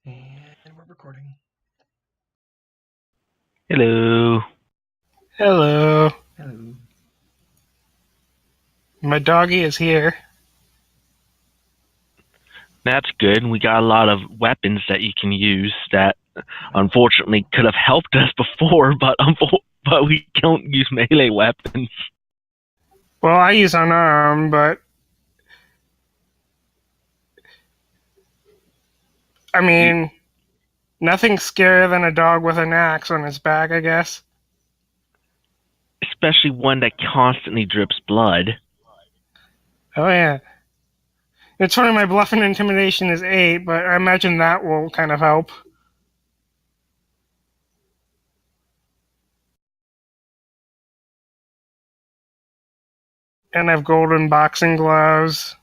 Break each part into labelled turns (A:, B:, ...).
A: And we're recording.
B: Hello.
C: Hello.
A: Hello.
C: My doggy is here.
B: That's good. We got a lot of weapons that you can use that unfortunately could have helped us before, but we don't use melee weapons.
C: Well, I use unarmed, but I mean, nothing's scarier than a dog with an axe on his back, I guess.
B: Especially one that constantly drips blood.
C: Oh, yeah. It's funny, my bluff and intimidation is 8, but I imagine that will kind of help. And I have golden boxing gloves.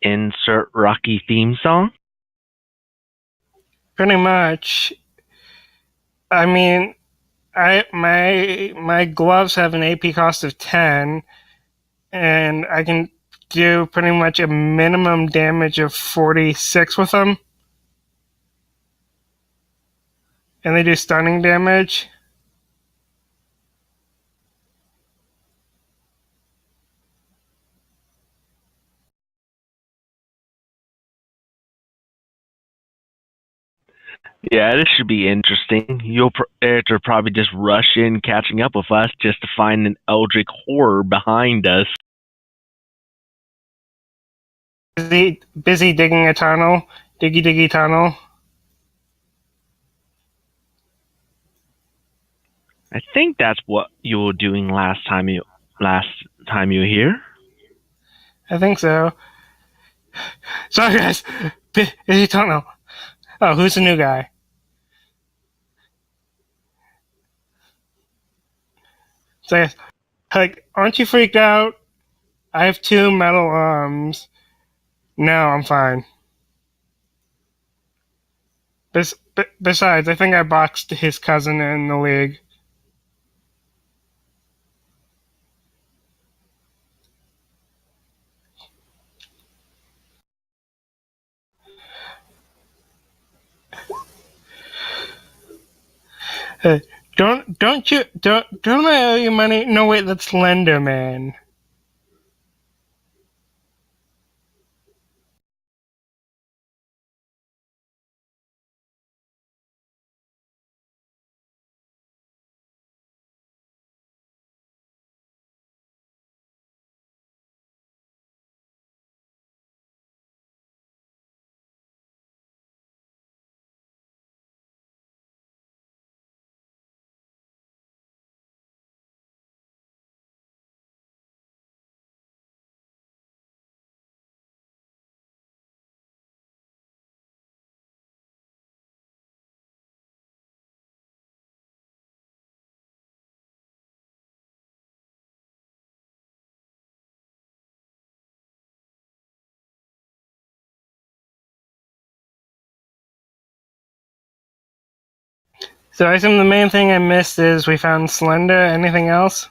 B: Insert Rocky theme song.
C: Pretty much. I mean, my gloves have an AP cost of 10, and I can do pretty much a minimum damage of 46 with them. And they do stunning damage.
B: Yeah, this should be interesting. You'll have to probably just rush in, catching up with us, just to find an eldritch horror behind us.
C: Busy digging a tunnel. Diggy tunnel.
B: I think that's what you were doing last time you were here.
C: I think so. Sorry, guys. Busy tunnel. Oh, who's the new guy? So, yes, like, aren't you freaked out? I have 2 metal arms. No, I'm fine. Besides, I think I boxed his cousin in the league. Hey, don't I owe you money? No, wait, that's Slender Man. So I assume the main thing I missed is we found Slender. Anything else?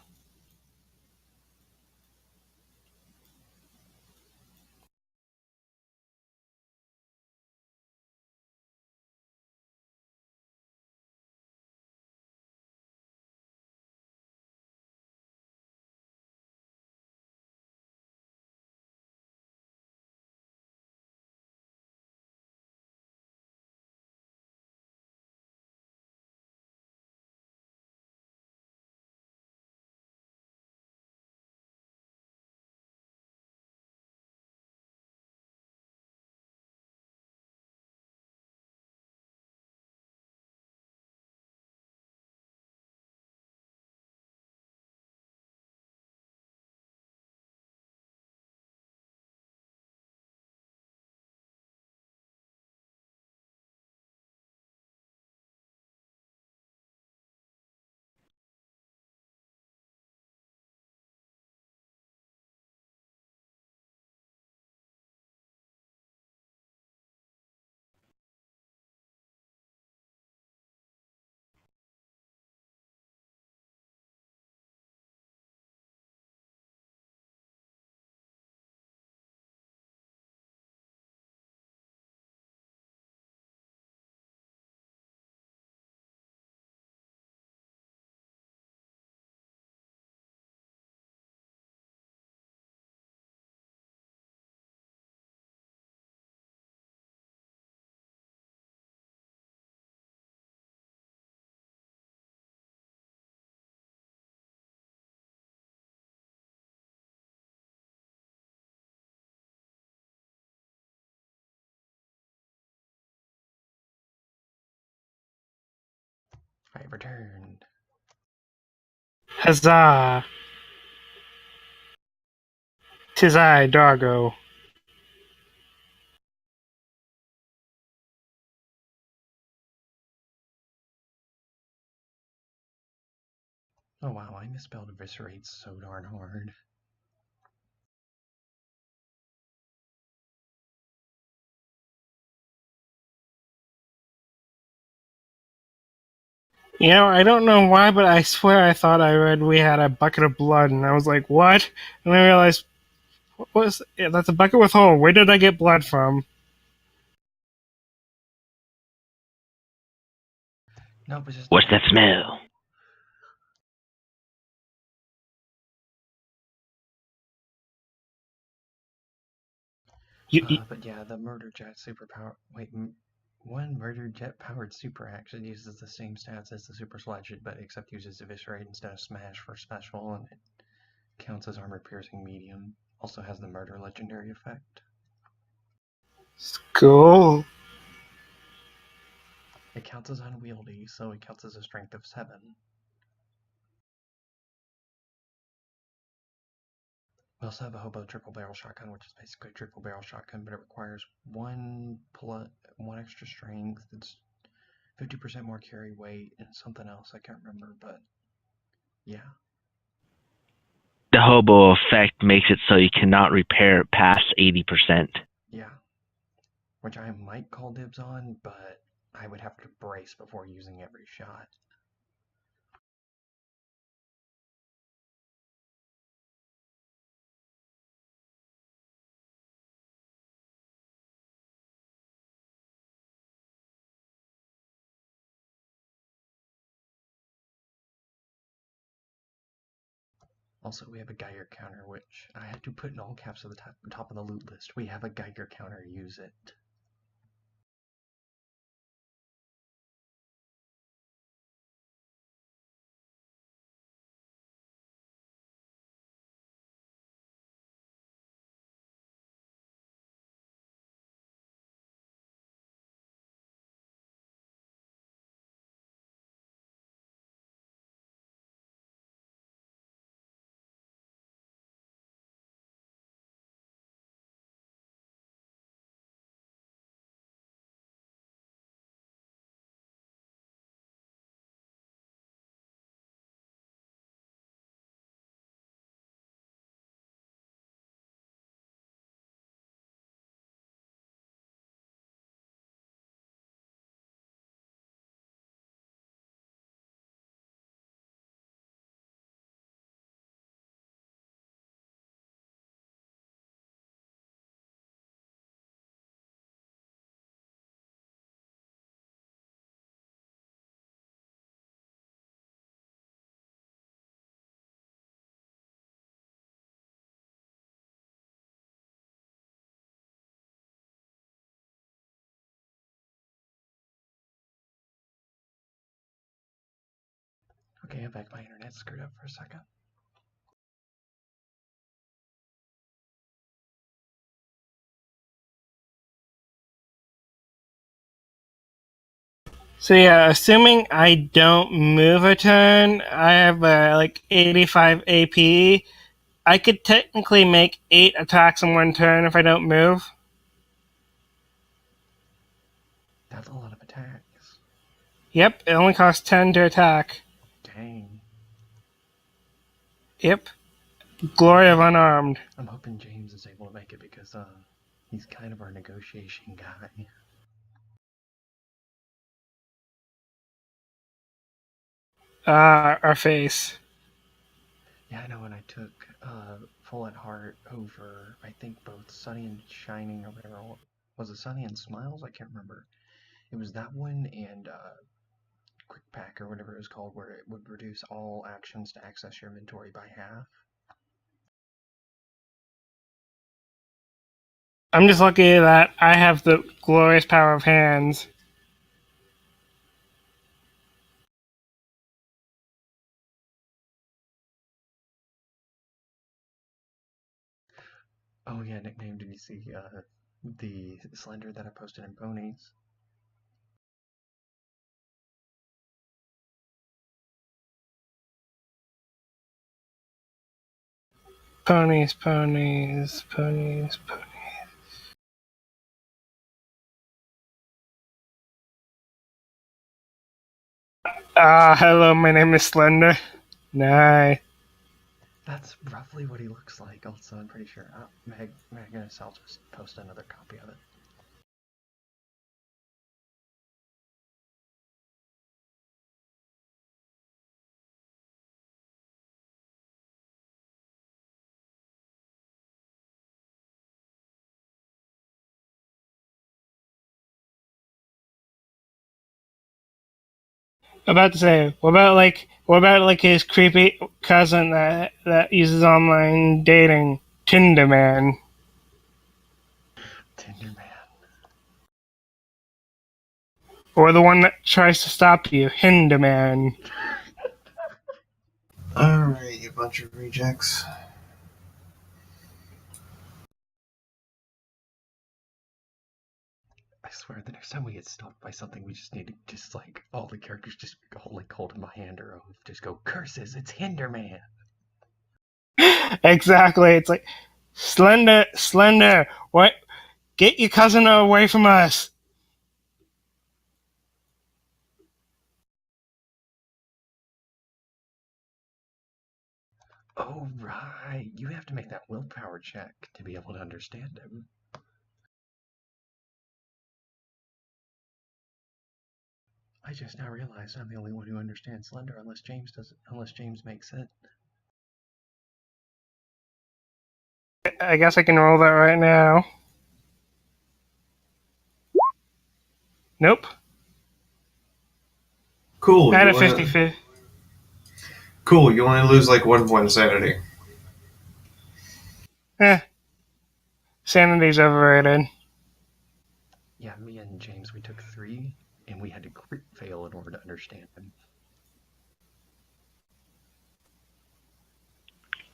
A: I have returned.
C: Huzzah! 'Tis I, Dargo.
A: Oh wow, I misspelled eviscerate so darn hard.
C: You know, I don't know why, but I swear I thought I read we had a bucket of blood, and I was like, what? And I realized, what was yeah, that's a bucket with hole. Where did I get blood from?
A: No, it was just
B: What's that smell?
A: But yeah, the murder jet superpower. Wait, one murder jet powered super actually uses the same stats as the super sledge, but except uses eviscerate instead of smash for special, and it counts as armor piercing medium. Also has the murder legendary effect.
C: Cool.
A: It counts as unwieldy, so it counts as a strength of 7. We also have a hobo triple barrel shotgun, which is basically a triple barrel shotgun, but it requires one extra strength. It's 50% more carry weight and something else I can't remember, but yeah.
B: The hobo effect makes it so you cannot repair it past 80%.
A: Yeah. Which I might call dibs on, but I would have to brace before using every shot. Also, we have a Geiger counter, which I had to put in all caps at the top of the loot list. We have a Geiger counter, use it. Okay, in fact, my internet's screwed up for a second.
C: So yeah, assuming I don't move a turn, I have like 85 AP. I could technically make 8 attacks in one turn if I don't move.
A: That's a lot of attacks.
C: Yep, it only costs 10 to attack.
A: Dang.
C: Yep. Glory of unarmed.
A: I'm hoping James is able to make it because he's kind of our negotiation guy.
C: Our face.
A: Yeah, I know when I took Full at Heart over, I think both Sunny and Shining or whatever. Was it Sunny and Smiles? I can't remember. It was that one and Quick Pack or whatever it was called, where it would reduce all actions to access your inventory by half.
C: I'm just lucky that I have the glorious power of hands.
A: Oh yeah, nickname, did you see the Slender that I posted in Ponies?
C: Ponies, ponies, ponies, ponies. Hello, my name is Slender. Nice.
A: That's roughly what he looks like. Also, I'm pretty sure. Magnus, I'll just post another copy of it.
C: About to say, what about like his creepy cousin that uses online dating, Tinder Man,
A: Tinder Man.
C: or the one that tries to stop you, Hinder Man.
D: Alright, you bunch of rejects.
A: I swear, the next time we get stopped by something, we just need to just like all the characters just hold my hand or just go curses. It's Hinder Man.
C: Exactly. It's like Slender. What? Get your cousin away from us.
A: Oh right, you have to make that willpower check to be able to understand him. I just now realized I'm the only one who understands Slender unless James doesn't. Unless James makes it.
C: I guess I can roll that right now. Nope.
D: Cool.
C: I had
D: You
C: a
D: wanna,
C: 50-50.
D: cool. You want to lose like 1 point of sanity.
C: Sanity's overrated.
A: Yeah, me and James, we took 3, and we had to crit fail in order to understand him.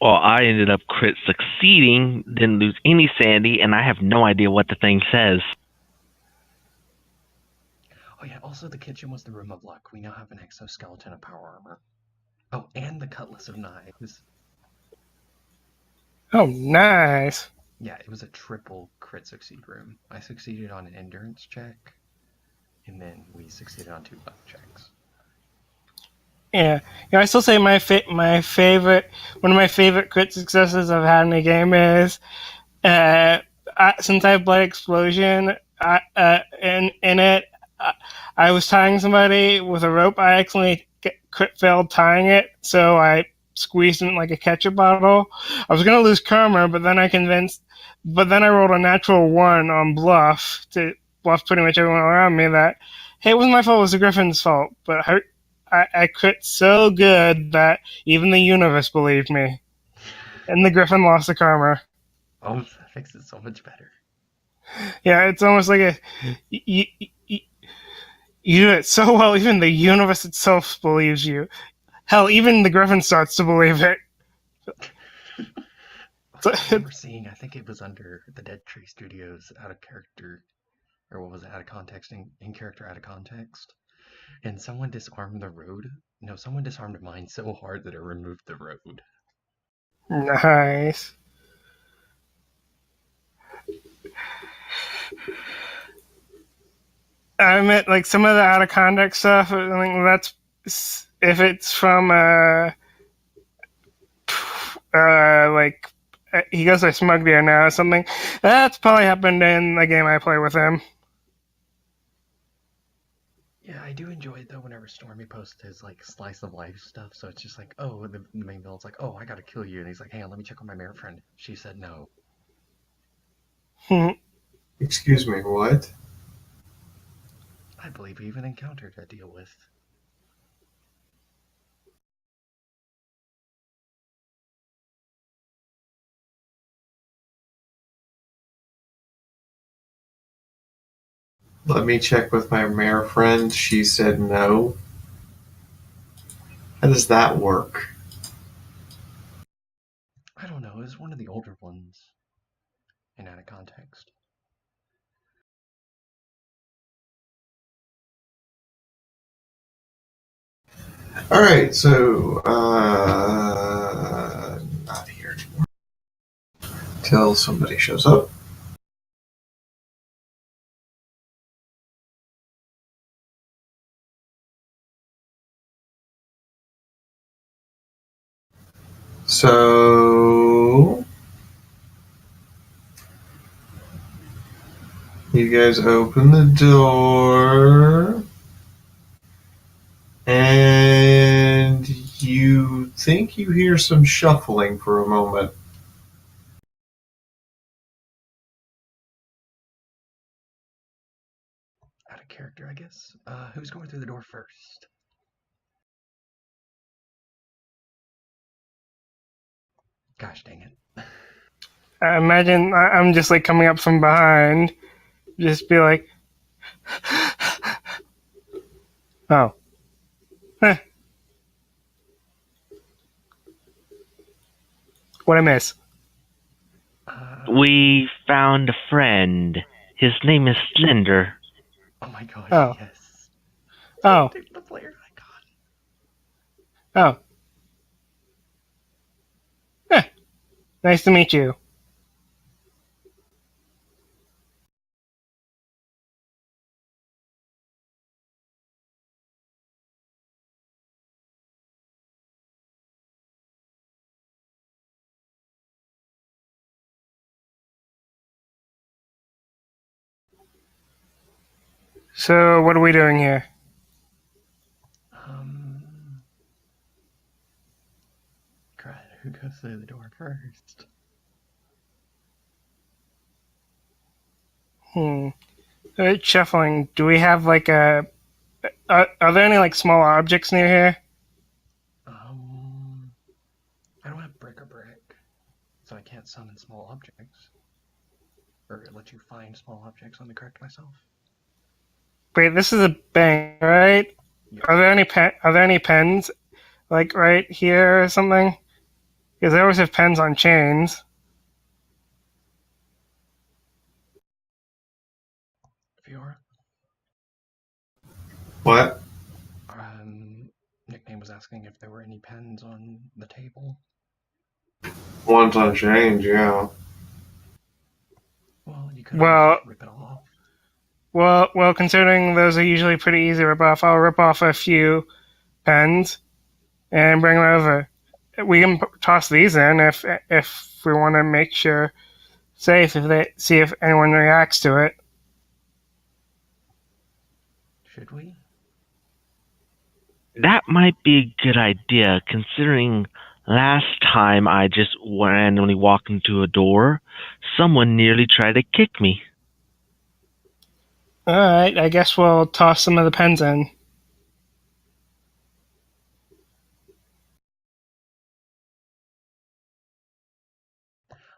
B: Well, I ended up crit succeeding, didn't lose any sanity, and I have no idea what the thing says.
A: Oh yeah, also the kitchen was the room of luck. We now have an exoskeleton of power armor. Oh, and the cutlass of knives.
C: Oh, nice.
A: Yeah, it was a triple crit succeed room. I succeeded on an endurance check, and then we succeeded on 2 luck checks.
C: Yeah, I still say my favorite, one of my favorite crit successes I've had in a game is, since I have Blood Explosion, in it, I was tying somebody with a rope. I accidentally crit failed tying it, so I squeezed in like a ketchup bottle. I was gonna lose karma, but then I rolled a natural 1 on bluff to bluff pretty much everyone around me that, hey, it wasn't my fault, it was the Griffin's fault. But I crit so good that even the universe believed me. And the Griffin lost the karma.
A: Oh, that makes it so much better.
C: Yeah, it's almost like you do it so well, even the universe itself believes you. Hell, even the Griffin starts to believe it.
A: I remember seeing, I think it was under the Dead Tree Studios out of character, or what was it, out of context, in character out of context. And someone disarmed the road. No, someone disarmed mine so hard that it removed the road.
C: Nice. I meant like some of the out of context stuff. I think that's if it's from like he goes by Smugdeer now or something. That's probably happened in the game I play with him.
A: Yeah, I do enjoy it though whenever Stormy posts his like slice of life stuff. So it's just like, oh, the main villain's like, oh, I gotta kill you, and he's like, hang on, let me check on my mirror friend. She said no.
D: Excuse me, what?
A: I believe we even encountered a deal with.
D: Let me check with my mayor friend. She said no. How does that work?
A: I don't know, it was one of the older ones. And out of context.
D: Alright, so, not here anymore. till somebody shows up. So you guys open the door and you think you hear some shuffling for a moment.
A: Out of character, I guess. Who's going through the door first? Gosh dang it.
C: I imagine I'm just like coming up from behind, just be like, oh, huh. What'd I miss?
B: We found a friend. His name is Slender.
A: Oh my gosh,
C: Oh.
A: yes.
C: Oh.
A: The player icon.
C: Oh. Huh. Nice to meet you. So, what are we doing here?
A: Crud, who goes through the door first?
C: Shuffling. Do we have like a? Are there any like small objects near here?
A: I don't have brick or brick, so I can't summon small objects. Or let you find small objects. Let me correct myself.
C: Wait, this is a bank, right?
A: Yes.
C: Are there any pens, like right here or something? Because they always have pens on chains.
A: Fiaura?
D: What?
A: Nickname was asking if there were any pens on the table.
D: One's on change, yeah.
A: Well, you could
C: Well,
A: just rip it off.
C: well, considering those are usually pretty easy to rip off, I'll rip off a few pens and bring them over. We can toss these in if we want to make sure safe. If they see if anyone reacts to it.
A: Should we?
B: That might be a good idea, considering last time I just randomly walked into a door, someone nearly tried to kick me.
C: All right, I guess we'll toss some of the pens in.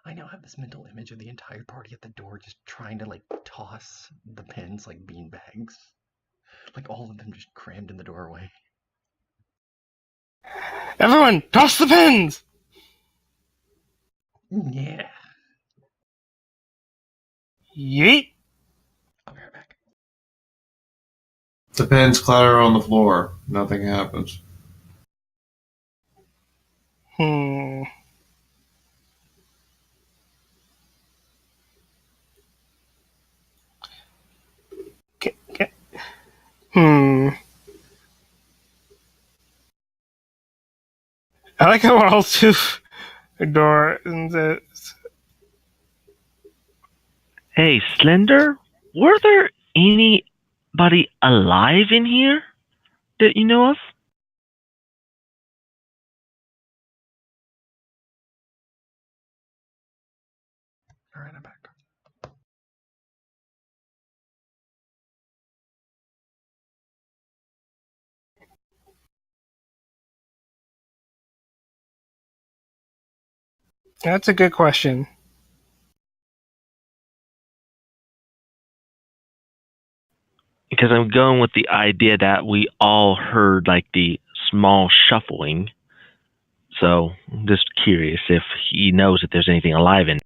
A: I now have this mental image of the entire party at the door just trying to like toss the pens like bean bags. Like all of them just crammed in the doorway.
C: Everyone, toss the pens!
A: Yeah.
C: Yeet!
A: I'll be right back.
D: The pens clatter on the floor. Nothing happens.
C: Hmm. Hmm. I like how we're all to the door and the.
B: Hey, Slender, were there anybody alive in here that you know of?
A: Alright, I'm back.
C: That's a good question.
B: Because I'm going with the idea that we all heard like the small shuffling. So I'm just curious if he knows if there's anything alive in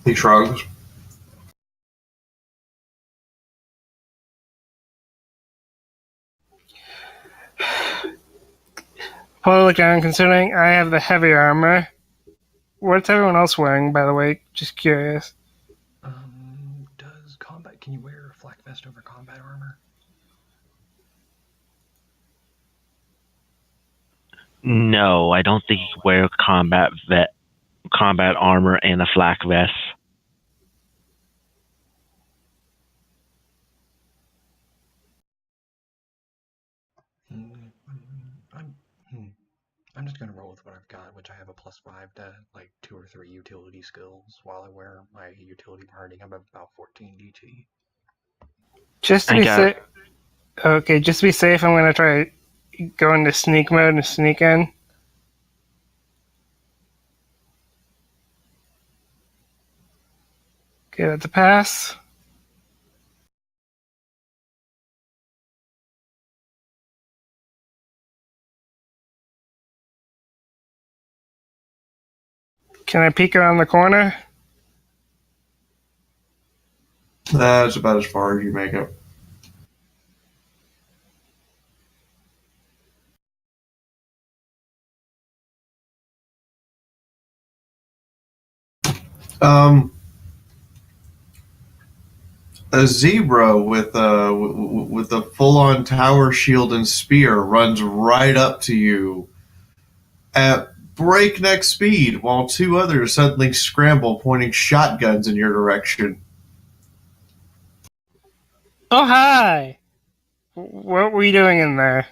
D: He shrugs.
C: Probably look down, considering I have the heavy armor. What's everyone else wearing, by the way? Just curious.
A: Does combat? Can you wear a flak vest over combat armor?
B: No, I don't think you can wear combat armor and a flak vest.
A: I'm just gonna roll with what I've got, which I have a +5 to like 2 or 3 utility skills. While I wear my utility party, I'm about 14 DT.
C: Just to
B: I
C: be
B: got
C: safe. Okay, just to be safe, I'm gonna try to go into sneak mode and sneak in. Okay, that's a pass. Can I peek around the corner?
D: That's about as far as you make it. A zebra with a full-on tower shield and spear runs right up to you at breakneck speed, while two others suddenly scramble, pointing shotguns in your direction.
C: Oh, hi! What were you doing in there?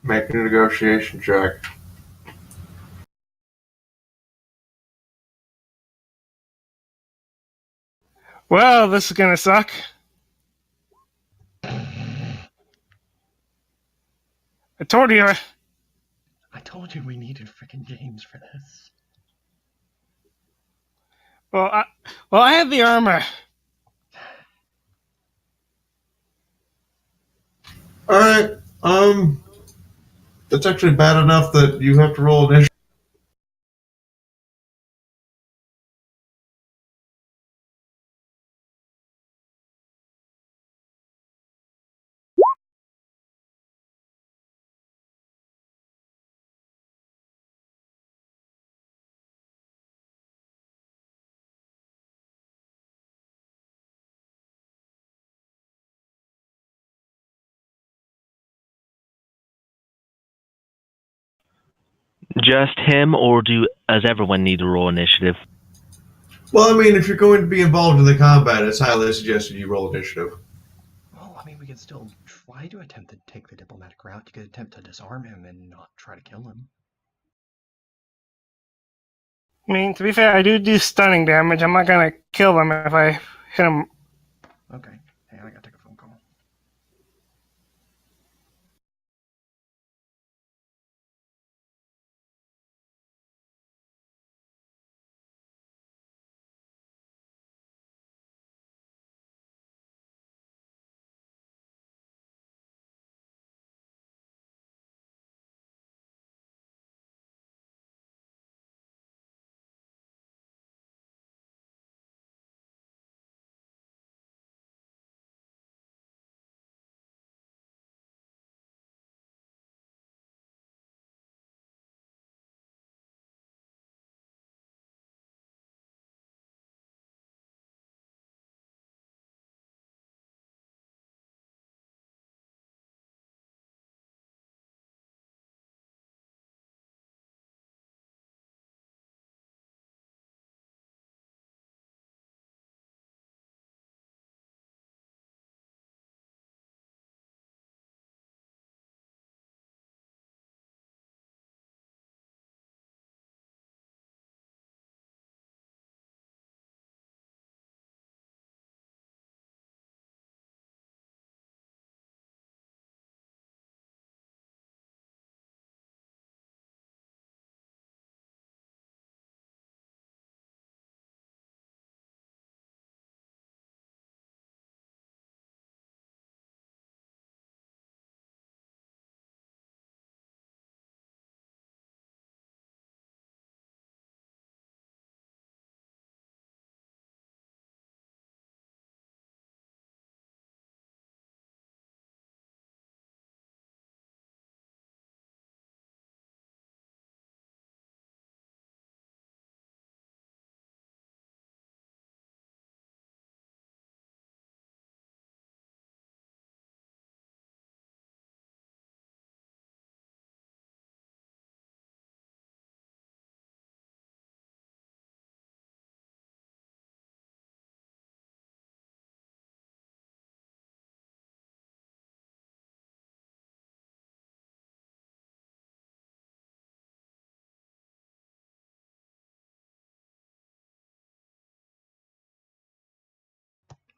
D: Make a negotiation check.
C: Well, this is gonna suck. I told you.
A: I told you we needed freaking James for this.
C: I have the armor.
D: All right. That's actually bad enough that you have to roll initiative.
B: just him, or does everyone need to roll initiative?
D: Well, I mean, if you're going to be involved in the combat, it's highly suggested you roll initiative.
A: Well, I mean, we could still try to attempt to take the diplomatic route. You could attempt to disarm him and not try to kill him.
C: I mean, to be fair, I do stunning damage. I'm not gonna kill them if I hit him.
A: Okay. Hey, I gotta take a phone call.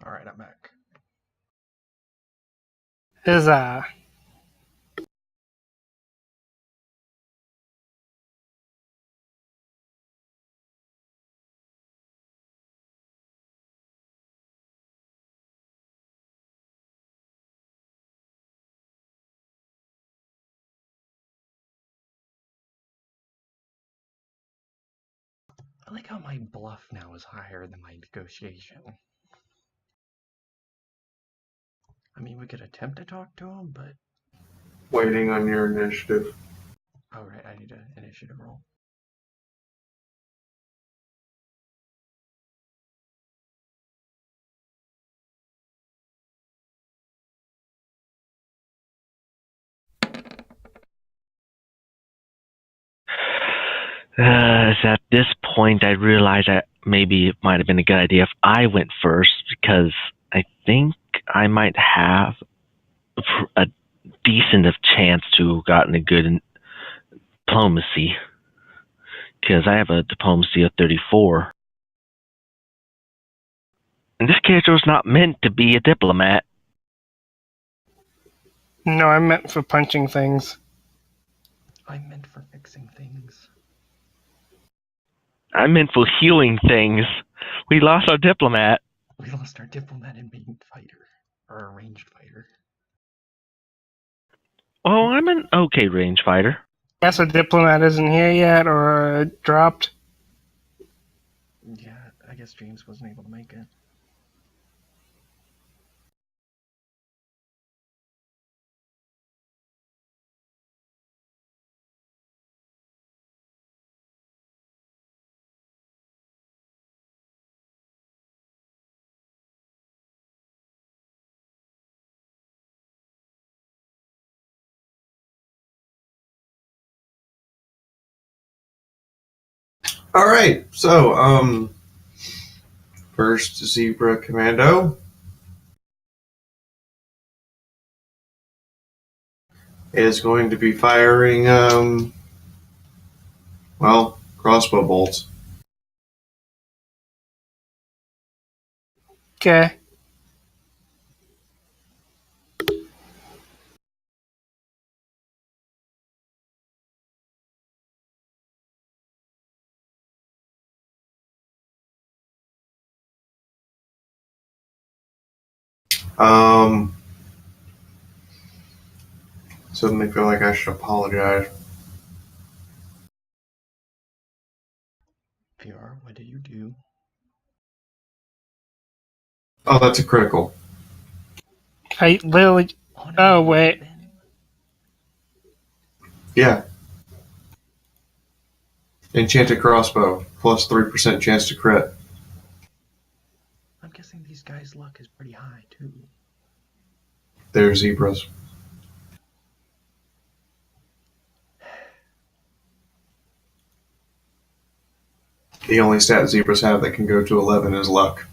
A: Alright, I'm back.
C: Huzzah.
A: I like how my bluff now is higher than my negotiation. I mean, we could attempt to talk to him, but...
D: Waiting on your initiative.
A: Oh, right, I need an initiative roll.
B: At this point, I realized that maybe it might have been a good idea if I went first, because I think I might have a decent of chance to have gotten a good diplomacy, because I have a diplomacy of 34. And this character was not meant to be a diplomat.
C: No, I meant for punching things.
A: I meant for fixing things.
B: I meant for healing things. We lost our diplomat.
A: We lost our diplomat and main fighter. Or a ranged fighter.
B: Oh, I'm an okay range fighter.
C: Guess a diplomat isn't here yet, or dropped.
A: Yeah, I guess James wasn't able to make it.
D: All right, so first Zebra Commando is going to be firing crossbow bolts.
C: Okay.
D: Suddenly feel like I should apologize.
A: Fiaura, what did you do?
D: Oh, that's a critical.
C: I literally. Oh, wait.
D: Yeah. Enchanted crossbow, plus 3% chance to crit.
A: I'm guessing these guys' luck is pretty high, too.
D: They're zebras. The only stat zebras have that can go to 11 is luck.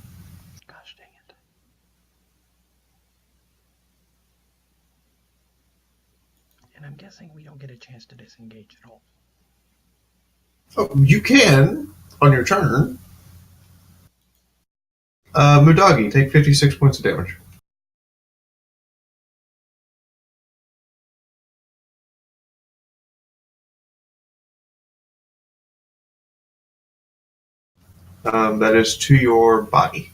A: Gosh dang it. And I'm guessing we don't get a chance to disengage at all.
D: Oh, you can on your turn. Mudagi, take 56 points of damage. That is to your body.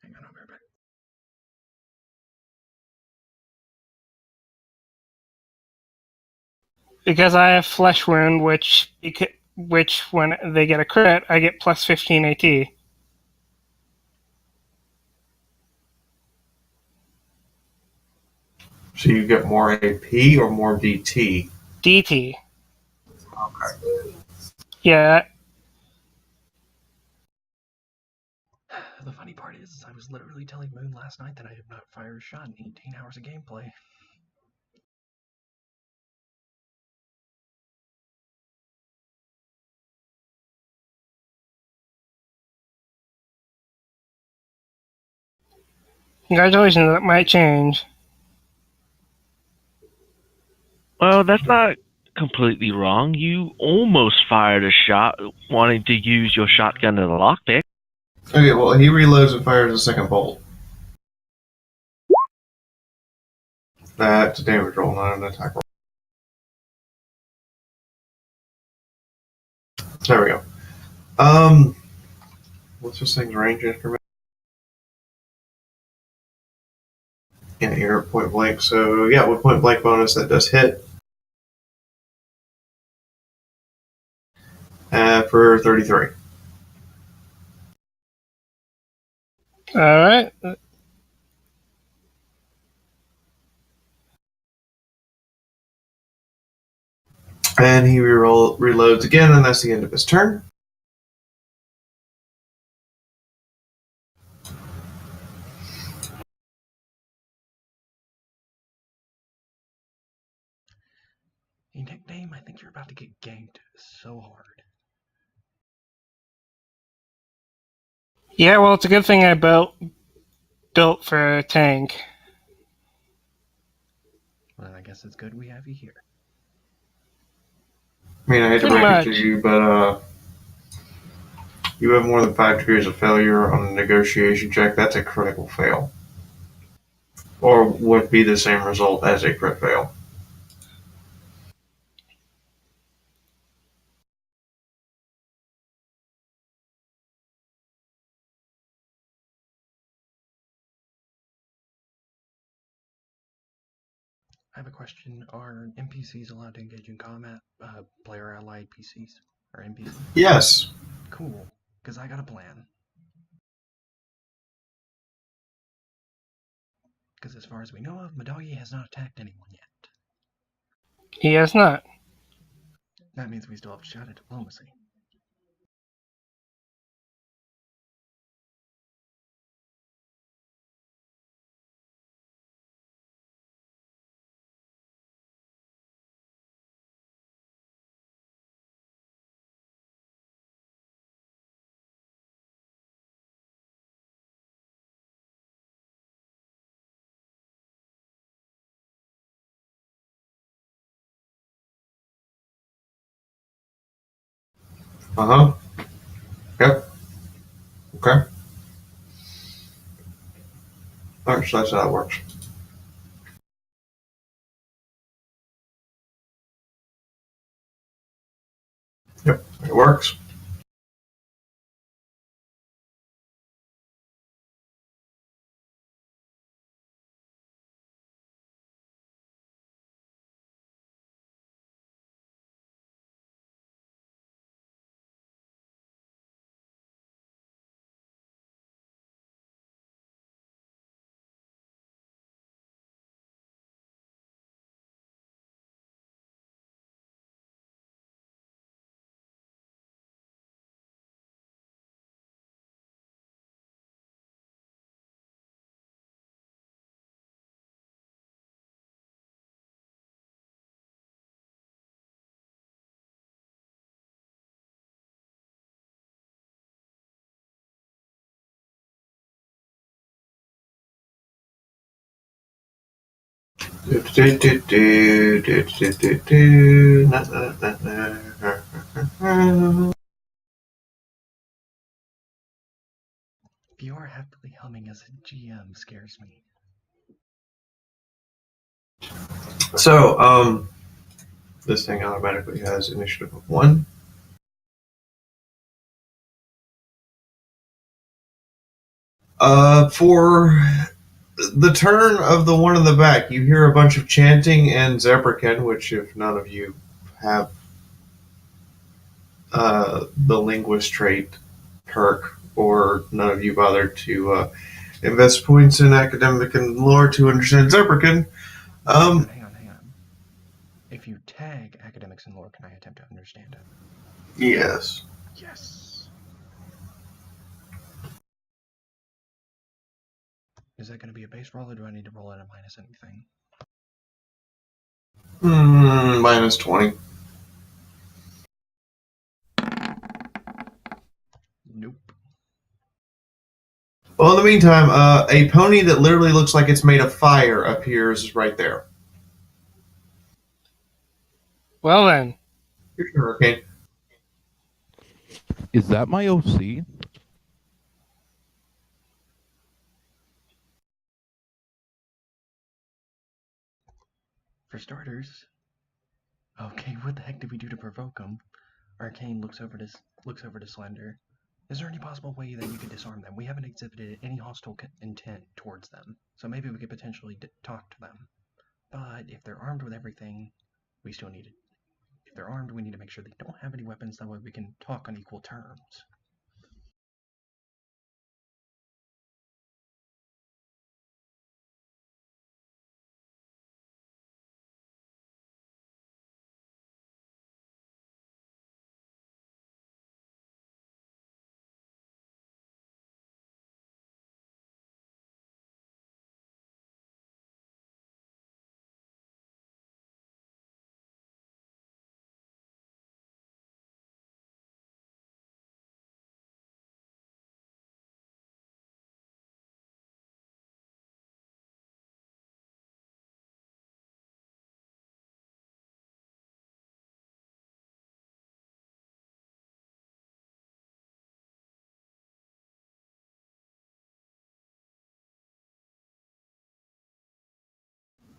A: Hang on, I'll be right back.
C: Because I have flesh wound, which when they get a crit, I get plus 15 AT.
D: So you get more AP or more DT?
C: DT.
D: Okay.
C: Yeah.
A: The funny part is, I was literally telling Moon last night that I have not fired a shot in 18 hours of gameplay.
C: Congratulations, that might change.
B: Well, that's not completely wrong. You almost fired a shot wanting to use your shotgun as a lockpick.
D: Okay, well, he reloads and fires a second bolt. That's a damage roll, not an attack roll. There we go. What's this thing's range increment? Yeah, you're at point blank. So, yeah, with point blank bonus, that does hit. For 33.
C: All right.
D: And he reloads again, and that's the end of his turn.
A: Hey, nickname, I think you're about to get ganked so hard.
C: Yeah, well, it's a good thing I built for a tank.
A: Well, I guess it's good we have you here.
D: I mean, I hate to
C: Pretty
D: break it
C: much.
D: to you, but you have more than 5 degrees of failure on a negotiation check. That's a critical fail. Or would be the same result as a crit fail.
A: I have a question. Are NPCs allowed to engage in combat? Player allied PCs? Or NPCs?
D: Yes.
A: Cool, because I got a plan. Because as far as we know of, Madagi has not attacked anyone yet.
C: He has not.
A: That means we still have to shout at diplomacy.
D: Uh-huh. Yep. Okay. Alright, so that's how it works. Yep, it works.
A: Fiaura happily humming as a GM scares me.
D: So, this thing automatically has initiative of 1. For the turn of the one in the back, you hear a bunch of chanting and Zebrakin, which if none of you have the linguist trait perk, or none of you bothered to invest points in academic and lore to understand Zebrakin.
A: Hang on. If you tag academics and lore, can I attempt to understand it?
D: Yes.
A: Yes. Is that going to be a base roll, or do I need to roll it at minus anything?
D: Minus 20.
A: Nope.
D: Well, in the meantime, a pony that literally looks like it's made of fire appears right there.
C: Well then.
D: Here's your hurricane.
E: Is that my OC?
A: For starters, okay, what the heck did we do to provoke him? Arcane looks over to Slender. Is there any possible way that you could disarm them? We haven't exhibited any hostile intent towards them, so maybe we could potentially talk to them. But if they're armed with everything, we still need it. If they're armed, we need to make sure they don't have any weapons. That way we can talk on equal terms.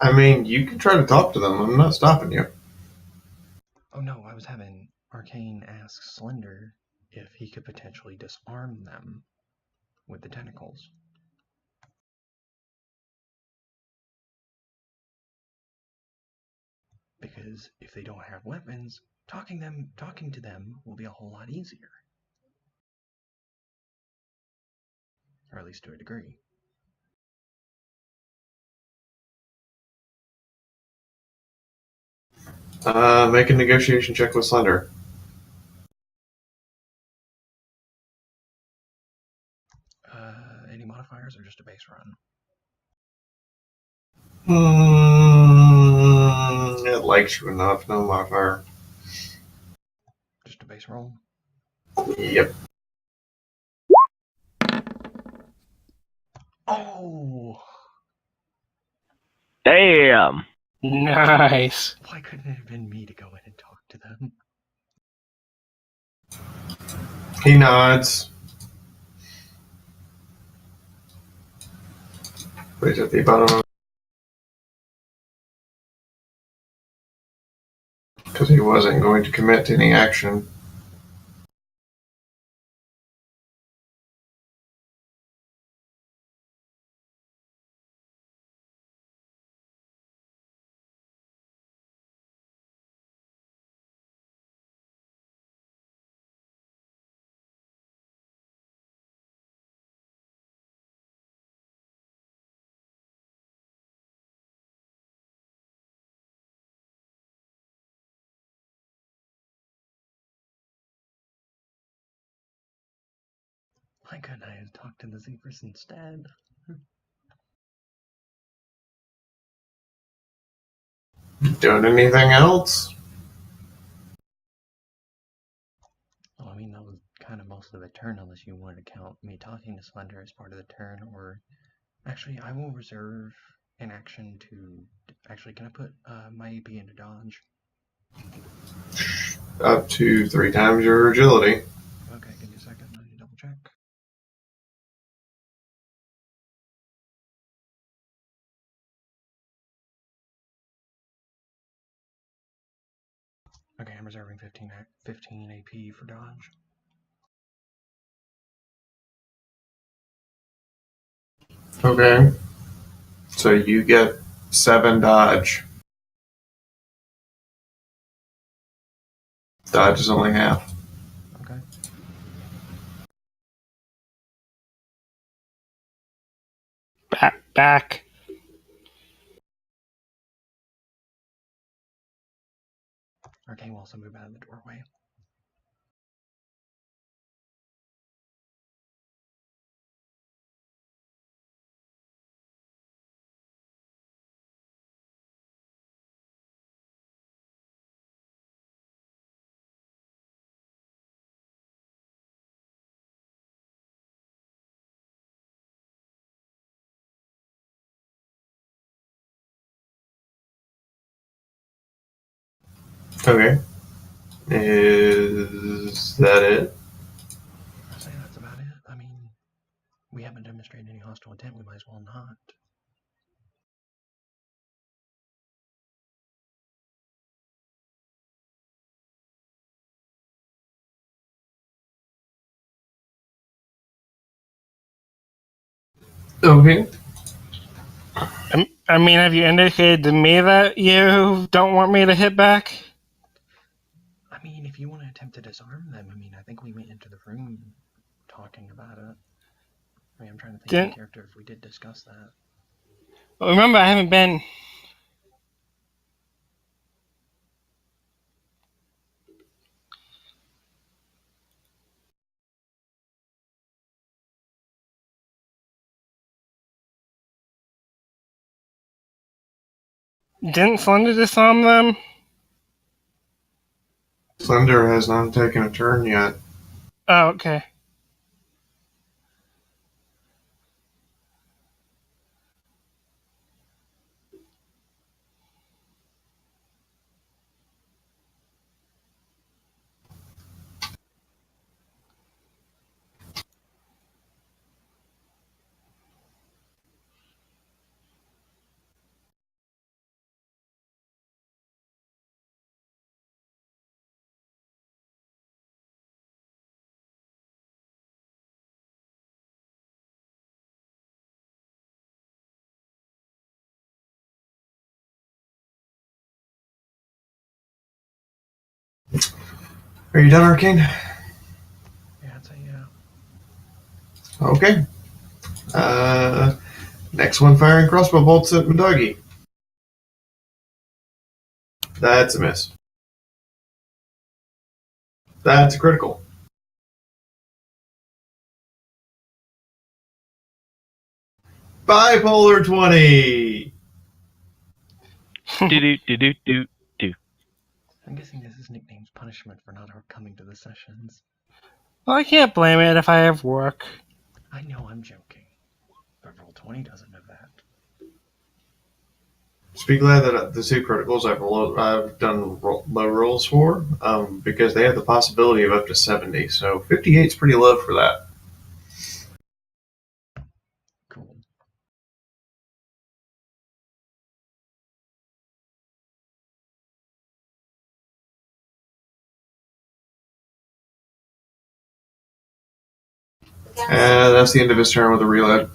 D: I mean, you can try to talk to them. I'm not stopping you.
A: Oh no, I was having Arcane ask Slender if he could potentially disarm them with the tentacles. Because if they don't have weapons, talking to them will be a whole lot easier. Or at least to a degree.
D: Make a negotiation check with Slender.
A: Any modifiers or just a base run?
D: It likes you enough, no modifier.
A: Just a base roll?
D: Yep.
A: Oh!
B: Damn.
C: Nice.
A: Why couldn't it have been me to go in and talk to them?
D: He nods. Wait at the bottom. Because he wasn't going to commit to any action.
A: Why couldn't I have talked to the zebras instead?
D: Doing anything else?
A: Well, I mean, that was kind of most of the turn, unless you wanted to count me talking to Slender as part of the turn, or... Actually, I will reserve an action to... Actually, can I put my AP into dodge?
D: Up to 3 times your agility.
A: Okay, give me a second, I need to double check. Okay, I'm reserving 15 AP for dodge.
D: Okay. So you get 7 dodge. Dodge is only half.
A: Okay.
C: Back.
A: Arcane will also move out of the doorway.
D: Okay. Is that it?
A: I say that's about it. I mean, we haven't demonstrated any hostile intent. We might as well not.
D: Okay.
C: I mean, have you indicated to me that you don't want me to hit back?
A: I mean, if you want to attempt to disarm them, I mean, I think we went into the room talking about it. I mean, I'm trying to think in character if we did discuss that.
C: Well, remember, I haven't been. Didn't Slender disarm them?
D: Slender has not taken a turn yet.
C: Oh, okay.
D: Are you done, Arcane?
A: Yeah, I'd say yeah.
D: Okay. Next one, firing crossbow bolts at Madagi. That's a miss. That's a critical. Bipolar 20!
B: Do.
A: I'm guessing this is nickname's punishment for not coming to the sessions.
C: Well, I can't blame it if I have work.
A: I know I'm joking, but Roll20 doesn't know that.
D: Just be glad that the two criticals I've done low rolls for, because they have the possibility of up to 70. So 58 is pretty low for that.
A: Cool.
D: And that's the end of his turn with a reload.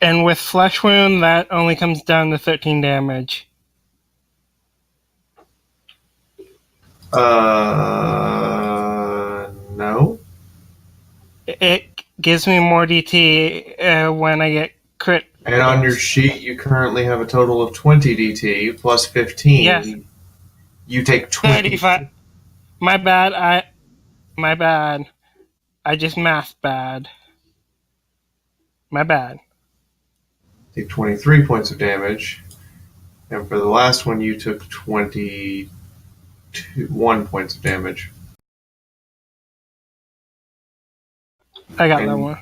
C: And with Flesh Wound, that only comes down to 13 damage.
D: No.
C: It gives me more DT when I get crit.
D: And on your sheet, you currently have a total of 20 DT plus 15.
C: Yes.
D: You take 20.
C: 35. My bad. I just mathed bad. My bad.
D: Take 23 points of damage. And for the last one, you took 21 points of damage.
C: I got that one.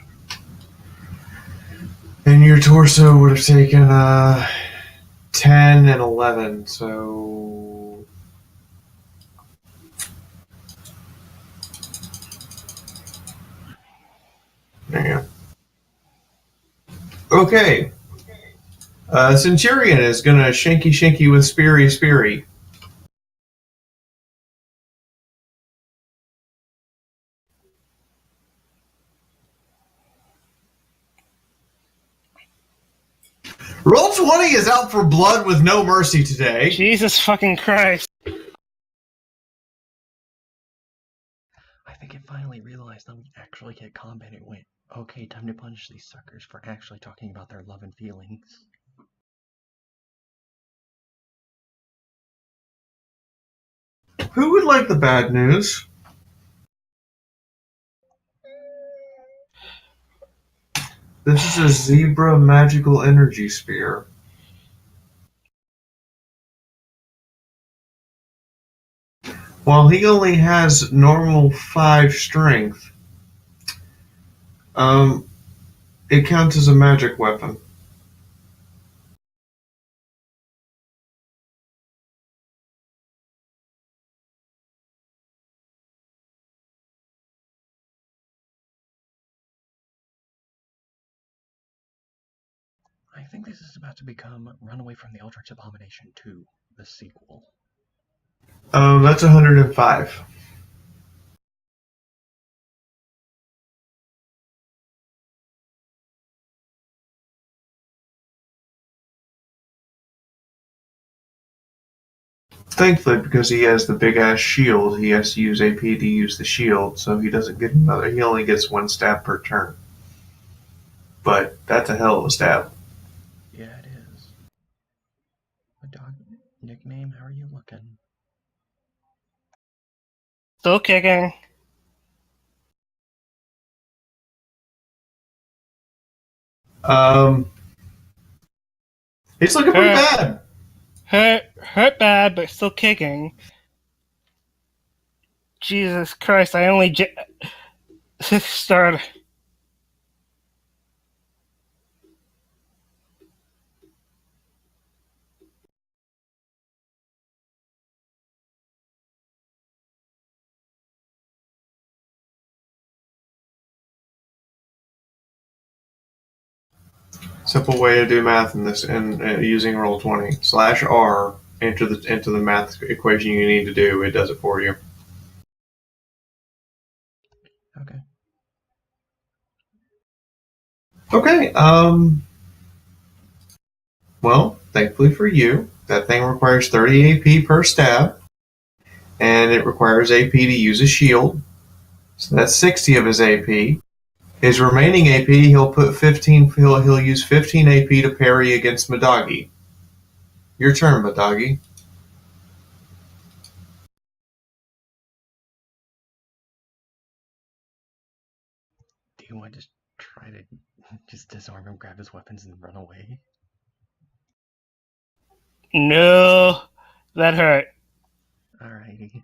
D: And your torso would have taken 10 and 11, so... There you go. Okay. Centurion is going to shanky with Speary. Roll20 is out for blood with no mercy today.
C: Jesus fucking Christ.
A: I think it finally realized that we actually get combat. It went, okay, time to punish these suckers for actually talking about their love and feelings.
D: Who would like the bad news? This is a zebra magical energy spear. While he only has normal 5 strength, it counts as a magic weapon.
A: I think this is about to become Runaway from the Eldritch Abomination 2, the sequel.
D: That's 105. Thankfully, because he has the big ass shield, he has to use AP to use the shield, so he doesn't get another. He only gets one stab per turn. But that's a hell of a stab.
A: Yeah, it is. A dog nickname? How are you looking?
C: Still kicking.
D: He's looking pretty bad.
C: Hurt bad, but still kicking. Jesus Christ, I only started.
D: Simple way to do math in this, and using Roll20 /R into the math equation you need to do. It does it for you.
A: Okay.
D: Okay. Well, thankfully for you, that thing requires 30 AP per stab, and it requires AP to use a shield. So that's 60 of his AP. His remaining AP, he'll put 15. He'll use 15 AP to parry against Madagi. Your turn, Madagi.
A: Do you want to just try to just disarm him, grab his weapons, and run away?
C: No, that hurt.
A: Alrighty.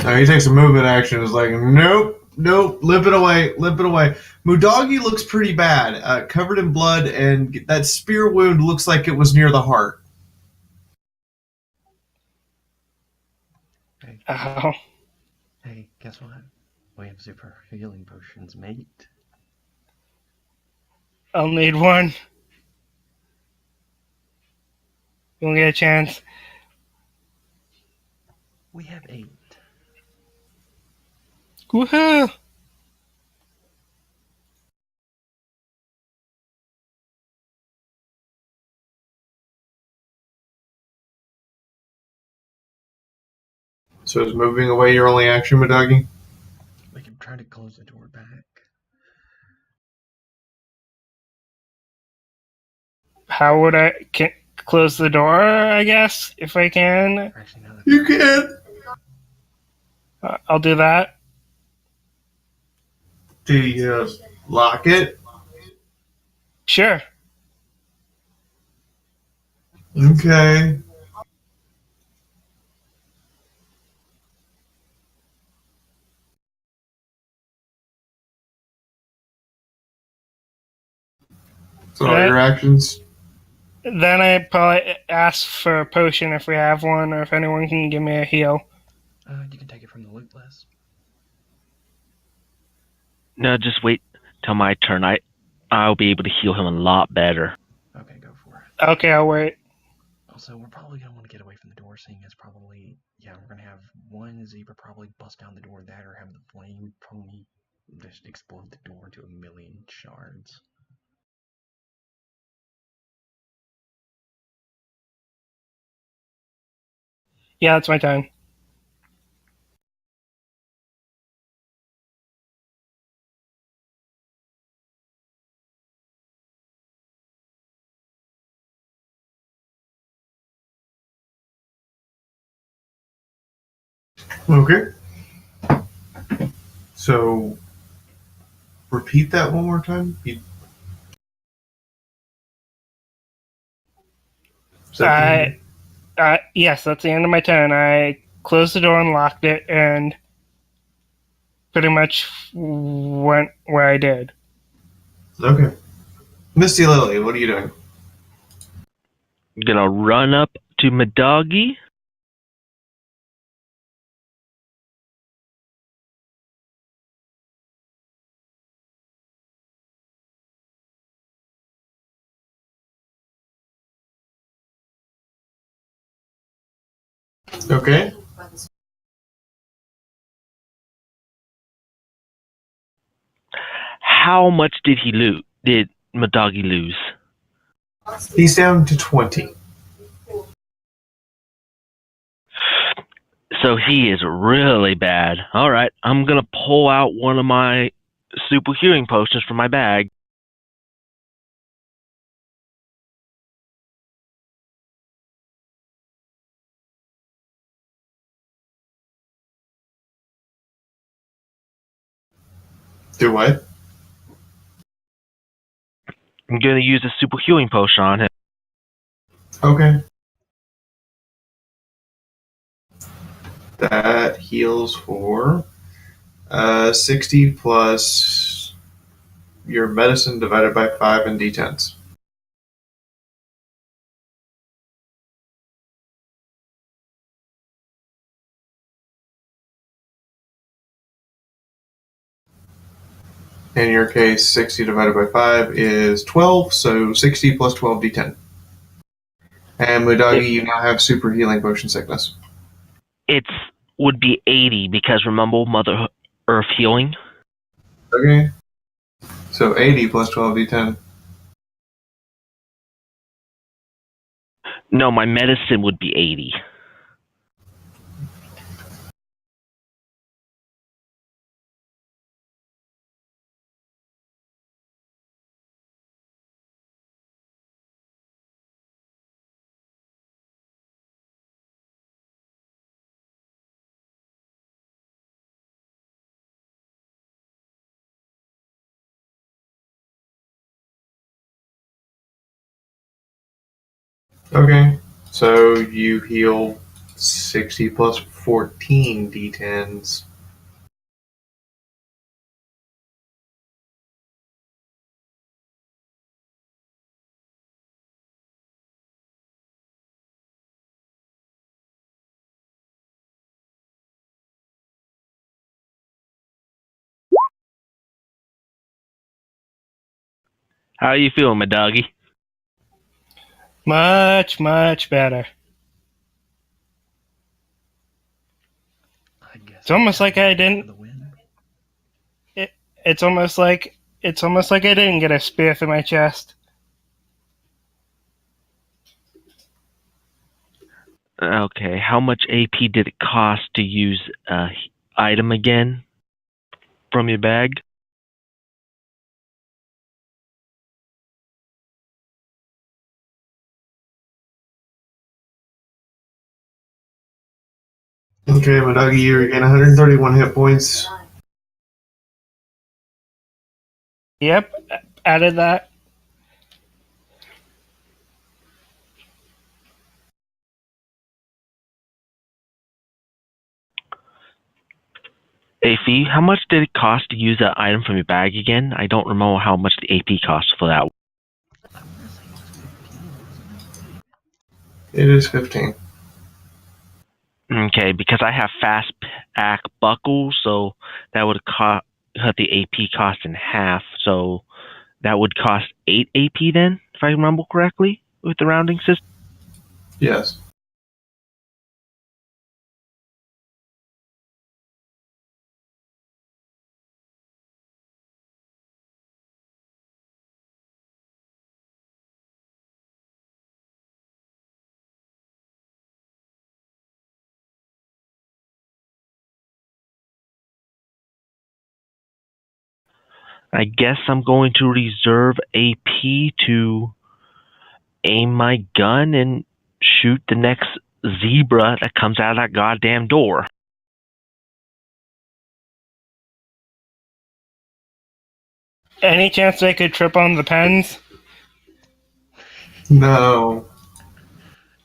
D: He takes a movement action. Is like, nope, limp it away. Mudagi looks pretty bad, covered in blood, and that spear wound looks like it was near the heart.
A: Hey,
C: Ow.
A: hey, guess what? We have super healing potions, mate.
C: I'll need one. You won't get a chance.
A: We have 8.
C: Woohoo!
D: So is moving away your only action, Madagi?
A: We can try to close the door back.
C: How would I close the door, I guess, if I can?
A: Actually, no,
D: You can.
C: I'll do that.
D: Do you lock it?
C: Sure.
D: Okay. So are your actions?
C: Then I probably ask for a potion if we have one, or if anyone can give me a heal.
A: You can take it from the loot list.
B: No, just wait till my turn. I'll be able to heal him a lot better.
A: Okay, go for it.
C: Okay, I'll wait.
A: Also, we're probably going to want to get away from the door, seeing as probably, yeah, we're going to have one zebra probably bust down the door, that or have the flame pony just explode the door to a million shards.
C: Yeah, that's my time.
D: Okay. So repeat that one more time.
C: Yes, that's the end of my turn. I closed the door and locked it, and pretty much went where I did.
D: Okay. Misty Lily, what are you doing?
B: I'm gonna run up to Madagi.
D: Okay.
B: How much did he lose? Did Madagi lose?
D: He's down to 20.
B: So he is really bad. All right, I'm gonna pull out one of my super healing potions from my bag.
D: Do what?
B: I'm gonna use a super healing potion on him.
D: Okay. That heals for 60 plus your medicine divided by 5 and d10s. In your case, 60 divided by 5 is 12, so 60 plus 12 d10. And Mudagi, you now have super healing potion sickness.
B: It would be 80 because remember Mother Earth healing?
D: Okay. So 80 plus 12 d10.
B: No, my medicine would be 80.
D: Okay. So you heal 60 plus 14 d10s.
B: How are you feeling, my doggy?
C: Much, much better.
A: I guess
C: It's almost like I didn't.
A: For the win.
C: It's almost like I didn't get a spear through my chest.
B: Okay, how much AP did it cost to use item again from your bag?
D: Okay, Mudagi, you regain 131 hit points.
C: Yep, added that.
B: AP, how much did it cost to use that item from your bag again? I don't remember how much the AP cost for that.
A: I want to say it was 15, wasn't
D: It is 15.
B: Okay, because I have fast pack buckles, so that would cut the AP cost in half. So that would cost 8 AP then, if I remember correctly, with the rounding system.
D: Yes.
B: I guess I'm going to reserve AP to aim my gun and shoot the next zebra that comes out of that goddamn door.
C: Any chance they could trip on the pens?
D: No.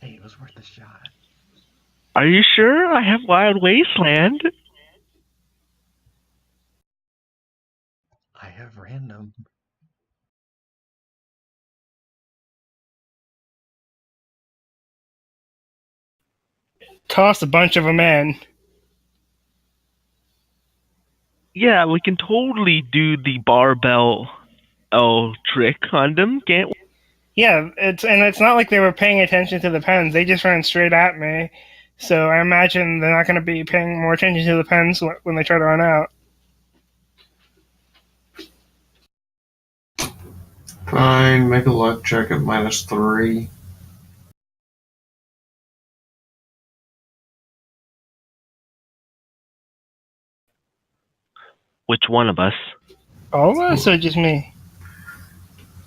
A: Hey, it was worth a shot.
B: Are you sure? I have Wild Wasteland.
A: I have random.
C: Toss a bunch of them in.
B: Yeah, we can totally do the barbell trick on them, can't we?
C: Yeah, it's not like they were paying attention to the pens. They just ran straight at me. So I imagine they're not going to be paying more attention to the pens when they try to run out.
D: Fine, make a luck check at -3.
B: Which one of us?
C: All of us, or just me?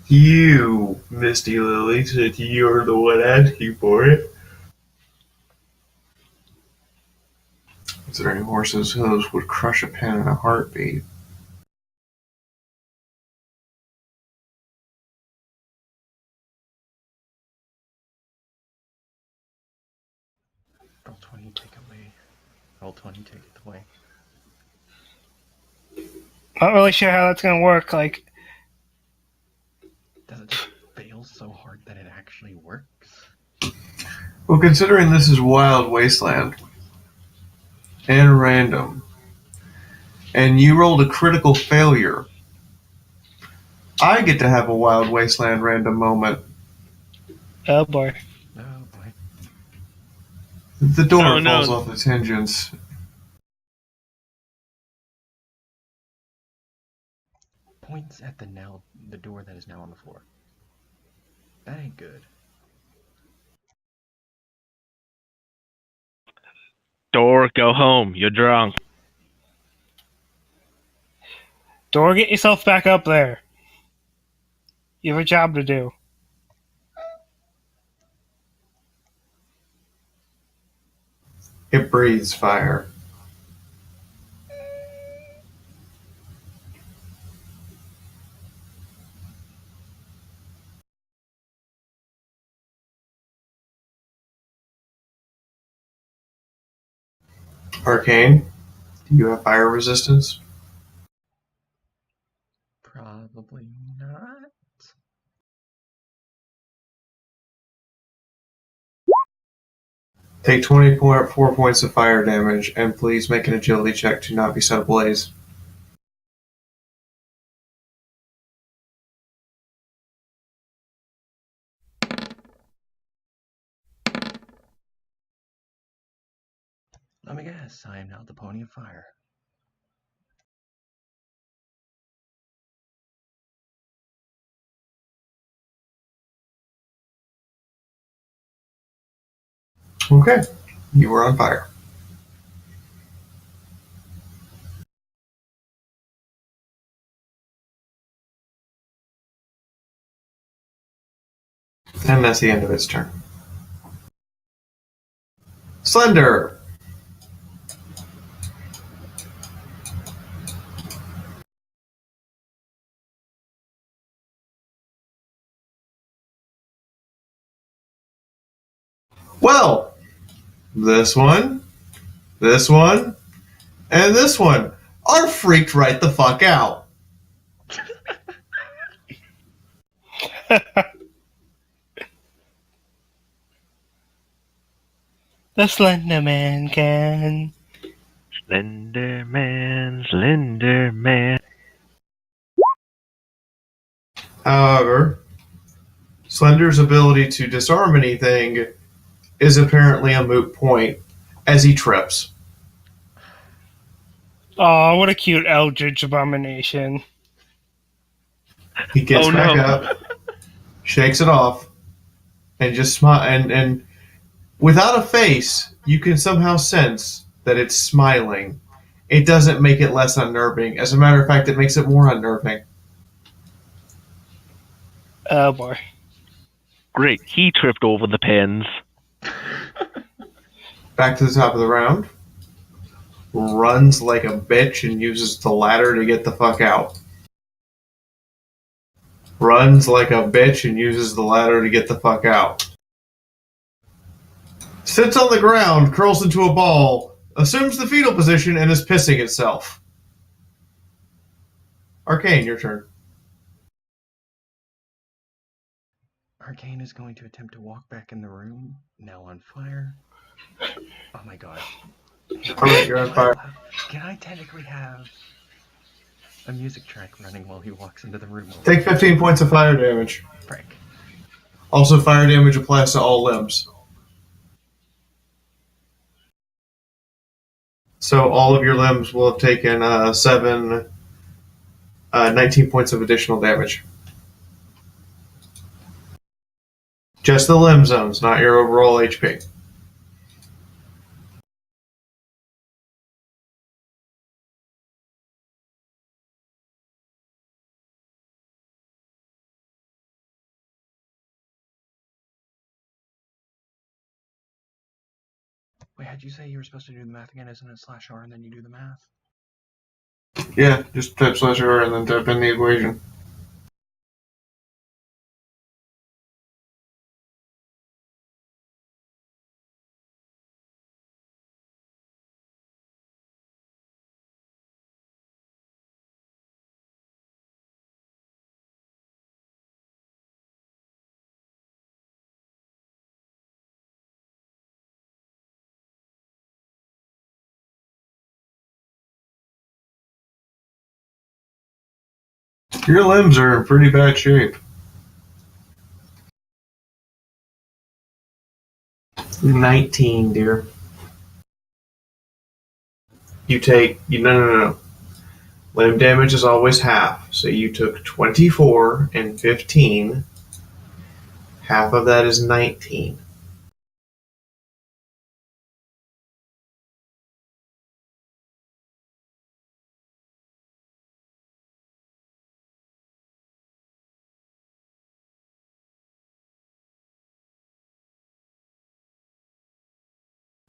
D: You, Misty Lily, said you're the one asking for it. Considering horses' hooves would crush a pen in a heartbeat.
A: Roll 20, take away. Roll 20, take it away.
C: Not really sure how that's going to work. Like,
A: Does it just fail so hard that it actually works?
D: Well, considering this is Wild Wasteland and random, and you rolled a critical failure, I get to have a Wild Wasteland random moment.
C: oh boy.
A: Oh boy.
D: The door
B: Oh, no.
D: falls off its hinges.
A: Points at the door that is now on the floor. That ain't good.
B: Door, go home. You're drunk.
C: Door, get yourself back up there. You have a job to do.
D: It breathes fire. Arcane, do you have fire resistance?
A: Probably not.
D: Take 24 points of fire damage, and please make an agility check to not be set ablaze.
A: Let me guess, I am now the pony of fire.
D: Okay, you are on fire. And that's the end of its turn. Slender! Well, this one, and this one are freaked right the fuck out.
C: The Slender Man can.
B: Slender Man, Slender Man.
D: However, Slender's ability to disarm anything is apparently a moot point as he trips.
C: Oh, what a cute eldritch abomination.
D: He gets
B: Oh,
D: back
B: no.
D: up, shakes it off, and just smile. And without a face, you can somehow sense that it's smiling. It doesn't make it less unnerving. As a matter of fact, it makes it more unnerving.
C: Oh boy.
B: Great. He tripped over the pens.
D: Back to the top of the round. Runs like a bitch and uses the ladder to get the fuck out. Runs like a bitch and uses the ladder to get the fuck out. Sits on the ground, curls into a ball, assumes the fetal position, and is pissing itself. Arcane, your turn.
A: Arcane is going to attempt to walk back in the room, now on fire. Oh my god.
D: Alright, you're on fire.
A: Can I technically have a music track running while he walks into the room?
D: Take 15 points of fire damage.
A: Frick.
D: Also, fire damage applies to all limbs. So all of your limbs will have taken 19 points of additional damage. Just the limb zones, not your overall HP.
A: Wait, how'd you say you were supposed to do the math again? Isn't it /R and then you do the math?
D: Yeah, just type /R and then type in the equation. Your limbs are in pretty bad shape. 19, dear. No. Limb damage is always half. So you took 24 and 15. Half of that is 19.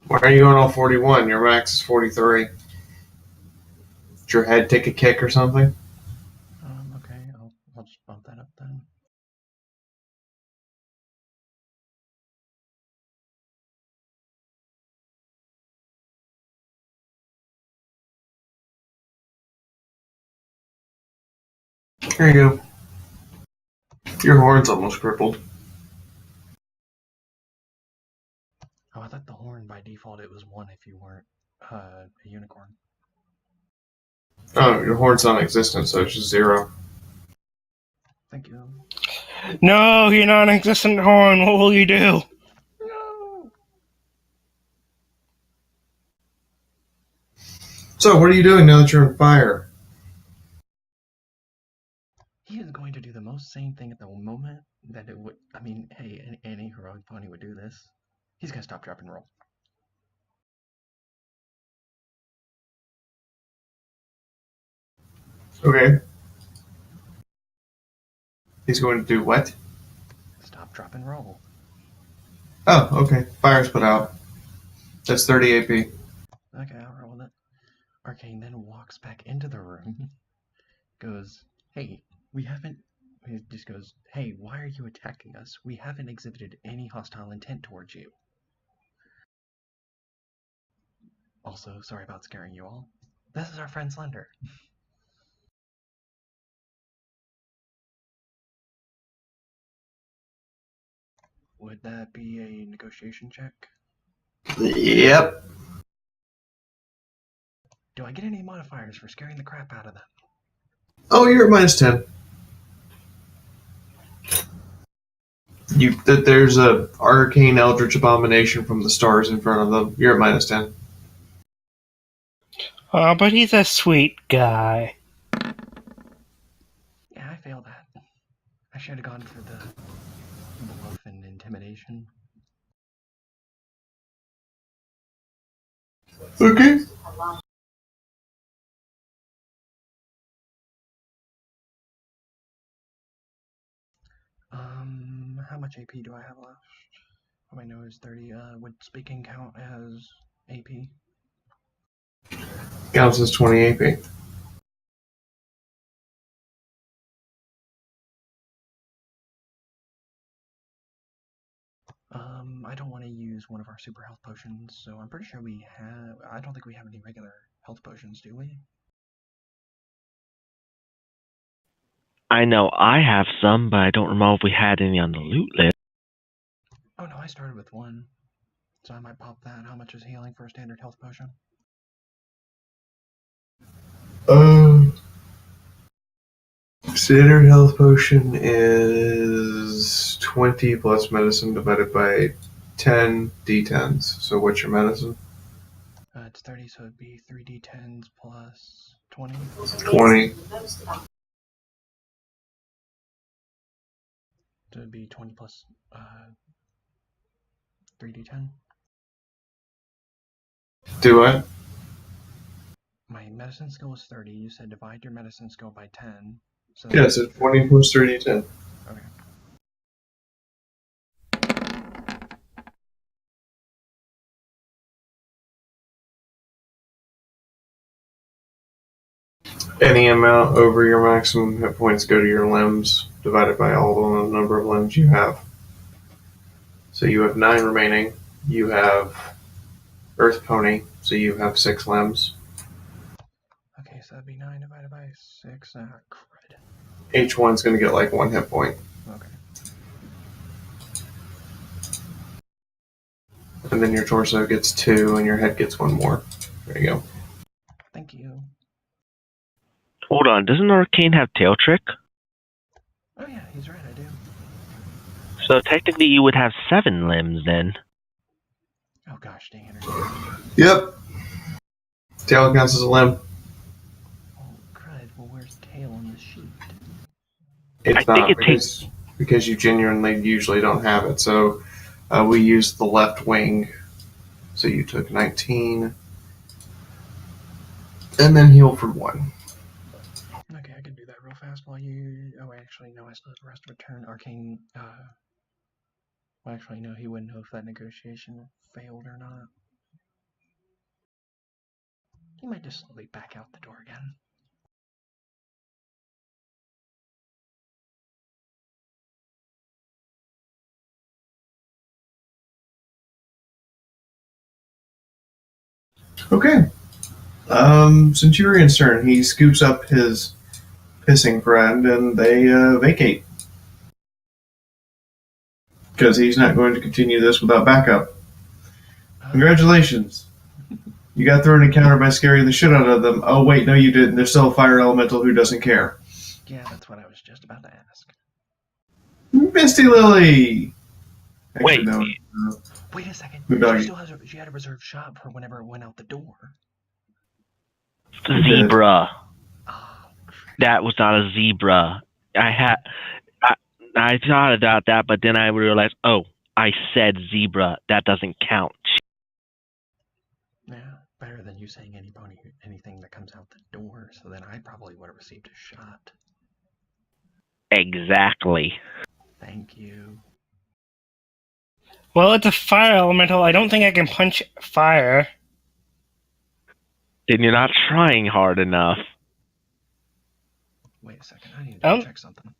D: Why are you going all 41? Your max is 43. Did your head take a kick or something?
A: Okay, I'll just bump that up then.
D: There you go. Your horn's almost crippled.
A: Oh, I thought the horn by default it was 1 if you weren't a unicorn.
D: Oh, your horn's non-existent, so it's just 0.
A: Thank you.
C: No, you non-existent horn. What will you do?
A: No!
D: So, what are you doing now that you're on fire?
A: He is going to do the most sane thing at the moment that it would. I mean, hey, any heroic pony would do this. He's gonna stop, drop, and roll.
D: Okay. He's going to do what?
A: Stop, drop, and roll.
D: Oh, okay. Fire's put out. That's 30 AP.
A: Okay, I'll roll with it. Arcane then walks back into the room. Goes, hey, we haven't. He just goes, hey, why are you attacking us? We haven't exhibited any hostile intent towards you. Also, sorry about scaring you all. This is our friend Slender. Would that be a negotiation check?
D: Yep.
A: Do I get any modifiers for scaring the crap out of them?
D: Oh, you're at minus 10. There's a arcane eldritch abomination from the stars in front of them. You're at minus 10.
C: Oh, but he's a sweet guy.
A: Yeah, I failed that. I should have gone for the bluff and intimidation.
D: Okay.
A: How much AP do I have left? Oh, I know is 30. Would speaking count as AP?
D: Counts as 20 AP.
A: I don't want to use one of our super health potions, so I'm pretty sure we have. I don't think we have any regular health potions, do we?
B: I know I have some, but I don't remember if we had any on the loot list.
A: Oh no, I started with 1, so I might pop that. How much is healing for a standard health potion?
D: Standard health potion is 20 plus medicine divided by 10 d10s. So what's your medicine?
A: It's 30, so it'd be 3d10s plus 20.
D: 20.
A: So it'd be 20 plus 3d10.
D: Do it.
A: My medicine skill is 30. You said divide your medicine skill by 10. So
D: Yeah, so 20 plus 30, 10.
A: Okay.
D: Any amount over your maximum hit points go to your limbs, divided by all the number of limbs you have. So you have 9 remaining. You have Earth Pony, so you have 6 limbs.
A: Okay, so that'd be 9 divided by 6. Crud.
D: Each one's going to get like 1 hit point.
A: Okay.
D: And then your torso gets 2, and your head gets 1 more. There you go.
A: Thank you.
B: Hold on, doesn't Arcane have Tail Trick?
A: Oh yeah, he's right, I do.
B: So technically you would have 7 limbs then.
A: Oh gosh, dang it.
D: Yep. Tail counts as a limb.
A: Oh crud, well where's tail on the sheet?
D: It's
B: I think
D: not
B: it
D: because you genuinely usually don't have it. So we used the left wing. So you took 19. And then heal for 1.
A: Okay, I can do that real fast while you... Oh, actually, no, I still have the rest of a turn. Arcane, well, actually, no, he wouldn't know if that negotiation failed or not. He might just slowly back out the door again.
D: Okay. Centurion's turn. He scoops up his pissing friend and they vacate. Because he's not going to continue this without backup. Congratulations. You got through an encounter by scaring the shit out of them. Oh, wait, no, you didn't. There's still a fire elemental who doesn't care.
A: Yeah, that's what I was just about to ask.
D: Misty Lily! Actually,
B: Wait.
D: no.
A: Wait a second. She had a reserved shot for whenever it went out the door.
B: Zebra.
A: Oh,
B: That was not a zebra. I thought about that, but then I realized, oh, I said zebra. That doesn't count.
A: yeah, better than you saying anything that comes out the door, so then I probably would have received a shot.
B: Exactly.
A: Thank you.
C: Well, it's a fire elemental. I don't think I can punch fire.
B: Then you're not trying hard enough.
A: Wait a second, I need to check something.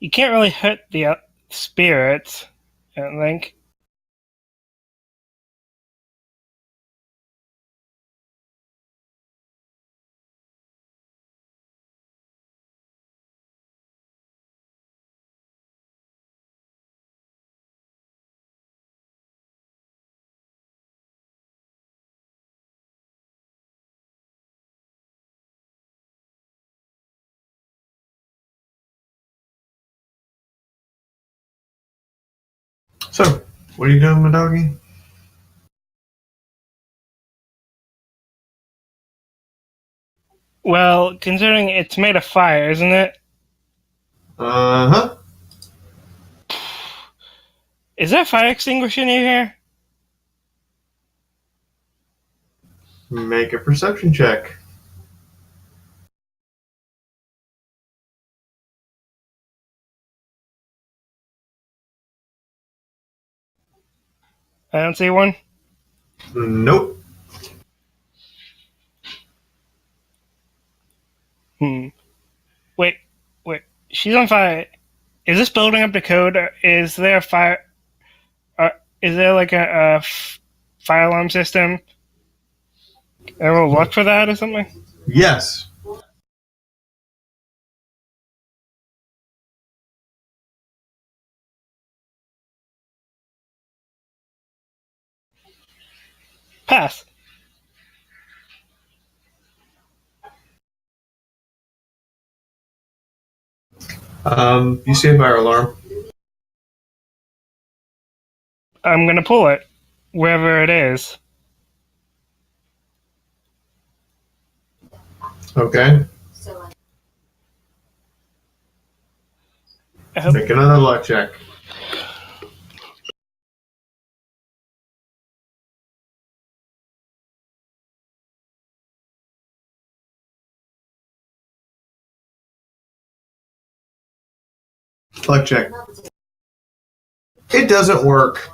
C: You can't really hurt the spirits, I don't think.
D: So, what are you doing, my doggy?
C: Well, considering it's made of fire, isn't it?
D: Uh-huh.
C: Is there a fire extinguisher near here?
D: Make a perception check.
C: I don't see one.
D: Nope.
C: Wait. She's on fire. Is this building up to code? Or is there a fire? Is there like a fire alarm system? Everyone look for that or something?
D: Yes.
C: Pass.
D: You see a fire alarm.
C: I'm gonna pull it. wherever it is.
D: Okay. Make another luck check. Luck check. It doesn't work.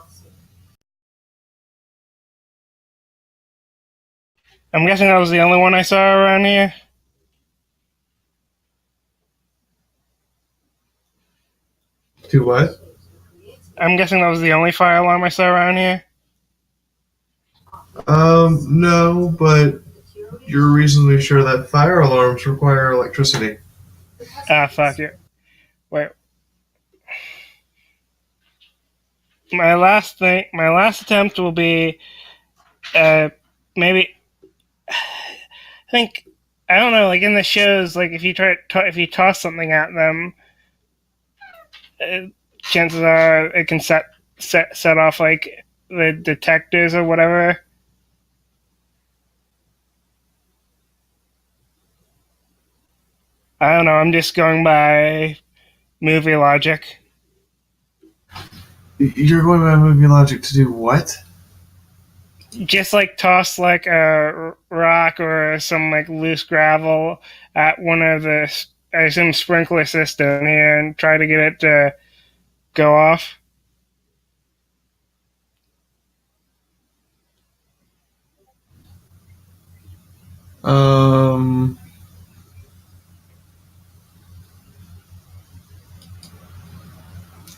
C: I'm guessing that was the only one I saw around here.
D: To what?
C: I'm guessing that was the only fire alarm I saw around here.
D: No, but you're reasonably sure that fire alarms require electricity.
C: Ah, fuck it. Wait. My last attempt will be, maybe. I think, I don't know. Like in the shows, like if you toss something at them, chances are it can set off like the detectors or whatever. I don't know. I'm just going by movie logic.
D: You're going by movie logic to do what?
C: Just like toss like a rock or some like loose gravel at one of the, I assume, sprinkler system here and try to get it to go off.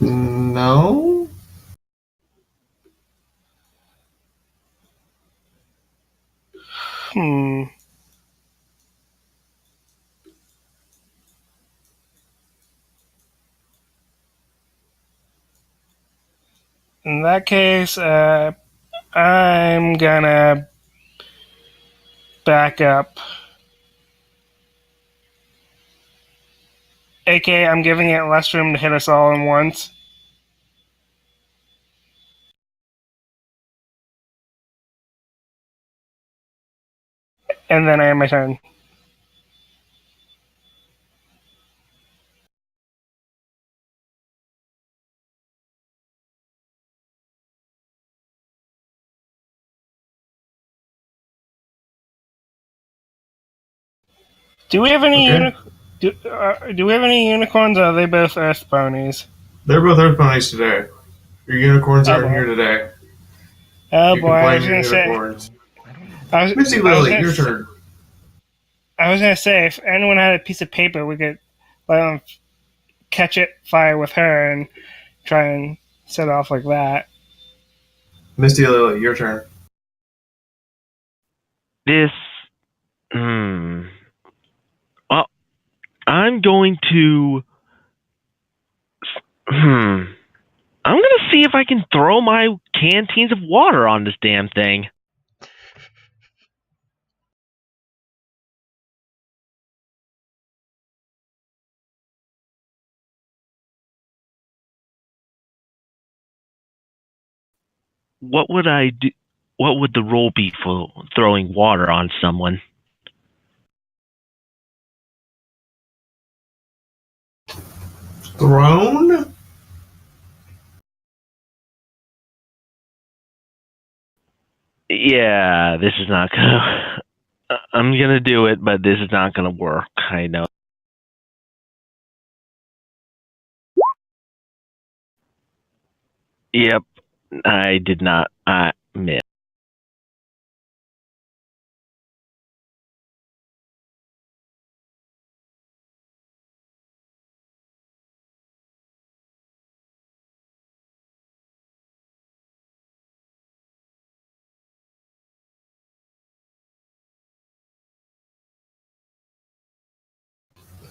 D: No.
C: Hmm. In that case, I'm gonna back up. AK, I'm giving it less room to hit us all in once. And then I have my turn. Do we have any
D: Okay.
C: do we have any unicorns? Or are they both earth ponies?
D: They're both Earth ponies today. Your unicorns
C: Oh
D: aren't
C: boy.
D: here today.
C: Oh
D: You
C: boy.
D: can
C: I
D: blame
C: was
D: your
C: gonna say.
D: unicorns.
A: I don't know.
D: Missy
C: I was
D: Lily,
C: gonna.
D: your turn.
C: I was gonna say if anyone had a piece of paper, we could let them catch it fire with her and try and set off like that.
D: Misty Lily, your turn.
B: This. Hmm. Well, I'm going to. Hmm. I'm gonna see if I can throw my canteens of water on this damn thing. What would I do? What would the role be for throwing water on someone?
D: Throne?
B: Yeah, this is not gonna. I'm gonna do it, but this is not gonna work. I know. Yep, I did not. I missed.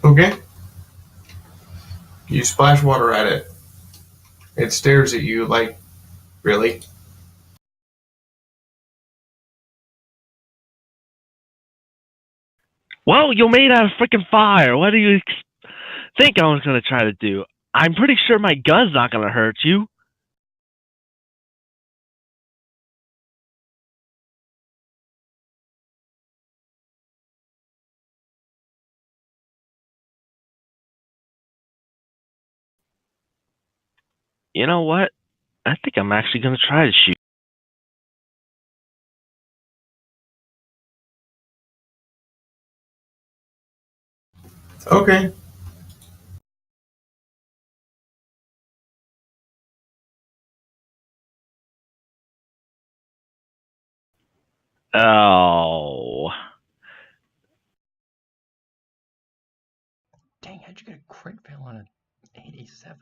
D: Okay. You splash water at it. It stares at you like, really?
B: Well, you're made out of freaking fire. What do you think I was gonna try to do? I'm pretty sure my gun's not gonna hurt you. You know what? I think I'm actually going to try to shoot.
D: Okay.
B: Oh.
A: Dang, how'd you get a crit fail on an 87?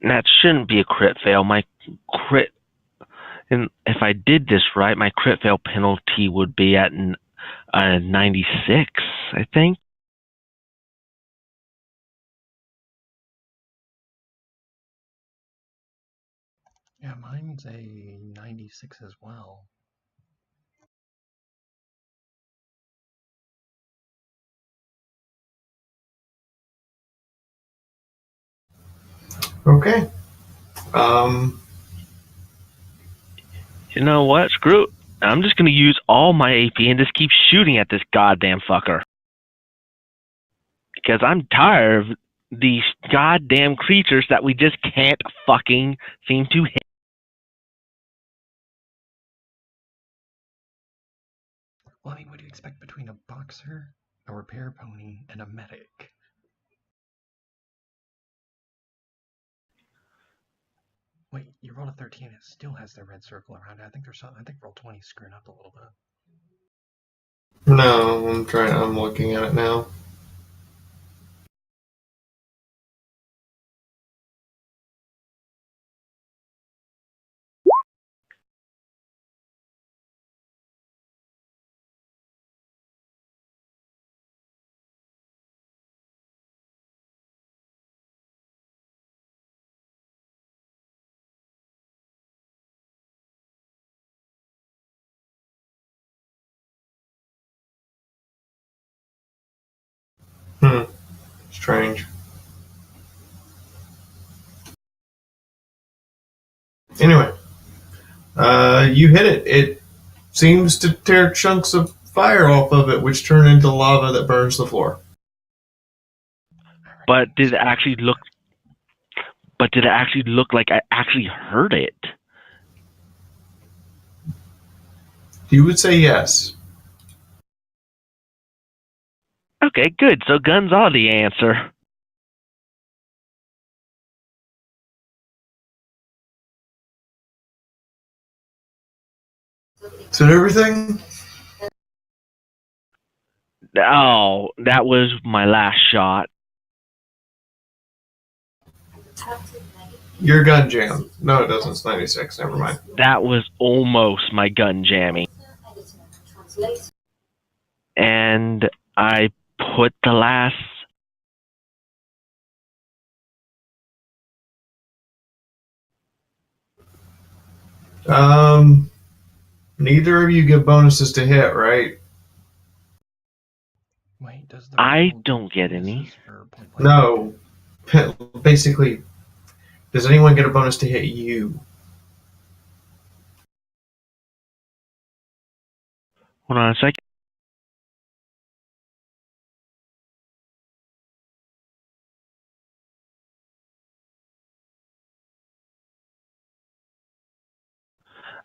B: That shouldn't be a crit fail. My crit, and if I did this right, my crit fail penalty would be at 96, I think.
A: Yeah, mine's a 96 as well.
D: Okay.
B: You know what? Screw it. I'm just going to use all my AP and just keep shooting at this goddamn fucker. Because I'm tired of these goddamn creatures that we just can't fucking seem to hit.
A: Well, I mean, what do you expect between a boxer, a repair pony, and a medic? Wait, you rolled a 13, it still has the red circle around it. I think there's something. I think roll 20 is screwing up a little bit.
D: No, I'm looking at it now. Strange. Anyway, you hit it. It seems to tear chunks of fire off of it, which turn into lava that burns the floor.
B: But did it actually look? But did it actually look like I actually heard it?
D: You would say yes.
B: Okay, good. So guns are the answer.
D: Is that everything?
B: Oh, that was my last shot.
D: Your gun jam. No, it doesn't. It's 96. Never mind.
B: That was almost my gun jamming. And I put the last.
D: Neither of you get bonuses to hit, right?
A: Wait, does the
B: I
A: roll
B: don't get any.
A: bonuses for point blank?
D: No. Basically, does anyone get a bonus to hit you?
B: Hold on a second.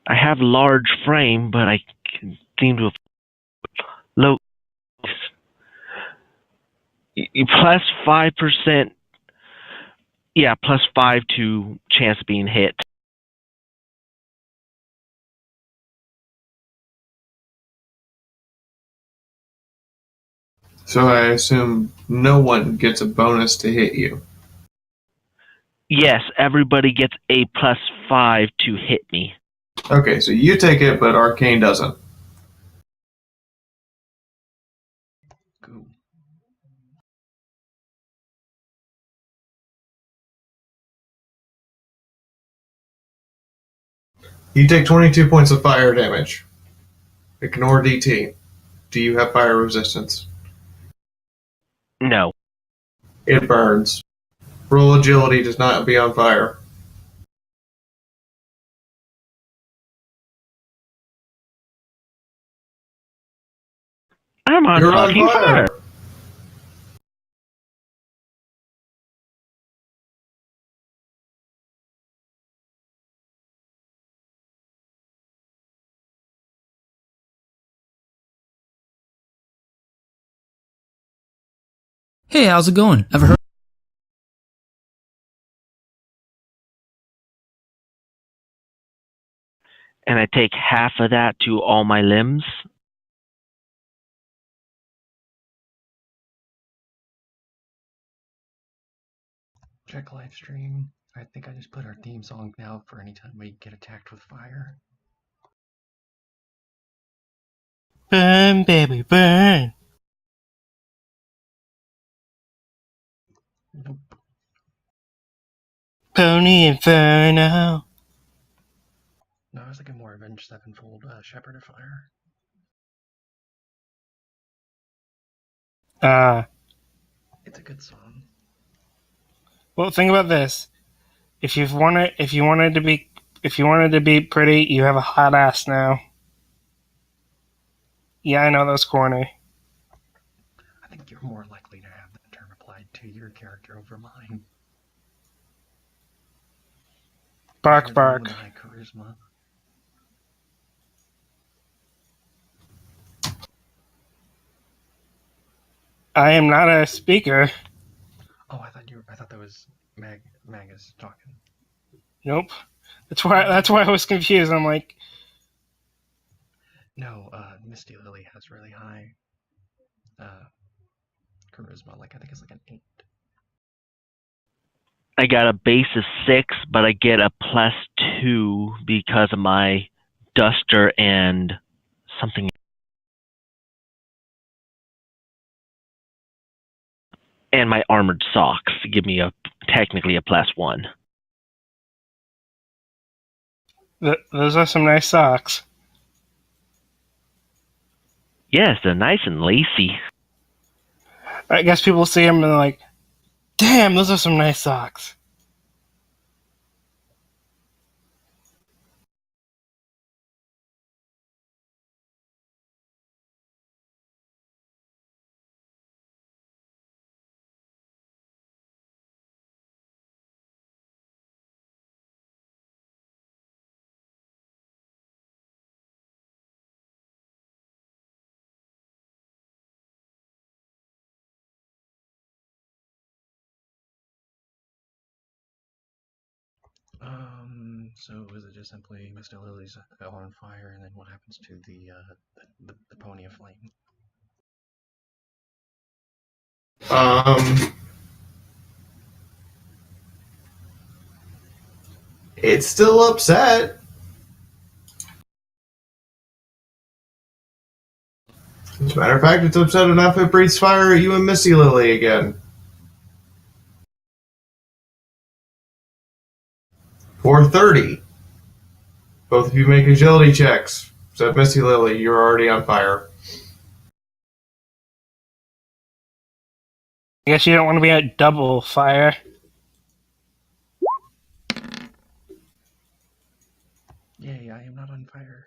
B: I have large frame, but I seem to have low. Plus 5%. Yeah, plus 5 to chance of being hit.
D: So I assume no one gets a bonus to hit you.
B: Yes, everybody gets a plus 5 to hit me.
D: Okay, so you take it, but Arcane doesn't.
A: Cool.
D: You take 22 points of fire damage. Ignore DT. Do you have fire resistance?
B: No.
D: It burns. Roll agility does not be on fire.
B: I'm on
D: You're on
B: fucking
D: fire.
B: fire.
E: Hey, how's it going? Ever heard?
B: And I take half of that to all my limbs.
A: Check live stream. I think I just put our theme song now for anytime we get attacked with fire.
C: Burn, baby, burn.
A: Nope.
C: Pony Inferno.
A: No, I was thinking more Avenged Sevenfold, Shepherd of Fire. It's a good song.
C: Well, think about this. If you wanted to be pretty, you have a hot ass now. Yeah, I know that's corny.
A: I think you're more likely to have that term applied to your character over mine.
C: Bark,
A: You're the one
C: bark.
A: with high charisma.
C: I am not a speaker.
A: Oh, I thought that was Magus talking.
C: Nope. That's why I was confused. I'm like,
A: No, Misty Lily has really high charisma. Like I think it's like an 8.
B: I got a base of 6, but I get a +2 because of my duster and something. And my armored socks give me technically a +1.
C: those are some nice socks.
B: Yes, they're nice and lacy.
C: I guess people see them and they're like, damn, those are some nice socks.
A: So is it just simply Misty Lily's on fire, and then what happens to the pony of flame?
D: It's still upset. As a matter of fact, it's upset enough it breathes fire at you and Missy Lily again. 430. Both of you make agility checks. Except Missy Lily, you're already on fire.
C: I guess you don't want to be at double fire.
A: Yay, I am not on fire.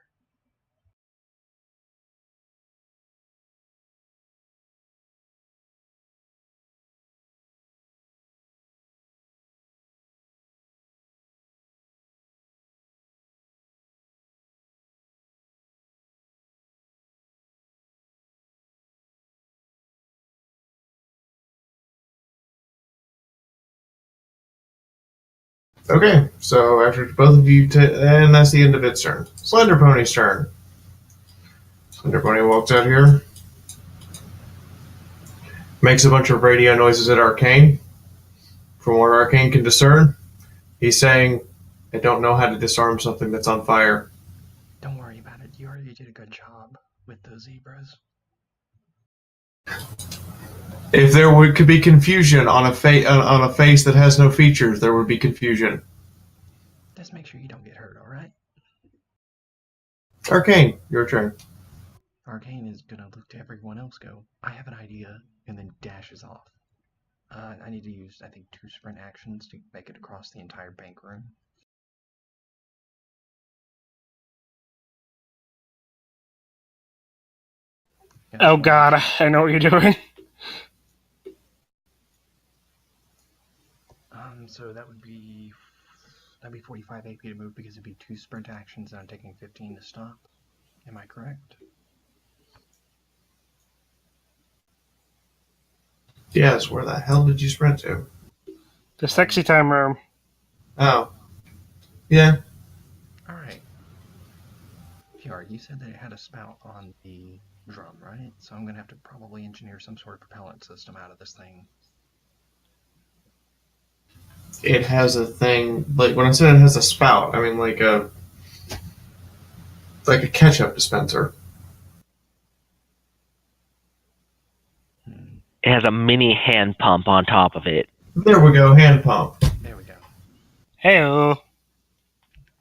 D: Okay, so after both of you, and that's the end of its turn. Slender Pony's turn. Slender Pony walks out here, makes a bunch of radio noises at Arcane. From what Arcane can discern, he's saying, I don't know how to disarm something that's on fire.
A: Don't worry about it. You already did a good job with those zebras.
D: If there could be confusion on a face that has no features, there would be confusion.
A: Just make sure you don't get hurt, alright?
D: Arcane, your turn.
A: Arcane is gonna look to everyone else go, I have an idea, and then dashes off. I need to use, I think, 2 sprint actions to make it across the entire bank room. Yeah,
C: Oh
A: that's what I
C: god, I know what you're doing.
A: So that'd be 45 AP to move because it'd be 2 sprint actions and I'm taking 15 to stop. Am I correct?
D: Yes, where the hell did you sprint to?
C: The sexy time room.
D: Oh. Yeah.
A: Alright. Fiaura, you said that it had a spout on the drum, right? So I'm gonna have to probably engineer some sort of propellant system out of this thing.
D: It has a thing, like when I said it has a spout, I mean like a ketchup dispenser.
B: It has a mini hand pump on top of it.
D: There we go, hand pump.
A: There we go.
C: Heyo.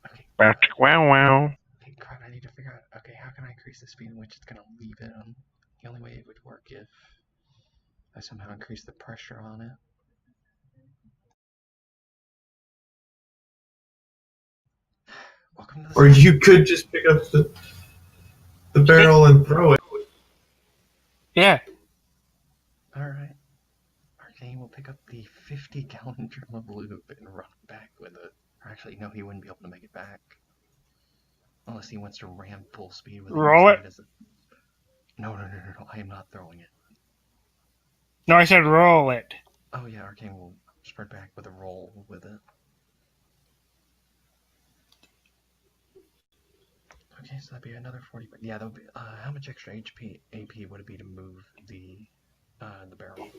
A: Okay.
B: Wow, wow.
A: Okay, crap, I need to figure out, okay, how can I increase the speed in which it's gonna leave it on? The only way it would work if I somehow increase the pressure on it. Welcome to the
D: Or you could just pick up the barrel and throw it.
C: Yeah.
A: Alright. Arcane will pick up the 50-gallon drum of lube and run back with it. Or actually, no, he wouldn't be able to make it back. Unless he wants to ram full speed with it.
C: Roll it.
A: No, I am not throwing it.
C: No, I said roll it.
A: Oh yeah, Arcane will spread back with a roll with it. Okay, so that'd be another 40. Yeah, that would be. How much extra AP would it be to move the barrel?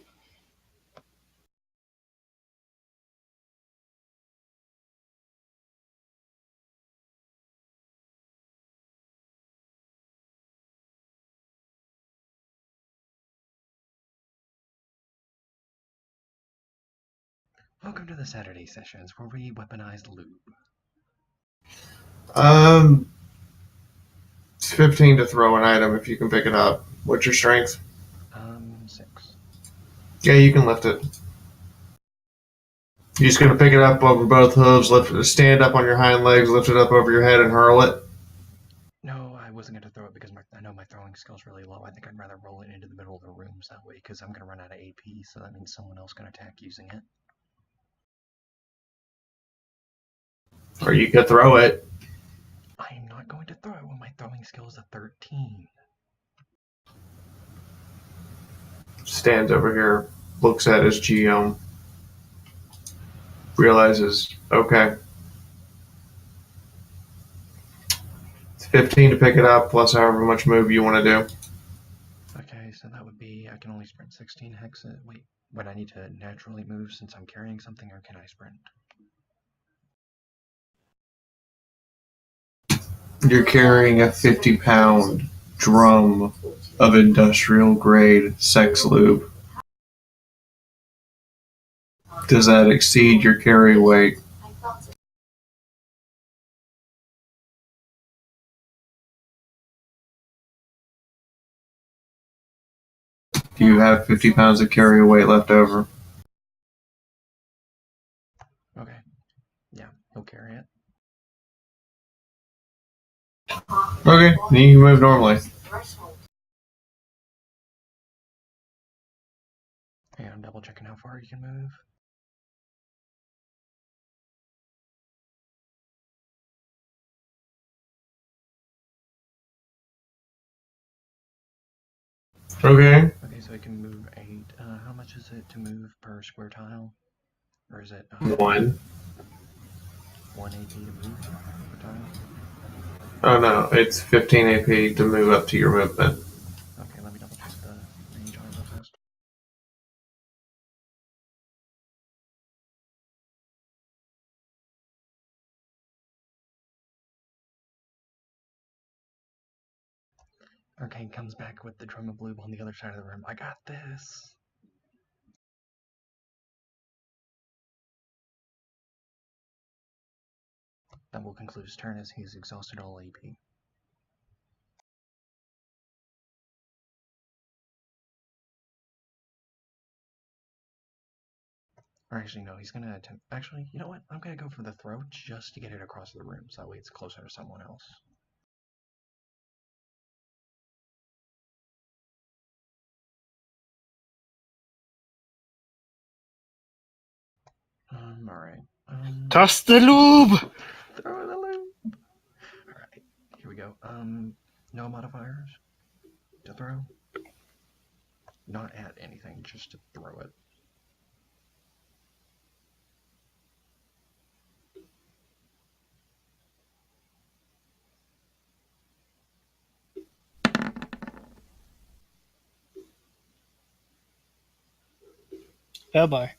A: Welcome to the Saturday sessions where we weaponize lube.
D: It's 15 to throw an item if you can pick it up. What's your strength?
A: 6.
D: Yeah, you can lift it. You're just gonna pick it up over both hooves, stand up on your hind legs, lift it up over your head, and hurl it.
A: No, I wasn't going to throw it because I know my throwing skill's really low. I think I'd rather roll it into the middle of the rooms that way because I'm going to run out of AP, so that means someone else can attack using it.
D: Or you could throw it.
A: I am not going to throw it when my throwing skill is a 13.
D: Stands over here, looks at his geome, realizes, okay. It's 15 to pick it up, plus however much move you want to do.
A: Okay, so that would be, I can only sprint 16 hexes. Wait, would I need to naturally move since I'm carrying something, or can I sprint?
D: You're carrying a 50-pound drum of industrial grade sex lube. Does that exceed your carry weight? Do you have 50 pounds of carry weight left over?
A: Okay, yeah, he'll carry it.
D: Okay, then you can move normally.
A: Okay, I'm double checking how far you can move.
D: Okay.
A: Okay, so I can move 8. How much is it to move per square tile? Or is it
D: 1.
A: 1 AP to move per tile?
D: Oh no, it's 15 AP to move up to your movement.
A: Okay, let me double check the range on it real fast. Arcane comes back with the drum of lube on the other side of the room. I got this! That will conclude his turn as he's exhausted all AP. Or actually, no, he's gonna attempt. Actually, you know what? I'm gonna go for the throw just to get it across the room, so that way it's closer to someone else. Alright.
C: Toss the lube!
A: Throw the loop! Alright, here we go. No modifiers to throw? Not at anything, just to throw it.
C: Oh boy.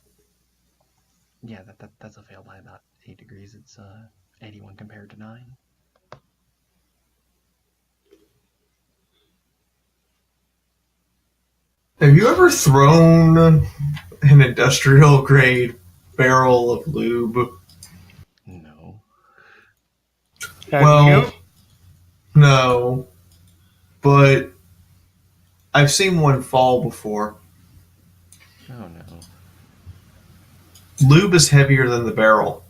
A: Yeah, that's a fail by about 8 degrees. It's 81 compared to 9.
D: Have you ever thrown an industrial grade barrel of lube?
A: No.
C: Have
D: Well,
C: you?
D: no, but I've seen one fall before.
A: Oh no.
D: Lube is heavier than the barrel.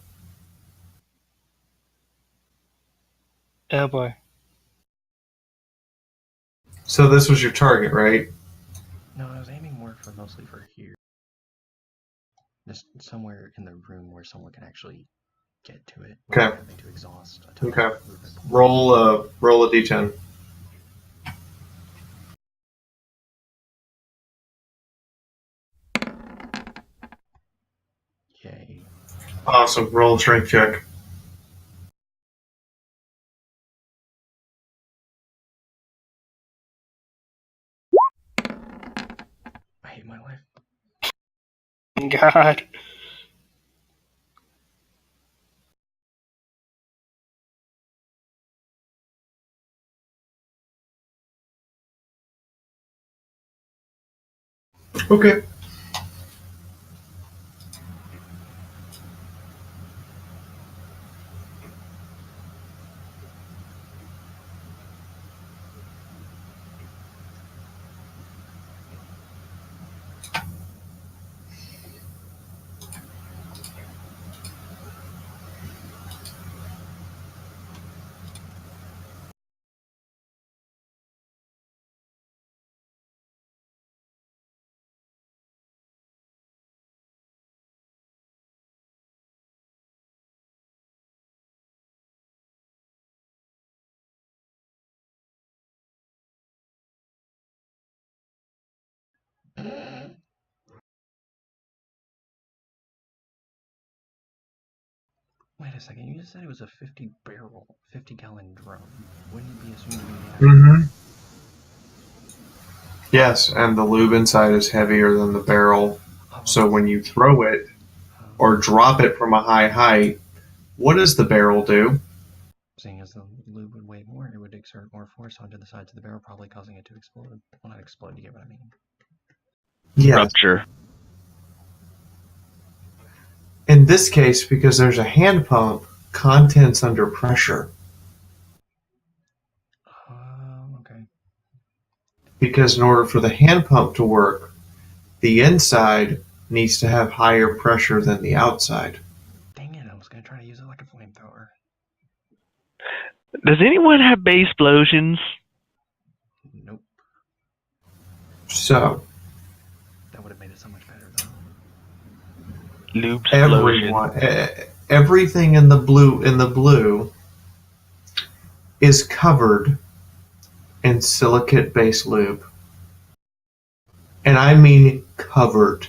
C: Oh boy.
D: So this was your target, right?
A: No, I was aiming more for mostly for here. Just somewhere in the room where someone can actually get to it without
D: Okay.
A: having to exhaust a ton
D: Okay.
A: of movement points.
D: Roll a d10.
A: Yay.
D: Awesome. Roll a strength check.
A: I hate my life.
C: God.
D: Okay.
A: Wait a second, you just said it was a 50-gallon drum. Wouldn't it be assumed to be made out of
D: Mm-hmm. Yes, and the lube inside is heavier than the barrel. So when you throw it or drop it from a high height, what does the barrel do?
A: Seeing as the lube would weigh more, it would exert more force onto the sides of the barrel, probably causing it to explode. Well, not explode, you get what I mean.
D: Yes.
B: Rupture.
D: In this case, because there's a hand pump, contents under pressure.
A: Okay.
D: Because in order for the hand pump to work, the inside needs to have higher pressure than the outside.
A: Dang it, I was gonna try to use it like a flamethrower.
B: Does anyone have base explosions?
A: Nope.
D: So
A: That would have made it so much better, though.
B: Lube explosion.
D: everything in the blue is covered in silicate-based lube. And I mean covered.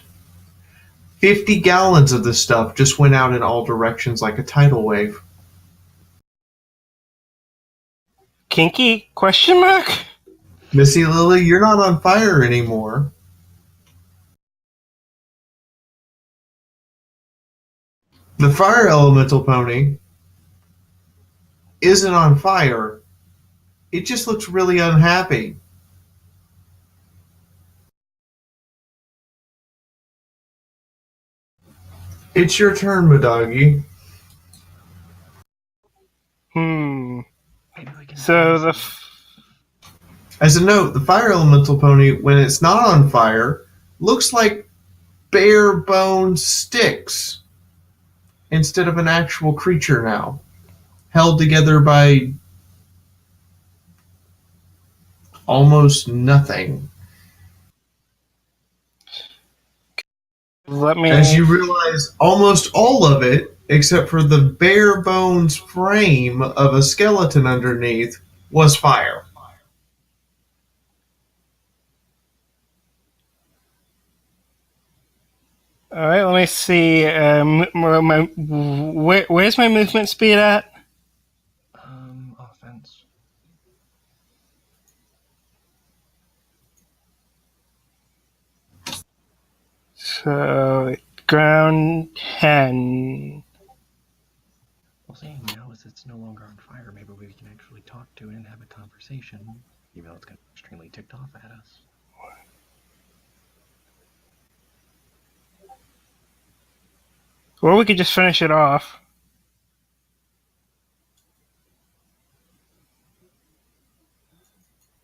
D: 50 gallons of this stuff just went out in all directions like a tidal wave.
C: Kinky? Question mark?
D: Missy Lily, you're not on fire anymore. The fire elemental pony isn't on fire. It just looks really unhappy. It's your turn, Madagi.
A: Maybe we can
C: So the
D: As a note, the fire elemental pony, when it's not on fire, looks like bare bone sticks instead of an actual creature now, held together by almost nothing.
C: Let me.
D: As you realize almost all of it, except for the bare bones frame of a skeleton underneath, was fire.
C: All right, let me see. Where's my movement speed at?
A: Offense.
C: So ground 10.
A: Well, seeing now as it's no longer on fire, maybe we can actually talk to it and have a conversation, even though it's going to be extremely ticked off at us.
C: Or we could just finish it off.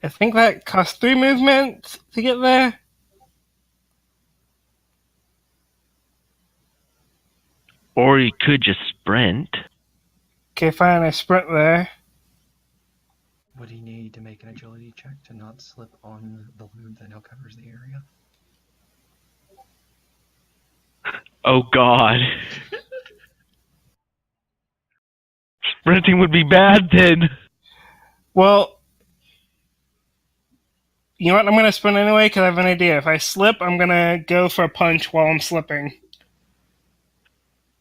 C: I think that costs 3 movement to get there.
B: Or you could just sprint.
C: Okay, fine, I sprint there.
A: Would he need to make an agility check to not slip on the lube that now covers the area?
B: Oh God. Sprinting would be bad then.
C: Well, you know what? I'm going to sprint anyway because I have an idea. If I slip, I'm going to go for a punch while I'm slipping.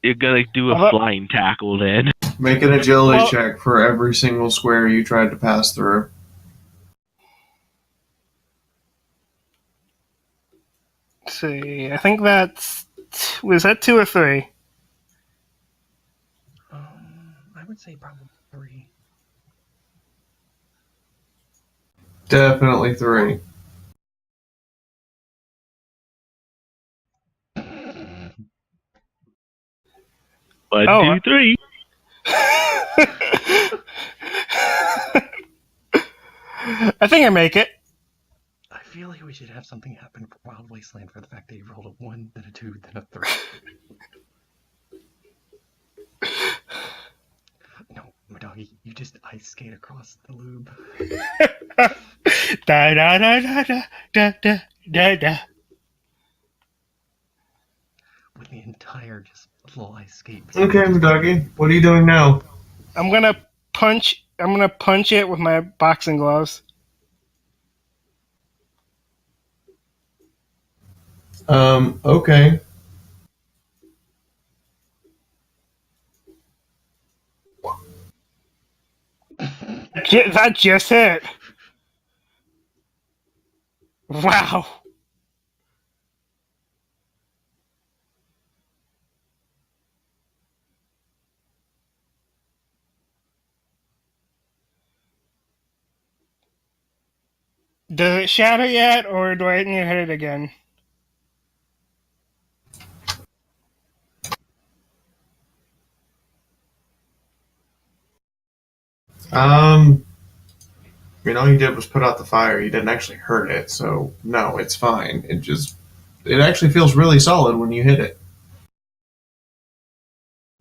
B: You're gonna do a flying tackle then.
D: Make an agility check for every single square you tried to pass through.
C: Let's see, I think that's... Was that 2 or 3?
A: I would say probably 3.
D: Definitely 3.
B: One, two, 3.
C: I think I make it.
A: I feel like we should have something happen for Wild Wasteland for the fact that you rolled a 1, then a 2, then a 3. No, my doggy, you just ice skate across the lube.
C: Da da da da da da da da da.
A: With the entire just little ice skate.
D: Okay, doggy, what are you doing now?
C: I'm gonna punch it with my boxing gloves.
D: Okay.
C: That just hit. Wow. Does it shatter yet, or do I need to hit it again?
D: I mean, all you did was put out the fire. You didn't actually hurt it, so no, it's fine. It actually feels really solid when you hit it.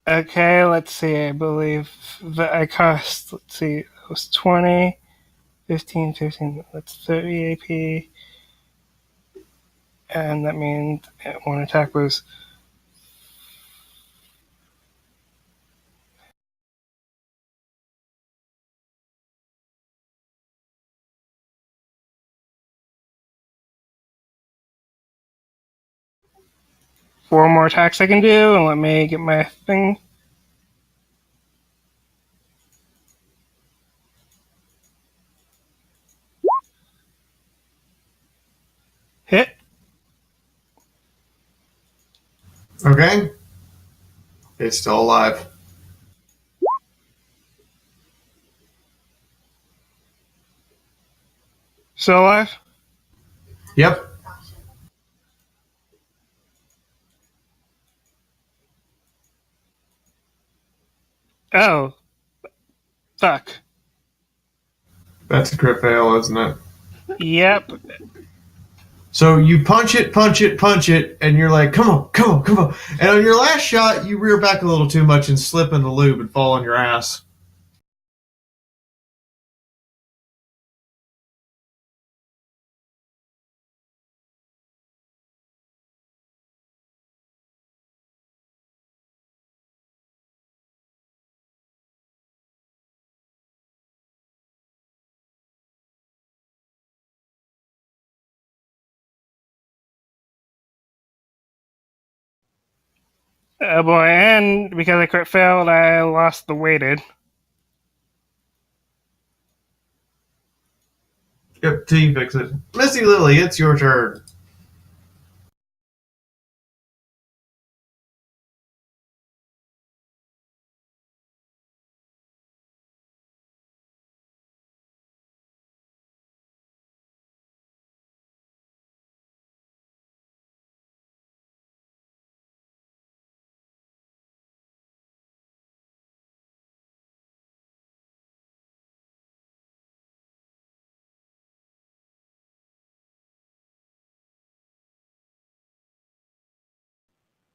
C: Okay, let's see. I believe that I cost, let's see, it was 20, 15, 15, that's 30 AP. And that means one attack was... Four more attacks I can do, and let me get my thing. Hit.
D: Okay? It's still alive.
C: Still alive?
D: Yep.
C: Oh. Fuck.
D: That's a crit fail, isn't it?
C: Yep.
D: So you punch it, and you're like, come on, come on, come on. And on your last shot, you rear back a little too much and slip in the lube and fall on your ass.
C: Oh boy, and because I crit failed, I lost the weighted.
D: Yep, till you fix it. Missy Lily, it's your turn.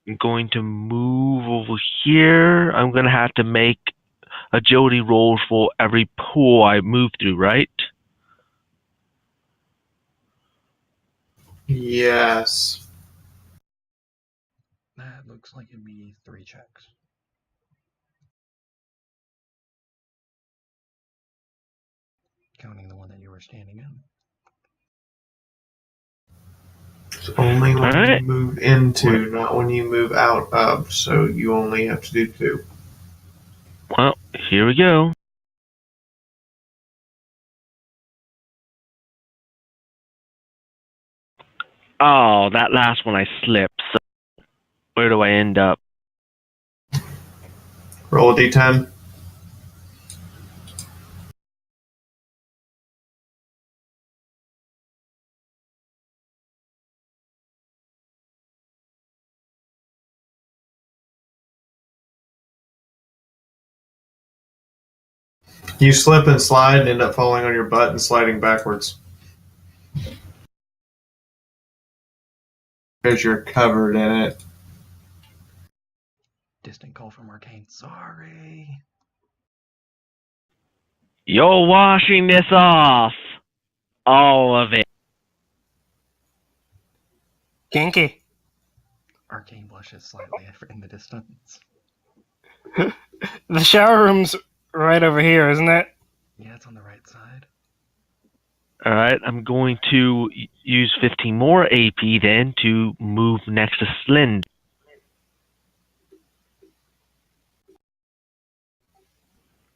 B: I'm going to move over here. I'm going to have to make agility rolls for every pool I move through, right?
D: Yes.
A: That looks like it'd be 3 checks. Counting the one that you were standing in.
D: It's only when
B: Alright.
D: you move into, not when you move out of, so you only have to do 2.
B: Well, here we go. Oh, that last one I slipped. So where do I end up?
D: Roll a d10. You slip and slide and end up falling on your butt and sliding backwards. Because you're covered in it.
A: Distant call from Arcane. Sorry.
B: You're washing this off. All of it.
C: Kinky.
A: Arcane blushes slightly in the distance.
C: The shower room's right over here, isn't it?
A: Yeah, it's on the right side.
B: Alright, I'm going to use 15 more AP then to move next to Slind.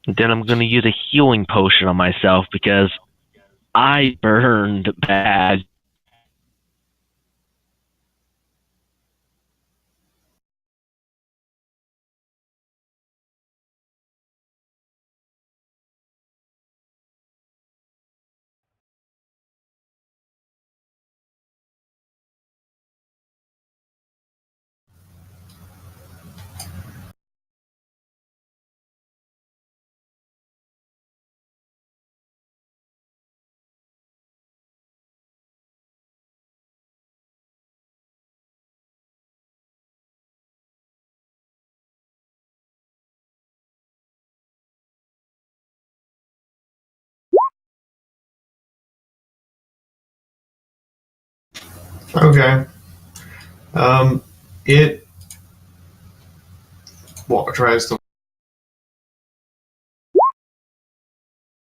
B: Then I'm going to use a healing potion on myself because I burned bad.
D: Okay. It tries to.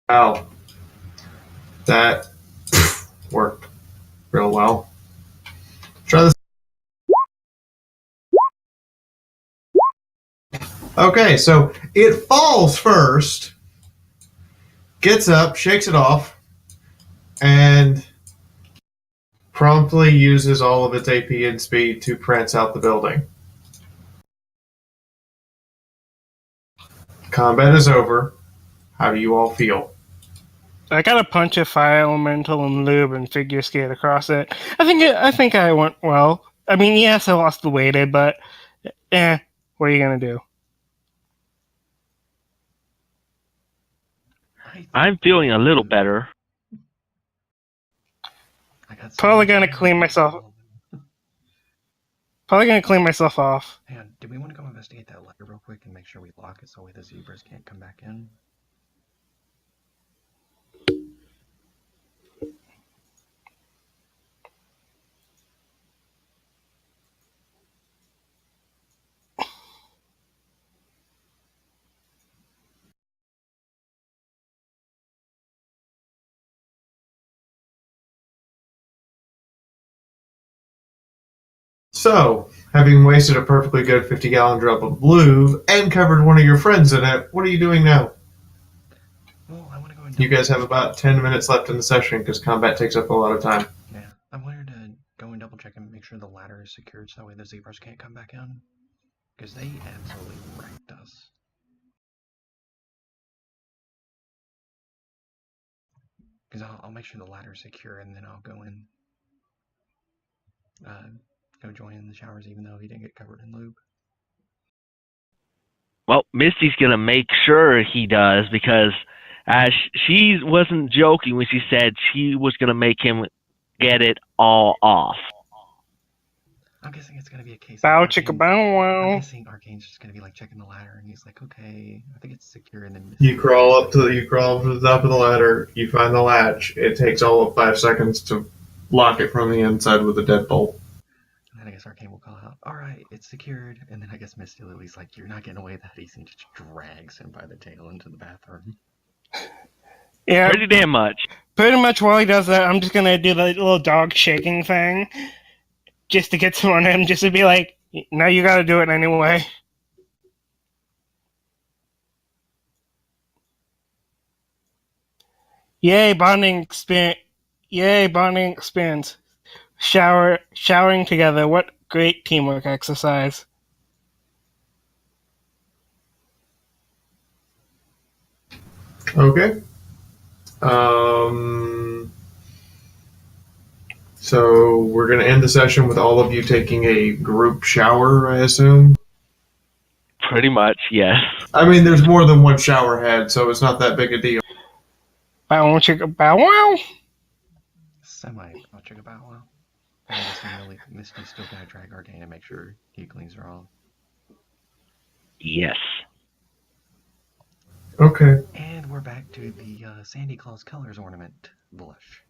D: Wow. That worked real well. Try this. Okay, so it falls first, gets up, shakes it off, and promptly uses all of its AP and speed to prance out the building. Combat is over. How do you all feel?
C: I got a punch of fire elemental and lube and figure skate across it. I think I went well. I mean, yes, I lost the weighted, but what are you gonna do?
B: I'm feeling a little better.
A: I got
C: Probably gonna clean myself. Probably gonna clean myself off.
A: Hang on, do we want to go investigate that letter real quick and make sure we lock it so the zebras can't come back in?
D: So, Having wasted a perfectly good 50-gallon drum of Lube and covered one of your friends in it, what are you doing now?
A: Well, I want to go and
D: You guys have about 10 minutes left in the session because combat takes up a lot of time.
A: Yeah, I wanted to go and double check and make sure the ladder is secured so that way the zebras can't come back in. Because they absolutely wrecked us. Because I'll make sure the ladder is secure and then I'll go in. Go join in the showers even though he didn't get covered in lube.
B: Well, Misty's going to make sure he does because she wasn't joking when she said she was going to make him get it all off.
A: I'm guessing it's going to be a case
C: Bow
A: of
C: chicka bow wow.
A: I'm guessing Arcane's just going to be like checking the ladder and he's like, okay, I think it's secure, and then
D: You crawl up to the top of the ladder, you find the latch. It takes all of 5 seconds to lock it from the inside with a deadbolt.
A: And then I guess Arcane will call out, alright, it's secured, and then I guess Misty Lily's like, you're not getting away that easy, and just drags him by the tail into the bathroom.
C: Yeah,
B: Pretty damn much.
C: pretty much while he does that, I'm just gonna do the little dog shaking thing, just to get to on him, just to be like, no, you gotta do it anyway. Yay, bonding experience. Yay, bonding experience. Showering together. What great teamwork exercise.
D: Okay. So we're going to end the session with all of you taking a group shower, I assume?
B: Pretty much, yes.
D: I mean, there's more than one shower head, so it's not that big a deal.
C: Bow chicka bow wow.
A: Semi-much about well. I guess Misty's still gotta drag Arcane and make sure he cleans her off.
B: Yes.
D: Okay.
A: And we're back to the Sandy Claus Colors ornament blush.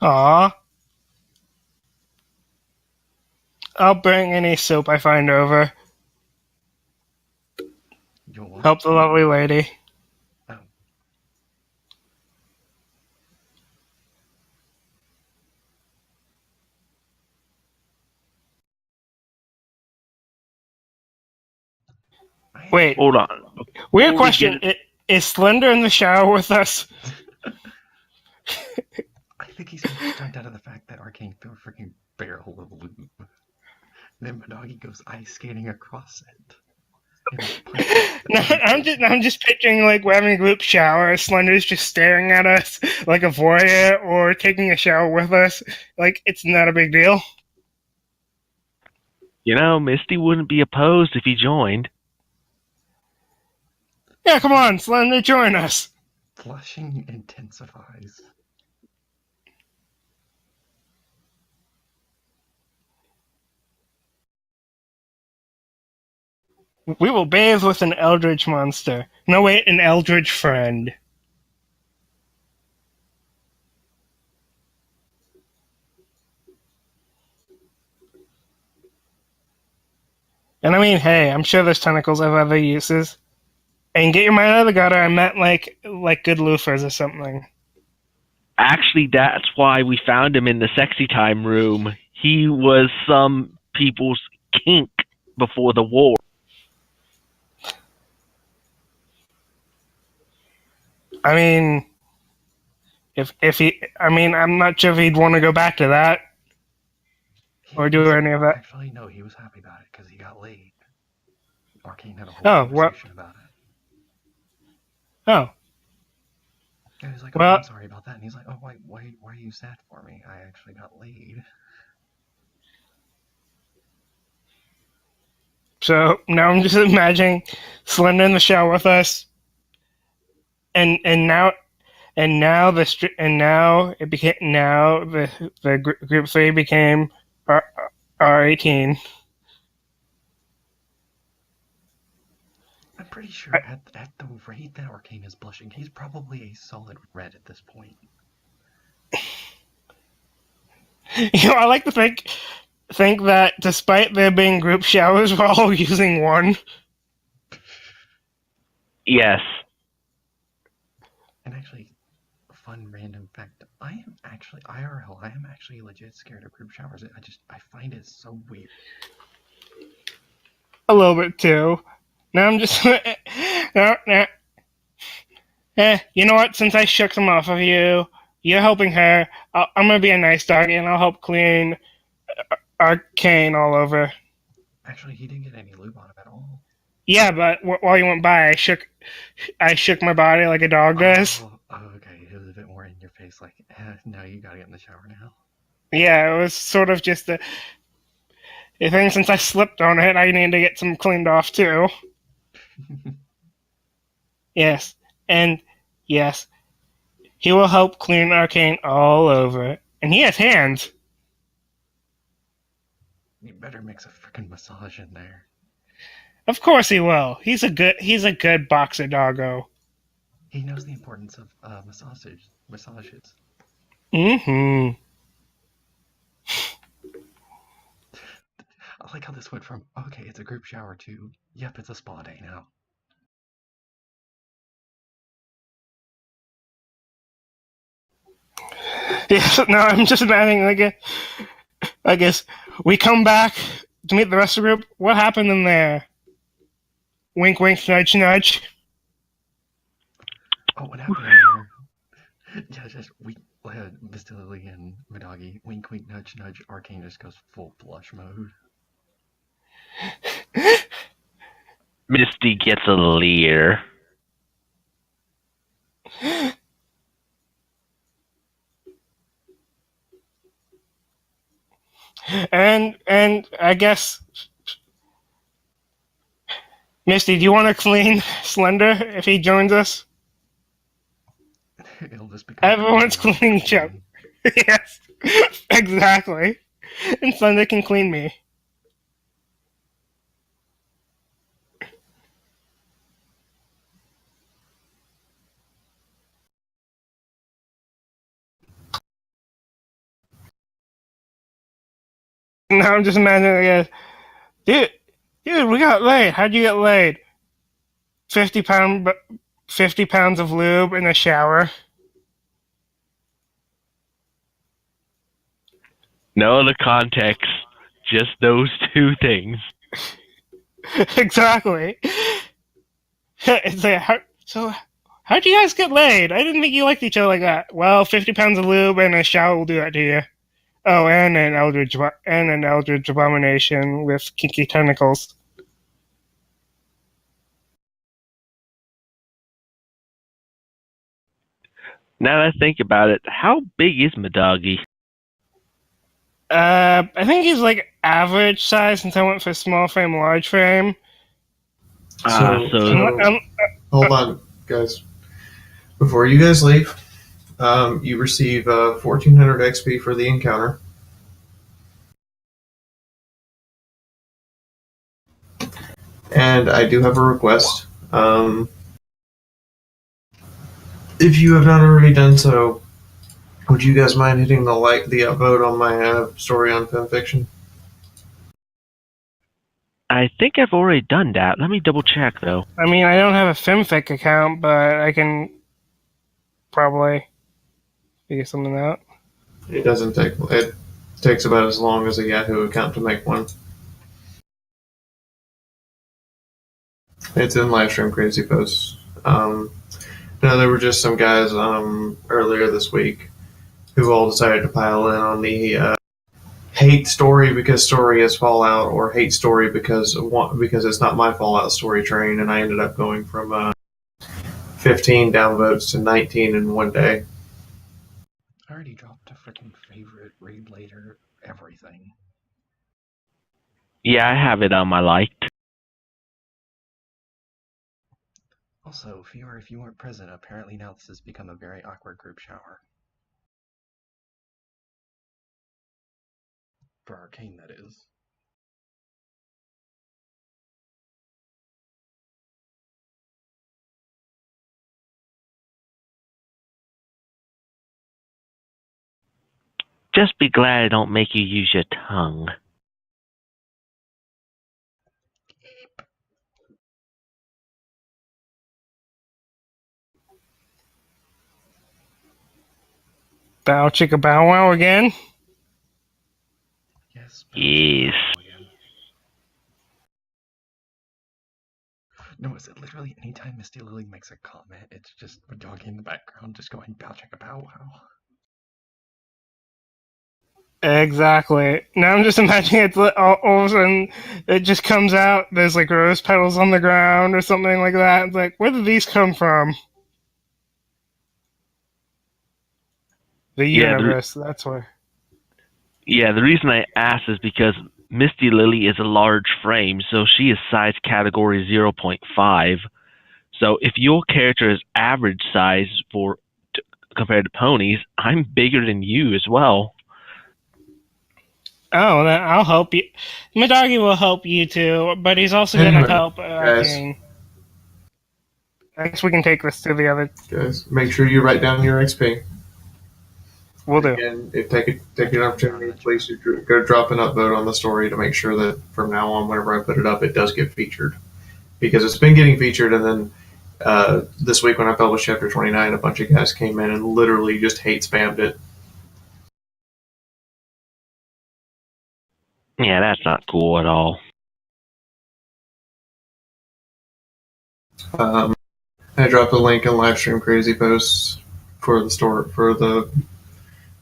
C: Aww. I'll bring any soap I find over.
A: You'll what?
C: Help the lovely lady.
A: Oh.
C: Wait.
B: Hold on.
C: Weird question. Is Slender in the shower with us?
A: I think he's stunned out of the fact that Arcane threw a freaking barrel of lube. Then Madagi goes ice skating across it.
C: No, I'm just picturing like we're having a group shower. Slender's just staring at us like a voyeur, or taking a shower with us. Like it's not a big deal.
B: You know, Misty wouldn't be opposed if he joined.
C: Yeah, come on, Slender, join us.
A: Flushing intensifies.
C: We will bathe with an eldritch monster. No, wait, an eldritch friend. And I mean, hey, I'm sure those tentacles have other uses. And get your mind out of the gutter, I meant like good loofers or something.
B: Actually, that's why we found him in the sexy time room. He was some people's kink before the war.
C: I mean, if he, I mean, I'm not sure if he'd want to go back to that or do any of that.
A: Actually, no, he was happy about it because he got laid. Arcane had a whole conversation about it.
C: Oh.
A: And he's like,
C: well,
A: I'm sorry about that. And he's like, oh, why are you sad for me? I actually got laid.
C: So now I'm just imagining Slender in the shower with us, and now the group 3 became R18.
A: I'm pretty sure at the rate that Arcane is blushing, he's probably a solid red at this point.
C: You know, I like to think that despite there being group showers, we're all using one.
B: Yes.
A: And actually, fun random fact. I am actually IRL. I am actually legit scared of group showers. I find it so weird.
C: A little bit too. Now I'm just no. You know what? Since I shook them off of you, you're helping her. I'm gonna be a nice doggy and I'll help clean Arcane all over.
A: Actually, he didn't get any lube on him at all.
C: Yeah, but while you went by, I shook my body like a dog does.
A: Oh, okay. It was a bit more in your face, like, no, you gotta get in the shower now.
C: Yeah, it was sort of just a thing. Since I slipped on it, I need to get some cleaned off too. Yes, and yes, he will help clean Arcane all over, and he has hands.
A: You better mix a freaking massage in there.
C: Of course he will. He's a good boxer doggo.
A: He knows the importance of massages.
C: Mm-hmm.
A: I like how this went from, okay, it's a group shower, to, yep, it's a spa day now.
C: Yes, no, I'm just imagining, I guess we come back to meet the rest of the group. What happened in there? Wink, wink, nudge, nudge.
A: Oh, what happened in there? Yeah, just Vistili and Midagi, wink, wink, nudge, nudge. Arcane just goes full blush mode.
B: Misty gets a leer.
C: And I guess, Misty, do you want to clean Slender if he joins us?
A: It'll just become
C: Everyone's cleaning each other. Yes, exactly. And Slender can clean me. Now I'm just imagining, dude, we got laid. How'd you get laid? 50 pounds of lube in the shower.
B: No other context, just those two things.
C: Exactly. It's like, how'd you guys get laid? I didn't think you liked each other like that. Well, 50 pounds of lube and a shower will do that to you. Oh, and an eldritch abomination with kinky tentacles.
B: Now that I think about it, how big is my doggy?
C: I think he's like average size since I went for small frame, large frame.
D: Hold on, guys. Before you guys leave, you receive 1400 XP for the encounter. And I do have a request. If you have not already done so, would you guys mind hitting the upvote on my story on fanfiction?
B: I think I've already done that. Let me double check though.
C: I mean, I don't have a Femfic account, but I can probably figure something out.
D: It doesn't take. It takes about as long as a Yahoo account to make one. It's in Livestream Crazy Posts. No, there were just some guys earlier this week who all decided to pile in on the hate story because story is Fallout, or hate story because it's not my Fallout story train, and I ended up going from 15 downvotes to 19 in one day.
A: I already dropped a freaking favorite, read later, everything.
B: Yeah, I have it on my liked.
A: Also, Fiaura, if you weren't present, apparently now this has become a very awkward group shower. For Arcane, that is.
B: Just be glad I don't make you use your tongue.
C: Bow chicka bow wow again.
A: Yes.
B: Yes.
A: Again. No, is it literally anytime Misty Lily makes a comment, it's just a doggy in the background just going bow chicka bow wow.
C: Exactly. Now I'm just imagining it all of a sudden it just comes out. There's like rose petals on the ground or something like that. It's like, where did these come from? The universe. That's where.
B: Yeah, the reason I asked is because Misty Lily is a large frame, so she is size category 0.5. So if your character is average size compared to ponies, I'm bigger than you as well.
C: Oh, then I'll help you. My doggy will help you too, but he's also
D: Anyway,
C: gonna help
D: guys.
C: King. I guess we can take this to the other.
D: Guys, make sure you write down your XP.
C: We'll do.
D: Again, take an opportunity, please go drop an upvote on the story to make sure that from now on, whenever I put it up, it does get featured. Because it's been getting featured, and then this week when I published Chapter 29, a bunch of guys came in and literally just hate spammed it.
B: Yeah, that's not cool at all.
D: I dropped a link in Livestream Crazy Posts for the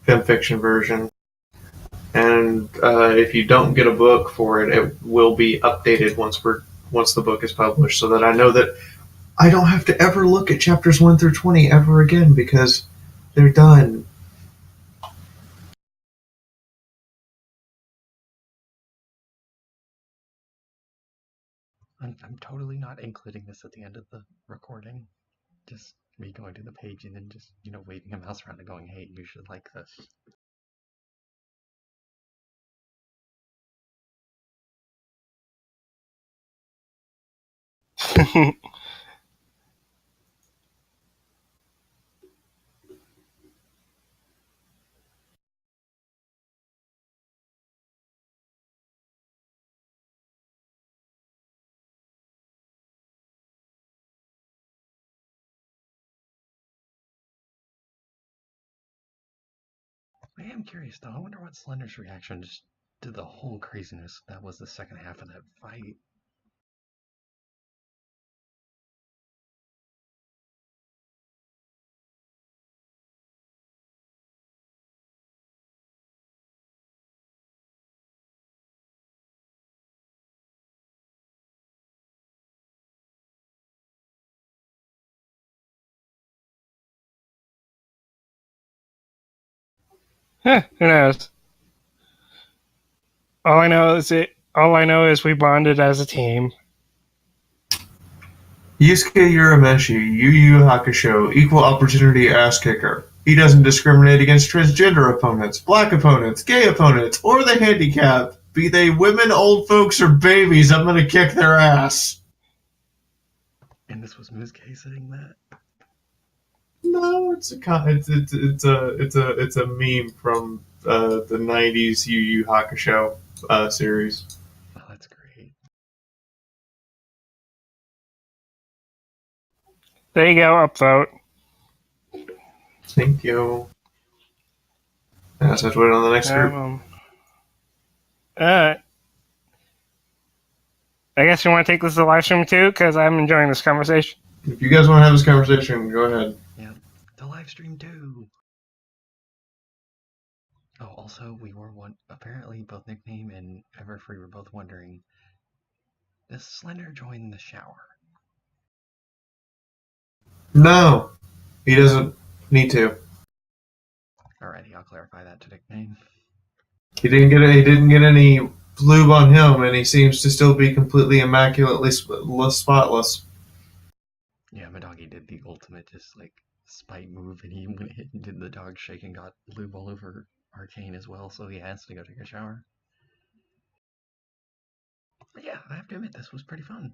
D: fan fiction version. And if you don't get a book for it, it will be updated once the book is published, so that I know that I don't have to ever look at chapters 1 through 20 ever again because they're done.
A: I'm totally not including this at the end of the recording. Just me going to the page and then just, waving a mouse around and going, hey, you should like this. I am curious though. I wonder what Slender's reaction just to the whole craziness that was the second half of that fight.
C: Who knows? All I know is we bonded as a team.
D: Yusuke Urameshi, Yu Yu Hakusho, equal opportunity ass kicker. He doesn't discriminate against transgender opponents, black opponents, gay opponents, or the handicapped. Be they women, old folks, or babies, I'm gonna kick their ass.
A: And this was Musuke saying that?
D: No, it's a meme from the '90s Yu Yu Hakusho series.
A: Oh, that's great.
C: There you go, upvote.
D: Thank you. I guess I have to wait on the next group.
C: I guess you want to take this to live stream too, because I'm enjoying this conversation.
D: If you guys want to have this conversation, go ahead.
A: Yeah, the live stream too. Oh, also, we were apparently both nickname and Everfree were both wondering, does Slender join the shower?
D: No, he doesn't need to.
A: Alrighty, I'll clarify that to nickname.
D: He didn't get any lube on him, and he seems to still be completely immaculately spotless.
A: Yeah, my doggy did the ultimate just like spite move, and he went ahead and did the dog shake and got lube all over Arcane as well, so he has to go take a shower. But yeah, I have to admit, this was pretty fun.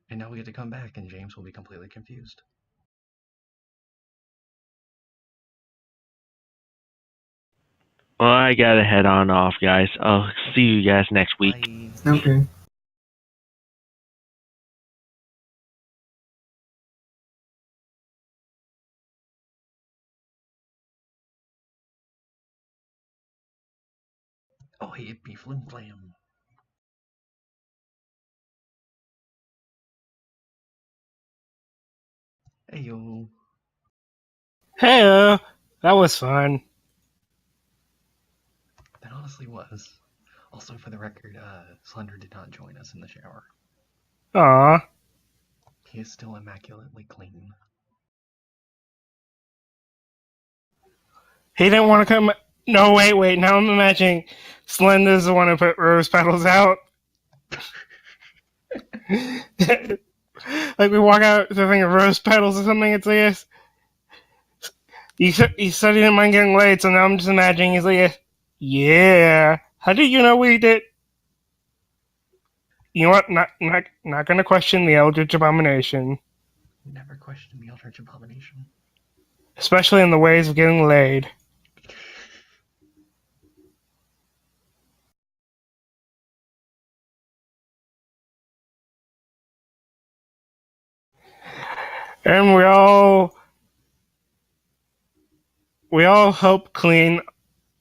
A: And now we get to come back, and James will be completely confused.
B: Well, I gotta head on off, guys. I'll see you guys next week.
A: Bye.
D: Okay.
A: Oh, hey, it be Flim Flam. Hey, yo.
C: Hey, that was fun.
A: That honestly was. Also, for the record, Slender did not join us in the shower.
C: Aw.
A: He is still immaculately clean.
C: He didn't want to come. No, wait. Now I'm imagining Slender's the one who put rose petals out. Like we walk out with a thing of rose petals or something. It's like, you said he didn't mind getting laid, so now I'm just imagining he's like, yeah. How did you know we did? You know what? Not gonna question the Eldritch Abomination,
A: Never questioned the Eldritch Abomination.
C: especially in the ways of getting laid. And we all help clean.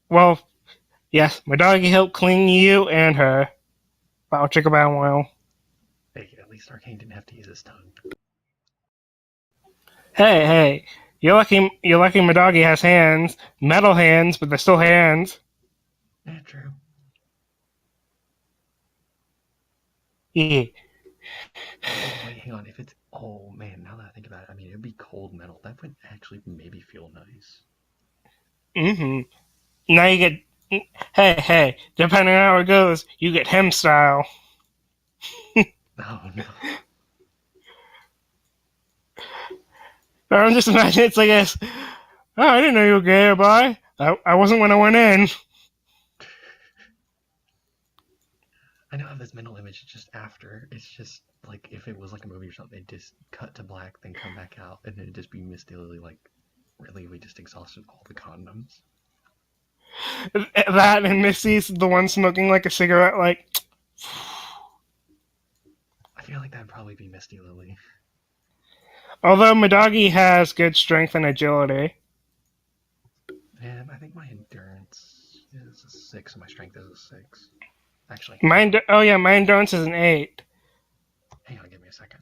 C: Well, yes, my doggy helped clean you and her. Bow chicka bow wow.
A: Hey, at least Arcane didn't have to use his tongue.
C: Hey, you're lucky my doggy has hands. Metal hands, but they're still hands.
A: Yeah, true.
C: Yeah.
A: Oh, wait, hang on. If it's... Oh, man, now that I think about it, I mean, it'd be cold metal. That would actually maybe feel nice.
C: Mm-hmm. Now you get... Hey, depending on how it goes, you get him style.
A: Oh, no.
C: Or I'm just imagining it's like this. Oh, I didn't know you were gay, boy. I wasn't when I went in.
A: I now have this mental image just after. It's just, like, if it was like a movie or something, they'd just cut to black, then come back out, and it'd just be Misty Lily, like, really, we just exhausted all the condoms.
C: That and Missy's the one smoking like a cigarette, like...
A: I feel like that'd probably be Misty Lily.
C: Although my doggy has good strength and agility.
A: And I think my endurance is a 6 and my strength is a 6. Actually,
C: My endurance is an 8.
A: hang on, give me a second.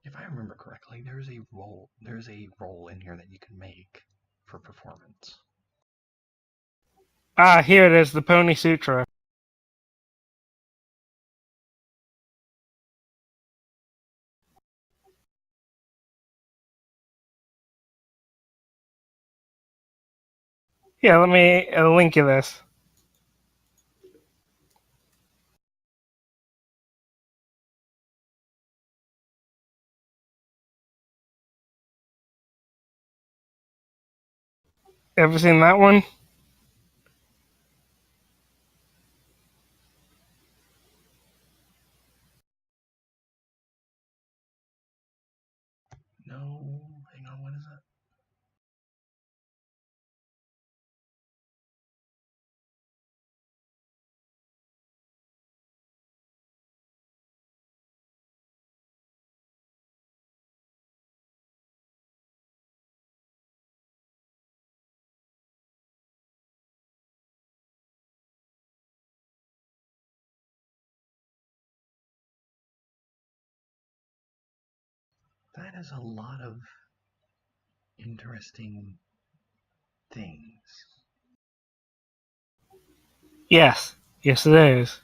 A: If I remember correctly, there's a role in here that you can make for performance.
C: Ah, here it is, the Pony Sutra. Yeah, let me link you this. Ever seen that one?
A: No, hang on, what is that? That is a lot of interesting things.
C: Yes it is.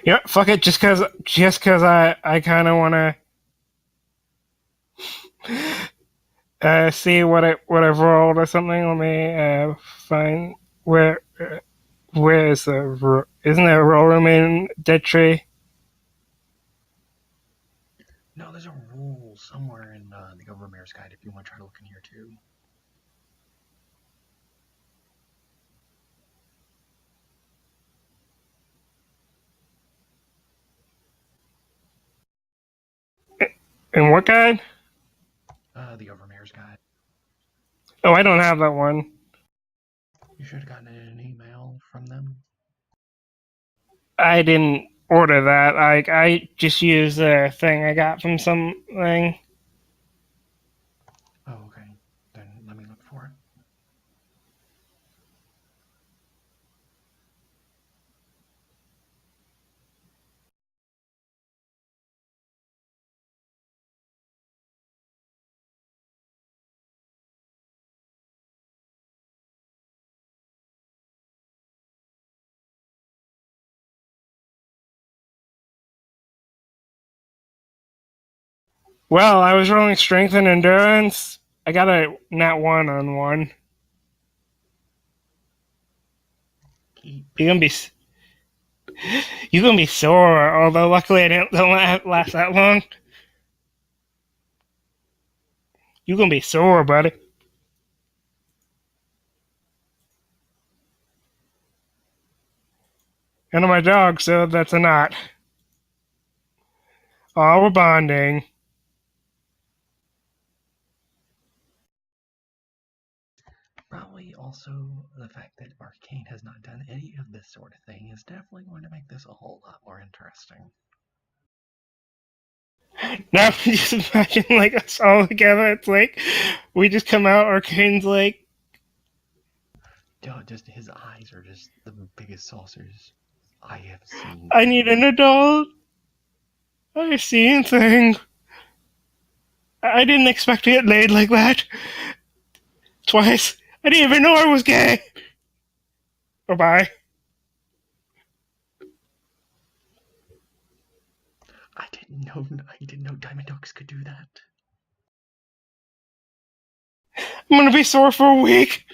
C: Yeah, fuck it. Just cause I kind of want to see what I've rolled or something. Let me find where is isn't there a roll room in Dead Tree?
A: No, there's a rule somewhere in the Overmare's Guide if you want to try to look in here too.
C: And what guide?
A: The Overmare's guide.
C: Oh, I don't have that one.
A: You should have gotten an email from them.
C: I didn't order that. I just used the thing I got from something.
A: Oh, okay. Then let me look for it.
C: Well, I was rolling strength and endurance. I got a nat 1 on one.
A: Keep.
C: You're gonna be you're gonna be sore. Although luckily I don't last that long. You're gonna be sore, buddy. And my dog, so that's a knot. Oh, we're bonding.
A: Probably also the fact that Arcane has not done any of this sort of thing is definitely going to make this a whole lot more interesting.
C: Now just imagine like us all together. It's like we just come out. Arcane's like,
A: Just his eyes are just the biggest saucers I have seen.
C: I need an adult. I've seen things. I didn't expect to get laid like that. Twice. I didn't even know I was gay. Or bi.
A: I didn't know Diamond Dogs could do that.
C: I'm gonna be sore for a week.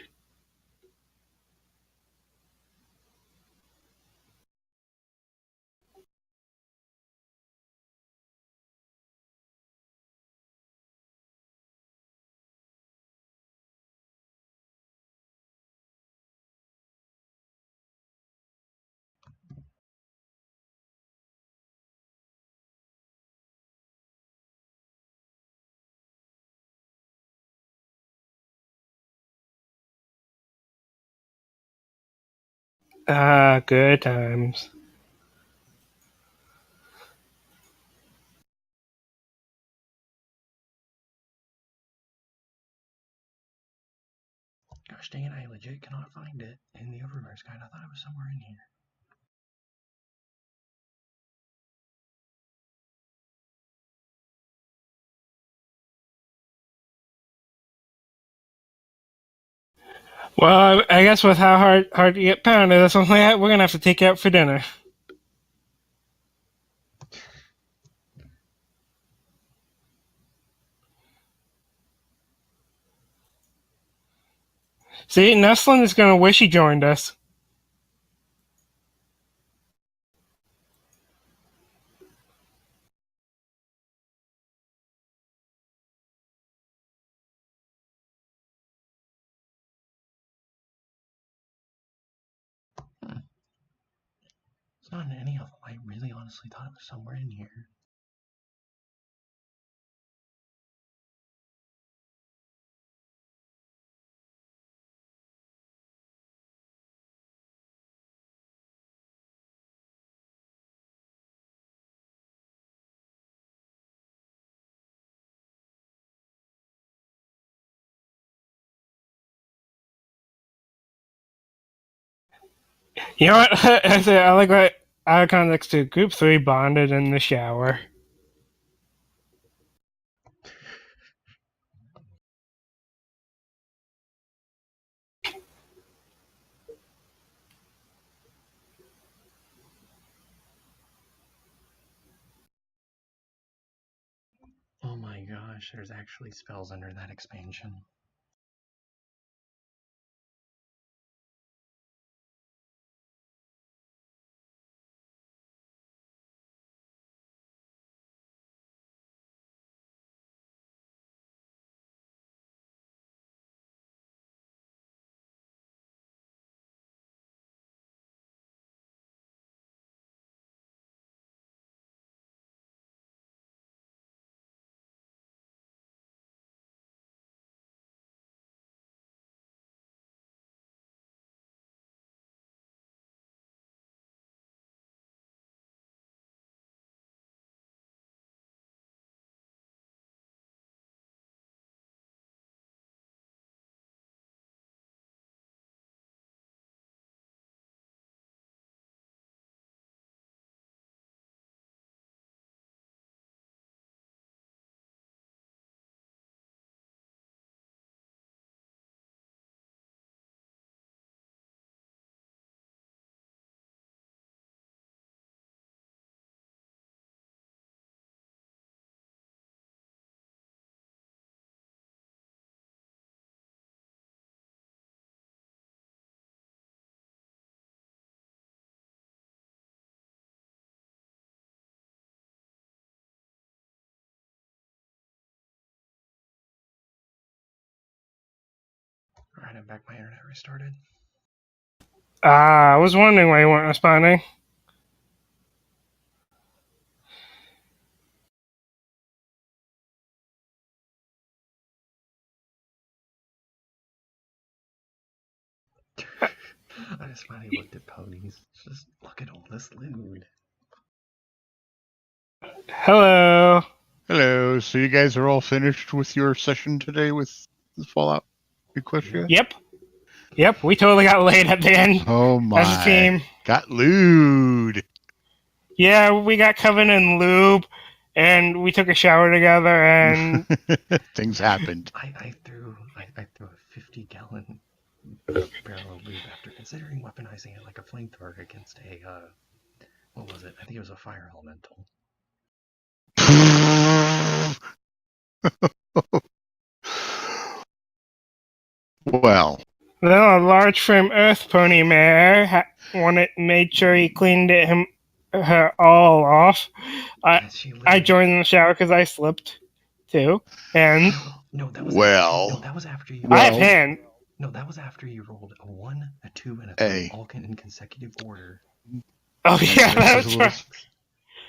C: Ah, good times.
A: Gosh dang it, I legit cannot find it in the Overmare's guide. I thought it was somewhere in here.
C: Well, I guess with how hard to get pounded or something like that, we're gonna have to take you out for dinner. See, Nestlin is gonna wish he joined us.
A: It's not in any of them. I really honestly thought it was somewhere in here.
C: You know what? I like what out of context too. Group 3 bonded in the shower.
A: Oh my gosh, there's actually spells under that expansion. Alright, I'm back. My internet restarted.
C: I was wondering why you weren't responding.
A: I just finally looked at ponies. Just look at all this loot.
C: Hello.
F: Hello. So you guys are all finished with your session today with the Fallout Equestria?
C: Yep, we totally got laid at the end
F: Oh my.
C: as a team.
F: Got lewd.
C: Yeah, we got Coven and Lube, and we took a shower together, and
F: Things happened.
A: I threw a 50-gallon barrel of lube after considering weaponizing it like a flamethrower against a what was it? I think it was a fire elemental.
F: Well,
C: then a large frame earth pony mare made sure he cleaned her all off. I joined in the shower because I slipped too, and
A: No, that was that was after you.
C: I have hand.
A: No, that was after you rolled a 1, a 2, and a 3, all in consecutive order.
C: Oh yeah, that was right.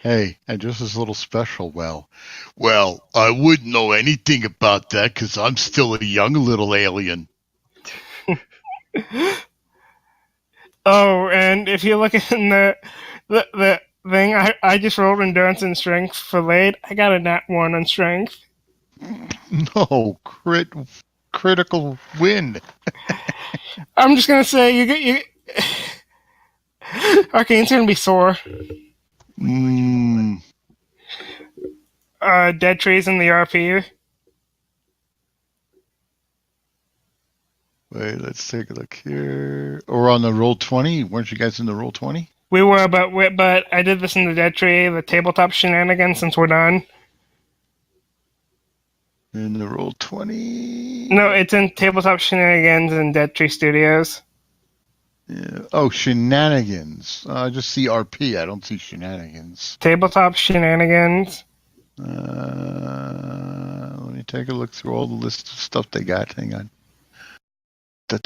F: Hey, and just as a little special, well, I wouldn't know anything about that because I'm still a young little alien.
C: Oh, and if you look in the thing, I just rolled endurance and strength for late. I got a nat 1 on strength.
F: No, critical win.
C: I'm just gonna say you Arcane's gonna be sore. Dead trees in the RP.
F: Wait, let's take a look here. Or on the roll 20? Weren't you guys in the roll 20?
C: We were, but I did this in the dead tree, the tabletop shenanigans, since we're done.
F: In the roll 20?
C: No, it's in tabletop shenanigans in Dead Tree Studios.
F: Yeah. Oh, shenanigans. I just see RP. I don't see shenanigans.
C: Tabletop shenanigans.
F: Let me take a look through all the list of stuff they got. Hang on. I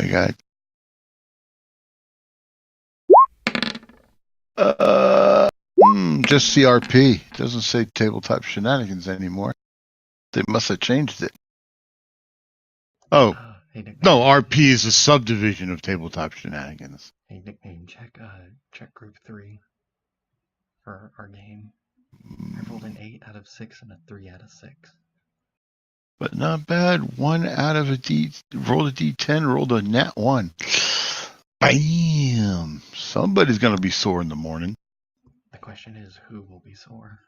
F: got just CRP. It doesn't say tabletop shenanigans anymore. They must have changed it. Oh, no, RP is a subdivision of tabletop shenanigans.
A: Hey, nickname, check group 3 for our game. I rolled an 8 out of 6 and a 3 out of 6.
F: But not bad. 1 out of rolled a D10, rolled a nat 1. Bam! Somebody's going to be sore in the morning.
A: The question is, who will be sore?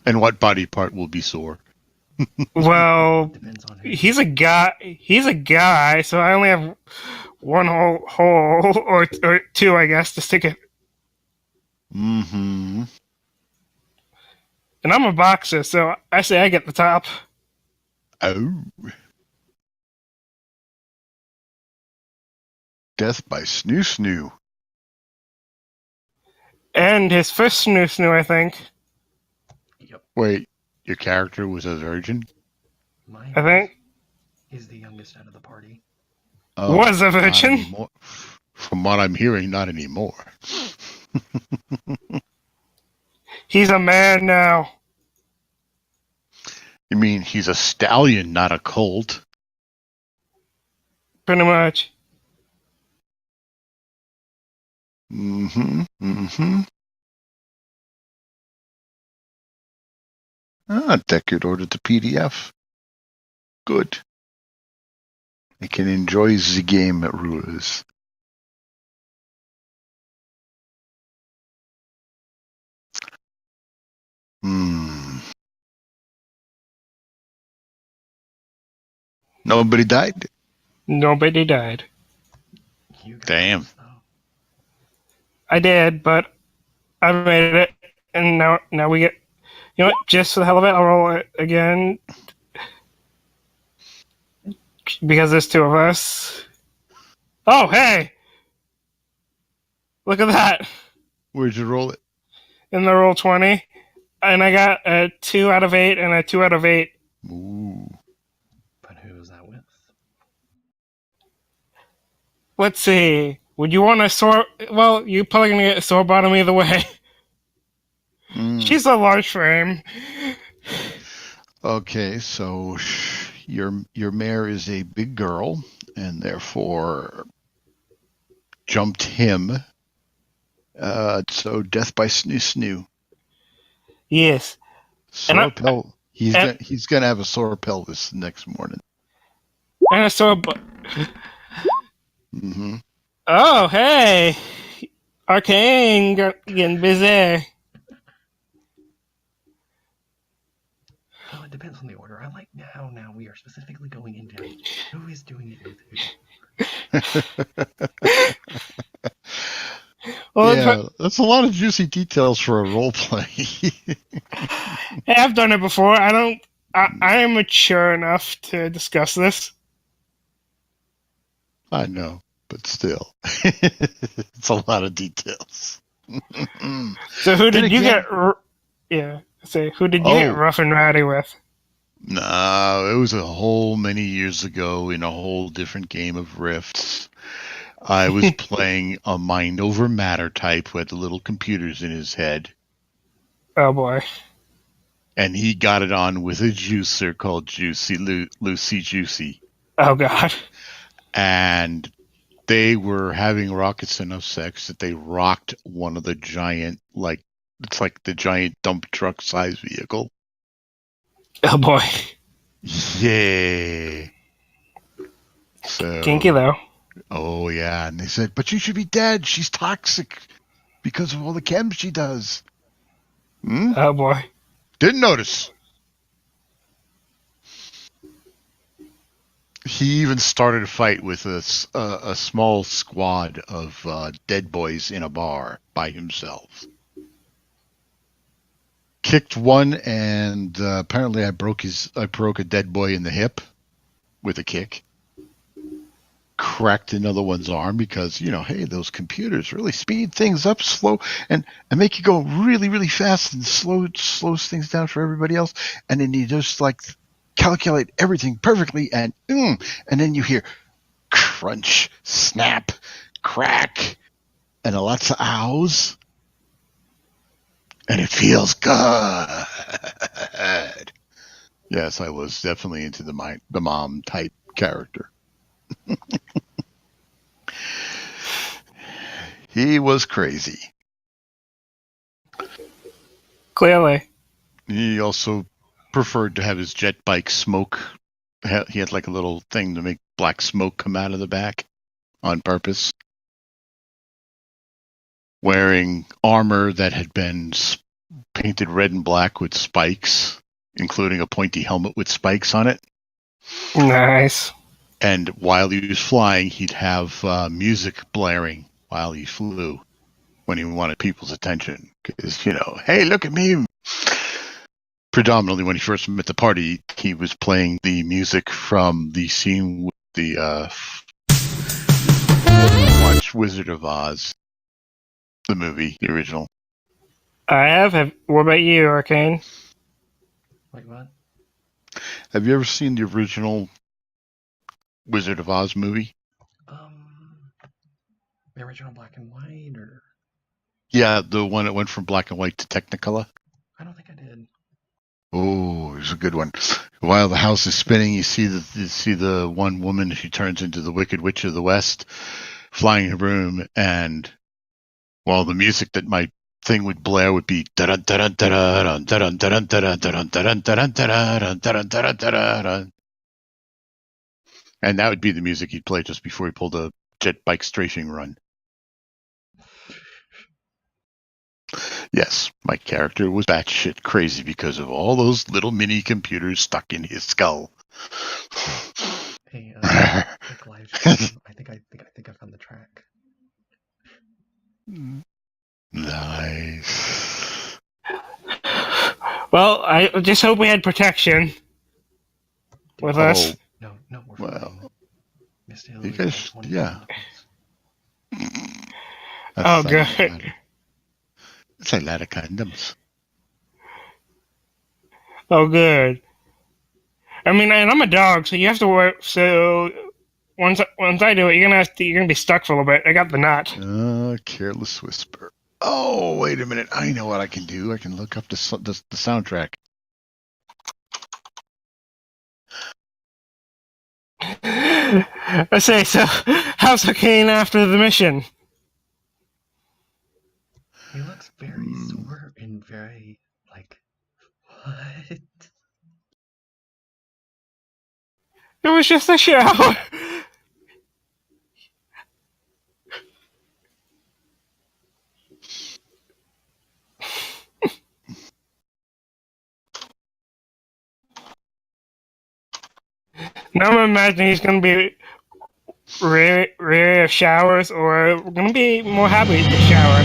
F: And what body part will be sore?
C: Well, he's a guy, so I only have one hole or 2, I guess, to stick it. And I'm a boxer, so I say I get the top.
F: Oh. Death by Snoo Snoo.
C: And his first Snoo Snoo, I think.
A: Yep.
F: Wait, your character was a virgin?
C: I think.
A: He's the youngest out of the party.
C: Oh, was a virgin?
F: From what I'm hearing, not anymore.
C: He's a man now.
F: You mean he's a stallion, not a colt?
C: Pretty much.
F: Deckard ordered the PDF. Good. I can enjoy the game rules. Nobody died?
C: Nobody died.
F: Damn.
C: I did, but I made it, and now we get... You know what? Just for the hell of it, I'll roll it again. Because there's 2 of us. Oh, hey! Look at that.
F: Where'd you roll it?
C: In the roll 20. And I got a 2 out of 8 and a 2 out of 8.
F: Ooh.
A: But who was that with?
C: Let's see. Would you want a sore? Well, you're probably going to get a sore bottom either way. She's a large frame.
F: Okay, so your mare is a big girl, and therefore jumped him. So death by snoo.
C: Yes.
F: Sore pelvis. He's gonna have a sore pelvis next morning.
C: And a sore.
F: Mm-hmm.
C: Oh, hey, Arcane getting busy.
A: Well, it depends on the order. I like how now we are specifically going into who is doing it with who.
C: Well,
F: yeah, that's a lot of juicy details for a role play.
C: Hey, I've done it before. I am mature enough to discuss this.
F: I know, but still, it's a lot of details.
C: So who did you get? Yeah. Say, who did you get rough and rowdy with?
F: No, it was a whole many years ago in a whole different game of Rifts. I was playing a mind over matter type who had the little computers in his head.
C: Oh boy.
F: And he got it on with a juicer called Lucy Juicy.
C: Oh god.
F: And they were having rockets enough sex that they rocked one of the giant, it's like the giant dump truck size vehicle.
C: Oh boy.
F: Yeah. So
C: kinky though.
F: Oh yeah, and they said, but you should be dead. She's toxic because of all the chems she does.
C: Oh boy.
F: Didn't notice. He even started a fight with a small squad of dead boys in a bar by himself. Kicked one, and apparently I broke a dead boy in the hip with a kick. Cracked another one's arm because, hey, those computers really speed things up slow and make you go really, really fast and slows things down for everybody else. And then you just calculate everything perfectly and then you hear crunch, snap, crack, and lots of ows. And it feels good. Yes, I was definitely into the mom type character. He was crazy.
C: Clearly.
F: He also preferred to have his jet bike smoke. He had like a little thing to make black smoke come out of the back on purpose. Wearing armor that had been painted red and black with spikes, including a pointy helmet with spikes on it.
C: Nice.
F: And while he was flying, he'd have music blaring while he flew when he wanted people's attention. Because, hey, look at me. Predominantly when he first met the party, he was playing the music from the scene with the watch Wizard of Oz, the movie, the original.
C: I have. What about you, Arcane?
A: Wait, what?
F: Have you ever seen the original Wizard of Oz movie?
A: The original black and white, or?
F: Yeah, the one that went from black and white to Technicolor.
A: I don't think I did.
F: Oh, it's a good one. While the house is spinning, you see the one woman. She turns into the Wicked Witch of the West, flying a broom, and while the music that my thing would blare would be and that would be the music he'd play just before he pulled a jet bike strafing run. Yes, my character was batshit crazy because of all those little mini computers stuck in his skull.
A: Hey, quick live stream. I think I found the track.
F: Nice.
C: Well, I just hope we had protection with us.
A: No, we're
F: well,
A: fine.
F: you guys, yeah.
C: Oh,
F: That's
C: good.
F: It's a lot of condoms.
C: Oh, good. I mean, and I'm a dog, so you have to work. So once I do it, you're gonna be stuck for a little bit. I got the nut.
F: Careless whisper. Oh, wait a minute. I know what I can do. I can look up the soundtrack.
C: I say, so how's Arcane after the mission?
A: He looks very sore and very, like, what?
C: It was just a shower. Now I'm imagining he's gonna be rare of showers, or gonna be more happy to shower.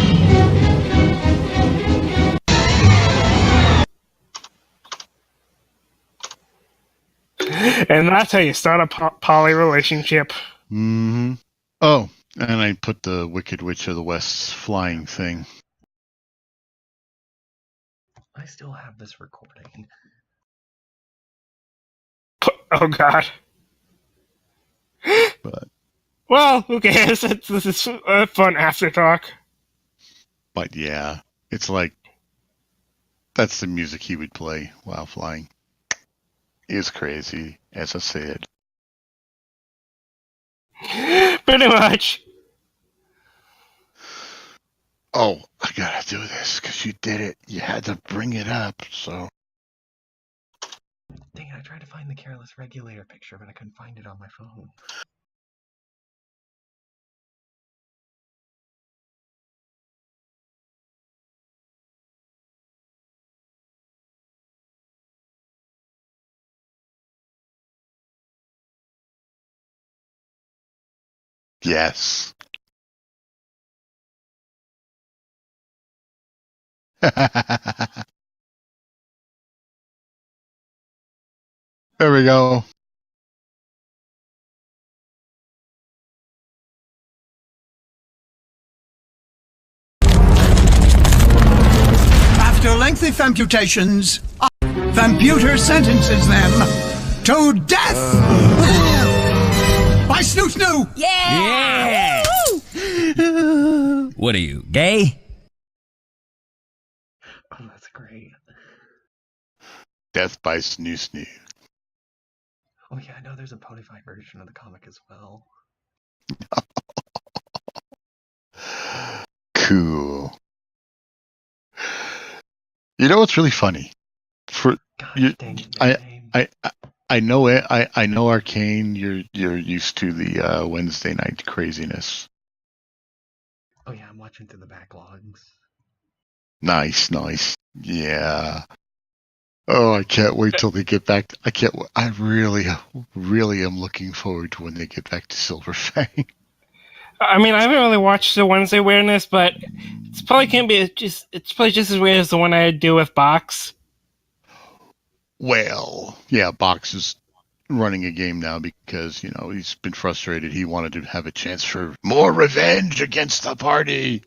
C: And that's how you start a poly relationship.
F: Mm-hmm. Oh, and I put the Wicked Witch of the West's flying thing.
A: I still have this recording.
C: Oh God.
F: But
C: Well, who cares? This is a fun after talk.
F: But yeah, it's like that's the music he would play while flying. It's crazy, as I said.
C: Pretty much.
F: Oh, I gotta do this because you did it. You had to bring it up, so.
A: Dang it, I tried to find the careless regulator picture, but I couldn't find it on my phone.
F: Yes. There we go.
G: After lengthy vamputations, Vamputer sentences them to death by Snoo Snoo.
E: Yeah! What are you, gay?
A: Oh, that's great.
F: Death by Snoo Snoo.
A: Oh yeah, I know there's a ponyfied version of the comic as well.
F: Cool. You know what's really funny? For
A: God
F: you,
A: dang it,
F: I,
A: name.
F: I know it. I know Arcane. You're used to the Wednesday night craziness.
A: Oh yeah, I'm watching through the backlogs.
F: Nice. Yeah. Oh, I can't wait till they get back. I really am looking forward to when they get back to Silverfang.
C: I mean, I haven't really watched the Wednesday weirdness, but it's probably just as weird as the one I do with Box.
F: Well, yeah, Box is running a game now because, he's been frustrated. He wanted to have a chance for more revenge against the party.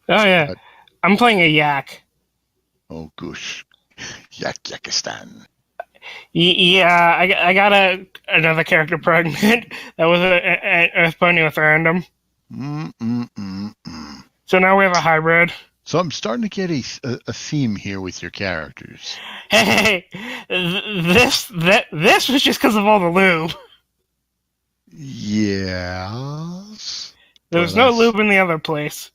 C: Oh yeah,
F: But-
C: I'm playing a yak.
F: Oh, gosh. Yakistan.
C: Yeah, I got another character pregnant. That was an Earth Pony with random. So now we have a hybrid.
F: So I'm starting to get a theme here with your characters.
C: Hey, this was just because of all the lube.
F: Yes.
C: There was no lube in the other place.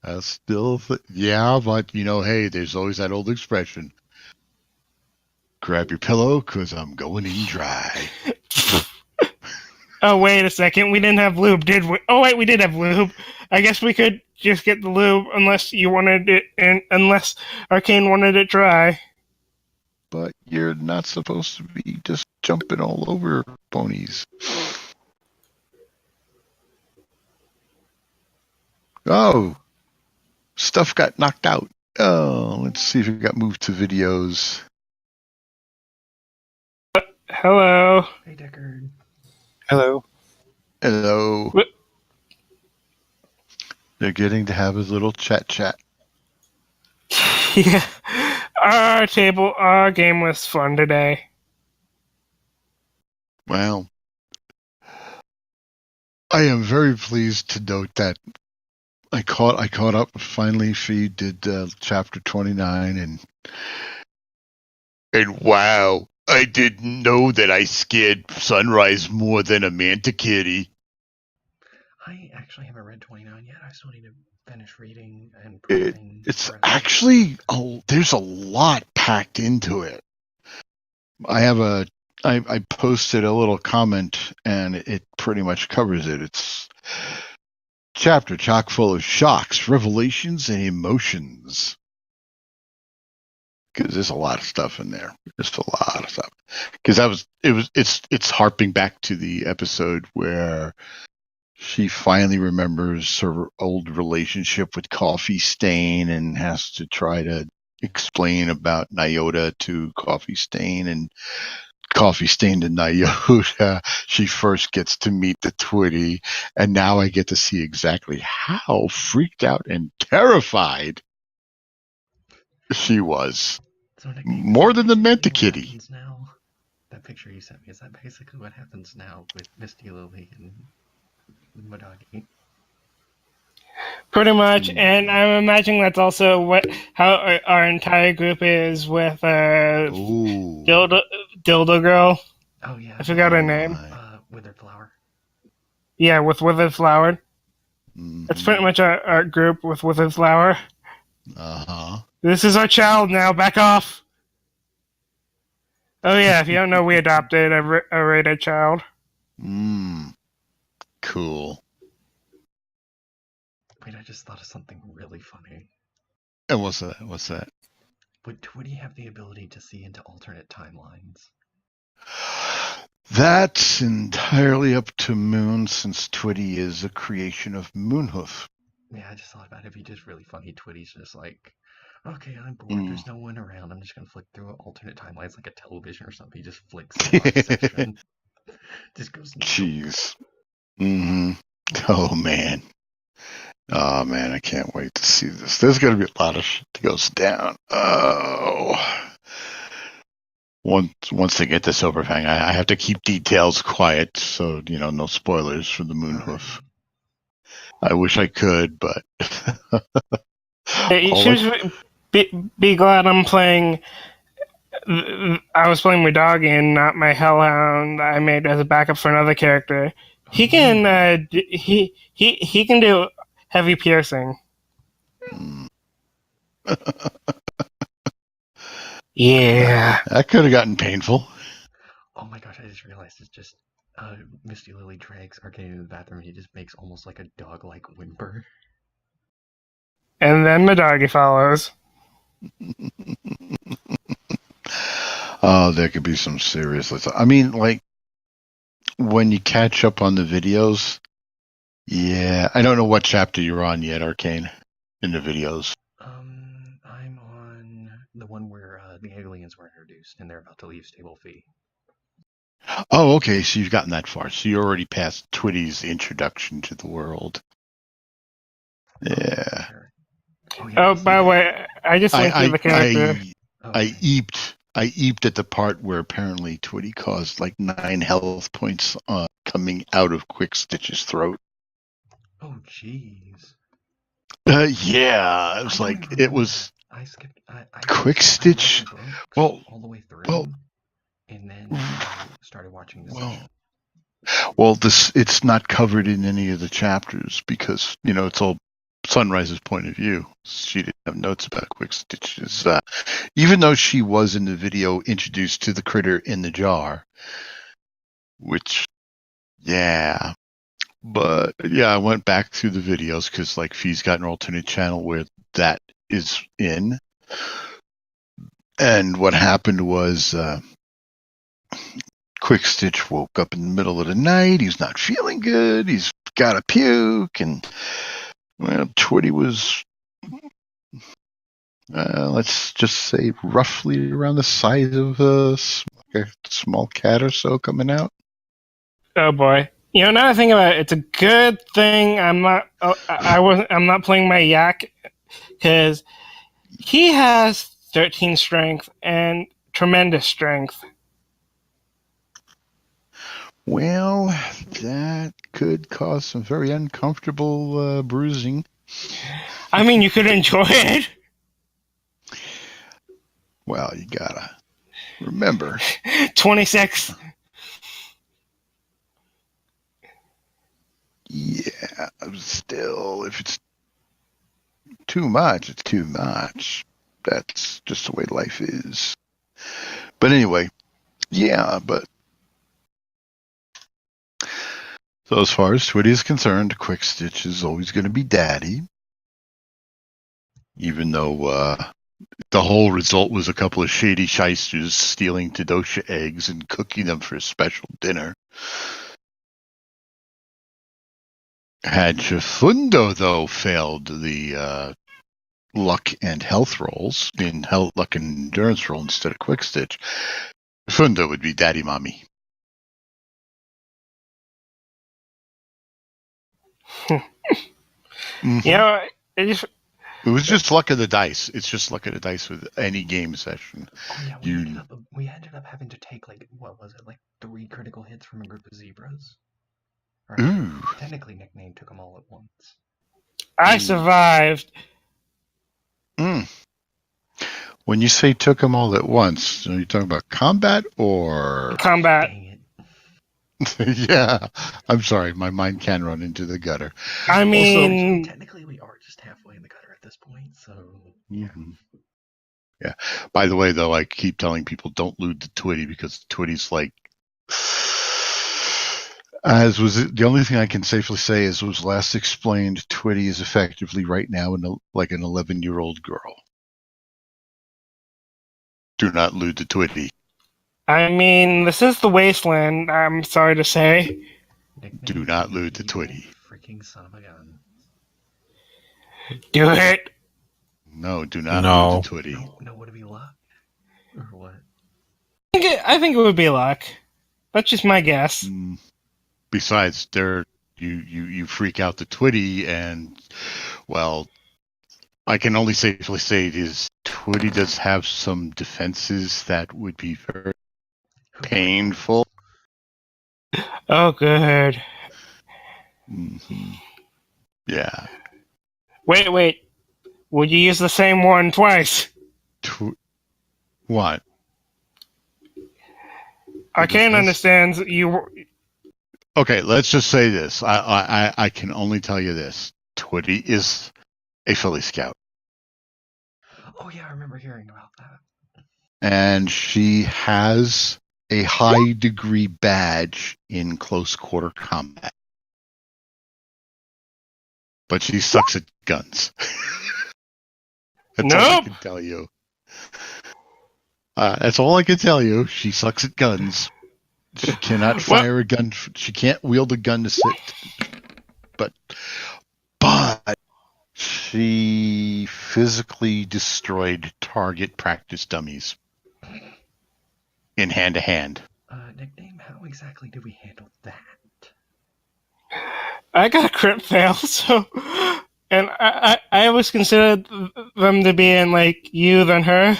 F: I still yeah, but hey, there's always that old expression. Grab your pillow, cause I'm going in dry.
C: Oh, wait a second. We didn't have lube, did we? Oh, wait, we did have lube. I guess we could just get the lube unless you wanted it, and unless Arcane wanted it dry.
F: But you're not supposed to be just jumping all over ponies. Oh, stuff got knocked out. Oh, let's see if it got moved to videos.
C: Hello.
A: Hey, Deckard.
H: Hello.
F: Hello. They're getting to have a little chat.
C: Yeah. Our game was fun today.
F: Well, I am very pleased to note that I caught up finally. She did chapter 29, and wow, I didn't know that I scared Sunrise more than a Manta Kitty.
A: I actually haven't read 29 yet. I still need to finish reading and
F: It's
A: prepping. the rest of
F: actually
A: it.
F: there's a lot packed into it. I posted a little comment, and it pretty much covers it. It's chapter chock full of shocks, revelations, and emotions. Because there's a lot of stuff in there. There's a lot of stuff. Because it's harping back to the episode where she finally remembers her old relationship with Coffee Stain and has to try to explain about Nyota to Coffee Stain, and Coffee Stain to Nyota. She first gets to meet the Twitty, and now I get to see exactly how freaked out and terrified she was.
A: So, Nick,
F: More than the Manta Kitty.
A: Happens now? That picture you sent me, is that basically what happens now with Misty Lily and Modagi?
C: Pretty much, and I'm imagining that's also how our entire group is with Dildo Girl.
A: Oh, yeah.
C: I forgot her name.
A: Withered Flower.
C: Yeah, with Withered Flower.
F: Mm-hmm.
C: That's pretty much our group with Withered Flower.
F: Uh-huh.
C: This is our child now. Back off. Oh yeah, if you don't know, we adopted a rated child.
F: Cool.
A: Wait, I just thought of something really funny.
F: And what's that?
A: Would Twitty have the ability to see into alternate timelines?
F: That's entirely up to Moon, since Twitty is a creation of Moonhoof.
A: Yeah, I just thought about it. It'd be just really funny. Twitty's just like, okay, I'm bored. There's no one around. I'm just gonna flick through alternate timelines like a television or something. He just flicks the live section. Just goes.
F: Jeez. Mm-hmm. Oh man. Oh man, I can't wait to see this. There's gonna be a lot of shit that goes down. Oh. Once they get this overhang, I have to keep details quiet, so no spoilers for the Moonhoof. I wish I could, but
C: You should be glad I'm playing. I was playing my dog and not my hellhound I made as a backup for another character. He can he can do heavy piercing. Yeah.
F: That could have gotten painful.
A: Oh my gosh, I just realized it's just Misty Lily drags Arcane into the bathroom and he just makes almost like a dog-like whimper.
C: And then the doggy follows.
F: Oh, there could be some serious. I mean, like, when you catch up on the videos, yeah, I don't know what chapter you're on yet, Arcane, in the videos.
A: I'm on the one where the aliens were introduced and they're about to leave Stable Fee.
F: Oh, okay, so you've gotten that far. So you're already past Twitty's introduction to the world. Yeah.
C: Oh, by the way, I just went through the character.
F: I eeped at the part where apparently Twitty caused like 9 health points coming out of Quick Stitch's throat.
A: Oh, jeez.
F: Yeah, it was like it was.
A: I skipped. I
F: Quick Stitch.
A: All the way through. And then started watching this.
F: Well, it's not covered in any of the chapters because it's all Sunrise's point of view. She didn't have notes about Quick Stitches, even though she was in the video introduced to the critter in the jar. Which, yeah, but yeah, I went back through the videos because like Fee's got an alternate channel where that is in, and what happened was. Quick Stitch woke up in the middle of the night. He's not feeling good. He's got a puke, and Twitty was, let's just say, roughly around the size of a small cat or so coming out.
C: Oh boy! You know, now that I think about it, it's a good thing I'm not. I'm not playing my yak because he has 13 strength and tremendous strength.
F: Well, that could cause some very uncomfortable bruising.
C: I mean, you could enjoy it.
F: Well, you gotta remember.
C: 26.
F: Yeah, still, if it's too much, it's too much. That's just the way life is. But anyway, yeah, but so as far as Twitty is concerned, Quick Stitch is always going to be daddy. Even though the whole result was a couple of shady shysters stealing Tadosha eggs and cooking them for a special dinner. Had Chifundo, though, failed the luck and health rolls, in luck and endurance roll instead of Quick Stitch, Chifundo would be daddy mommy. Mm-hmm.
C: You know,
F: it was just luck of the dice. It's just luck of the dice with any game session.
A: Oh yeah, we ended up having to take like 3 critical hits from a group of zebras. Or
F: Ooh.
A: Technically, nickname took them all at once.
C: I survived.
F: When you say took them all at once, are you talking about combat or
C: combat?
A: Dang it.
F: Yeah, I'm sorry, my mind can run into the gutter.
C: I mean,
A: also, technically we are just halfway in the gutter at this point, so
F: yeah. Yeah. By the way, though, I keep telling people don't loot the Twitty because Twitty's like, the only thing I can safely say is was last explained, Twitty is effectively right now like an 11-year-old girl. Do not loot the Twitty.
C: I mean, this is the wasteland. I'm sorry to say.
F: Do not loot the Twitty.
A: Freaking son of a gun.
C: Do it.
F: No, do not loot the Twitty.
A: No, would it be luck? Or what?
C: I think it would be luck. That's just my guess.
F: Besides, you freak out the Twitty, and well, I can only safely say it is Twitty does have some defenses that would be very painful.
C: Oh, good.
F: Mm-hmm. Yeah.
C: Wait. Would you use the same one twice?
F: What?
C: Arcane understands you.
F: Okay, let's just say this. I can only tell you this. Twitty is a Philly Scout.
A: Oh yeah, I remember hearing about that.
F: And she has a high degree badge in close quarter combat. But she sucks at guns. That's all I can tell you. That's all I can tell you. She sucks at guns. She cannot fire a gun. She can't wield a gun to sit. But she physically destroyed target practice dummies in hand-to-hand.
C: Nickname, how exactly do we handle that? I got a crit fail, so... And I always considered them to be in, like, you than her.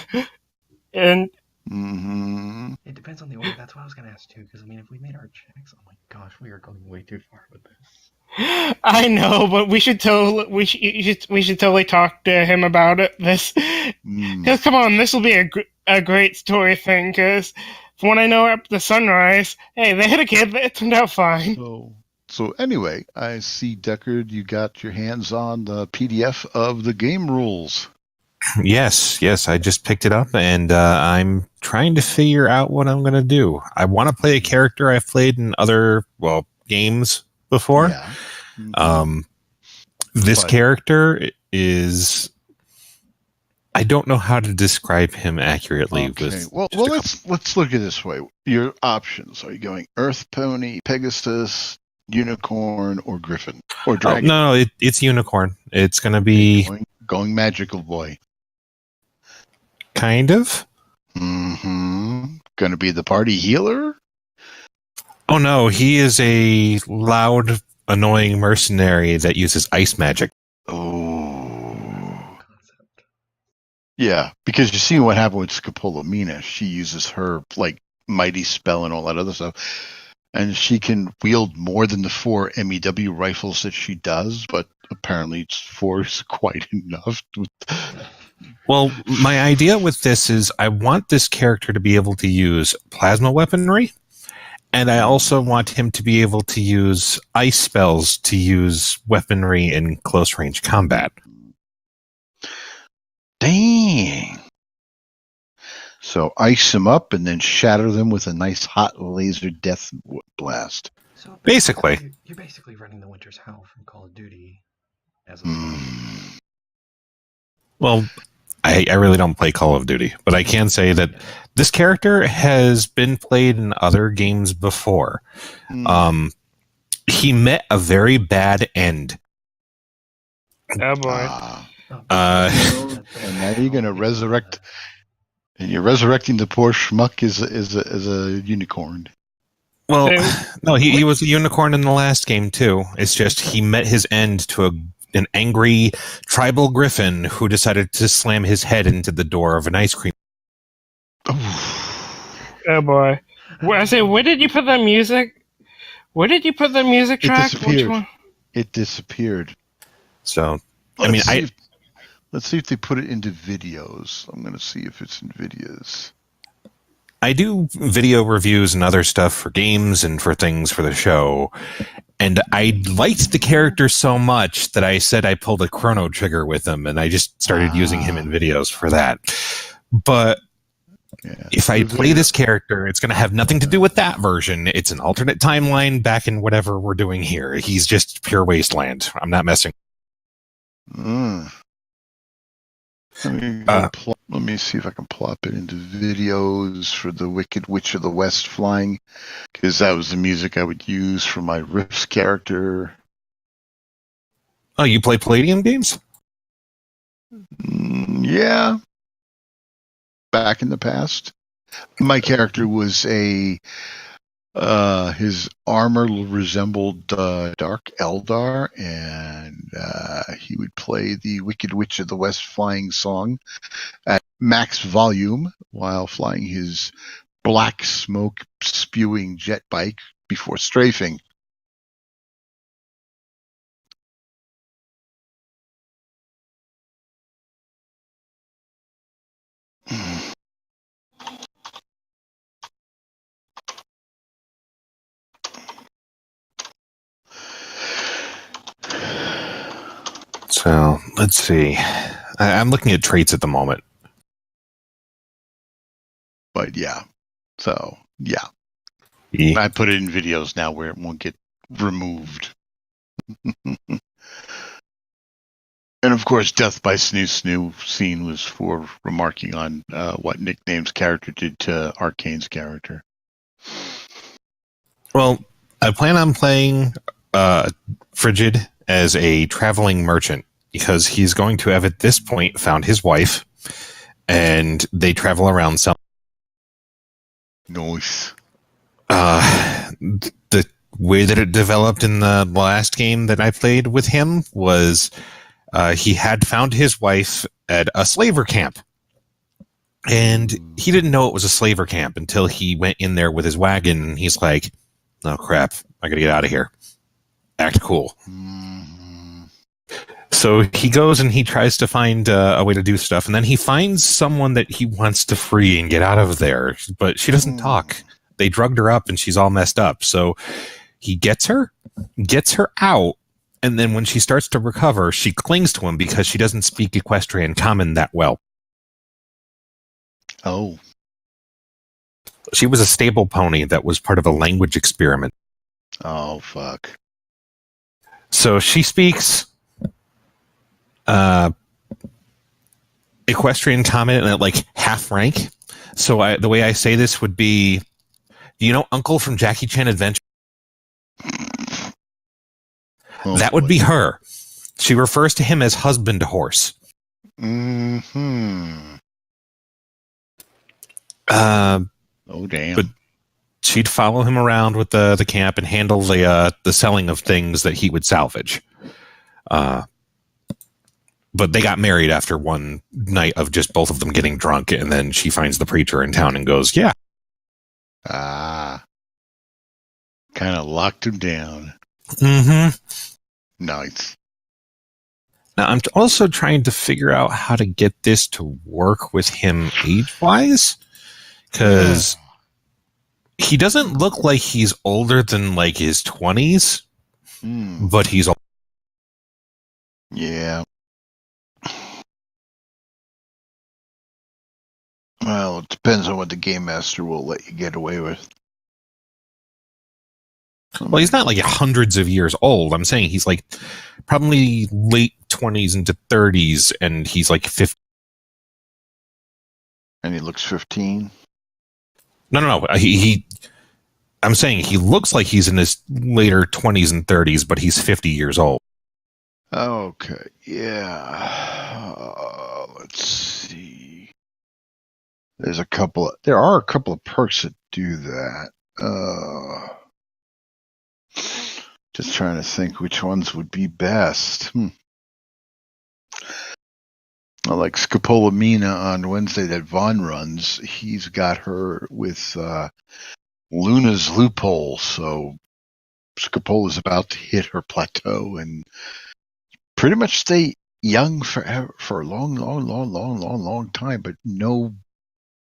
C: And...
F: Mm-hmm.
A: It depends on the order. That's what I was going to ask, too, because, I mean, if we made our checks, oh my gosh, we are going way too far with this.
C: I know, but we should totally talk to him about it. Because come on, this will be a great story thing. Because from what I know, up the Sunrise, hey, they hit a kid. It turned out fine.
F: So anyway, I see Deckard, you got your hands on the PDF of the game rules.
H: Yes, I just picked it up, and I'm trying to figure out what I'm going to do. I want to play a character I've played in other games before.
F: Yeah. Mm-hmm.
H: This character is... I don't know how to describe him accurately.
F: Okay. Well, let's look at it this way. Your options: are you going Earth Pony, Pegasus, Unicorn, or Griffin, or Dragon?
H: No, it's Unicorn. It's going to be
F: going Magical Boy.
H: Kind of.
F: Mm-hmm. Going to be the party healer.
H: Oh no, he is a loud, annoying mercenary that uses ice magic.
F: Oh.
A: Concept.
F: Yeah, because you see what happened with Scopolamina. She uses her, like, mighty spell and all that other stuff. And she can wield more than the 4 MEW rifles that she does, but apparently 4 is quite enough.
H: Well, my idea with this is I want this character to be able to use plasma weaponry, and I also want him to be able to use ice spells to use weaponry in close range combat.
F: Dang. So ice them up and then shatter them with a nice hot laser death blast.
A: So
H: Basically.
A: you're basically running the Winter's Howl from Call of Duty as a
H: Well, I really don't play Call of Duty, but I can say that this character has been played in other games before. He met a very bad end.
C: Oh boy.
F: And now you're going to resurrect, and you're resurrecting the poor schmuck as a unicorn.
H: Well, no, he was a unicorn in the last game too. It's just he met his end to an angry tribal griffin who decided to slam his head into the door of an ice cream.
C: Oh boy. I say, where did you put the music? Where did you put the music track? Which one?
F: It disappeared.
H: So,
F: Let's see if they put it into videos. I'm going to see if it's in videos.
H: I do video reviews and other stuff for games and for things for the show. And I liked the character so much that I said I pulled a chrono trigger with him, and I just started using him in videos for that. But if I play this character, it's going to have nothing to do with that version. It's an alternate timeline back in whatever we're doing here. He's just pure wasteland. I'm not messing.
F: Let me see if I can plop it into videos for the Wicked Witch of the West flying, because that was the music I would use for my Rifts character.
H: Oh, you play Palladium games?
F: Yeah. Back in the past. My character was his armor resembled Dark Eldar, and he would play the Wicked Witch of the West flying song at max volume while flying his black smoke spewing jet bike before strafing.
H: So, let's see. I'm looking at traits at the moment.
F: But yeah. So, yeah.
H: Yeah.
F: I put it in videos now where it won't get removed. And of course, Death by Snoo Snoo scene was for remarking on what Nickname's character did to Arcane's character.
H: Well, I plan on playing Frigid as a traveling merchant because he's going to have at this point found his wife, and they travel around some.
F: Nice.
H: The way that it developed in the last game that I played with him was he had found his wife at a slaver camp. And he didn't know it was a slaver camp until he went in there with his wagon, and he's like, oh crap, I gotta get out of here. Act cool. So he goes and he tries to find a way to do stuff, and then he finds someone that he wants to free and get out of there, but she doesn't talk. They drugged her up and she's all messed up. So he gets her out, and then when she starts to recover, she clings to him because she doesn't speak Equestrian Common that well.
F: Oh.
H: She was a stable pony that was part of a language experiment.
F: Oh, fuck.
H: So she speaks Equestrian Common at like half rank. So the way I say this would be, do you know Uncle from Jackie Chan Adventure?
F: Oh,
H: that would be her. She refers to him as husband horse.
F: Mm-hmm. Oh, damn.
H: But she'd follow him around with the camp and handle the selling of things that he would salvage. But they got married after one night of just both of them getting drunk, and then she finds the preacher in town and goes, yeah.
F: Kind of locked him down.
H: Mm-hmm.
F: Nice.
H: Now, I'm also trying to figure out how to get this to work with him age-wise, because he doesn't look like he's older than, like, his 20s, but he's old.
F: Yeah. Well, it depends on what the game master will let you get away with.
H: Well, he's not like hundreds of years old. I'm saying he's like probably late 20s into 30s, and he's like 50.
F: And he looks 15?
H: No. I'm saying he looks like he's in his later 20s and 30s, but he's 50 years old.
F: Okay, yeah. Let's see. There are a couple of perks that do that. Just trying to think which ones would be best. Like Scopolamina on Wednesday that Vaughn runs, he's got her with Luna's loophole, so Scopola's about to hit her plateau and pretty much stay young for a long time, but no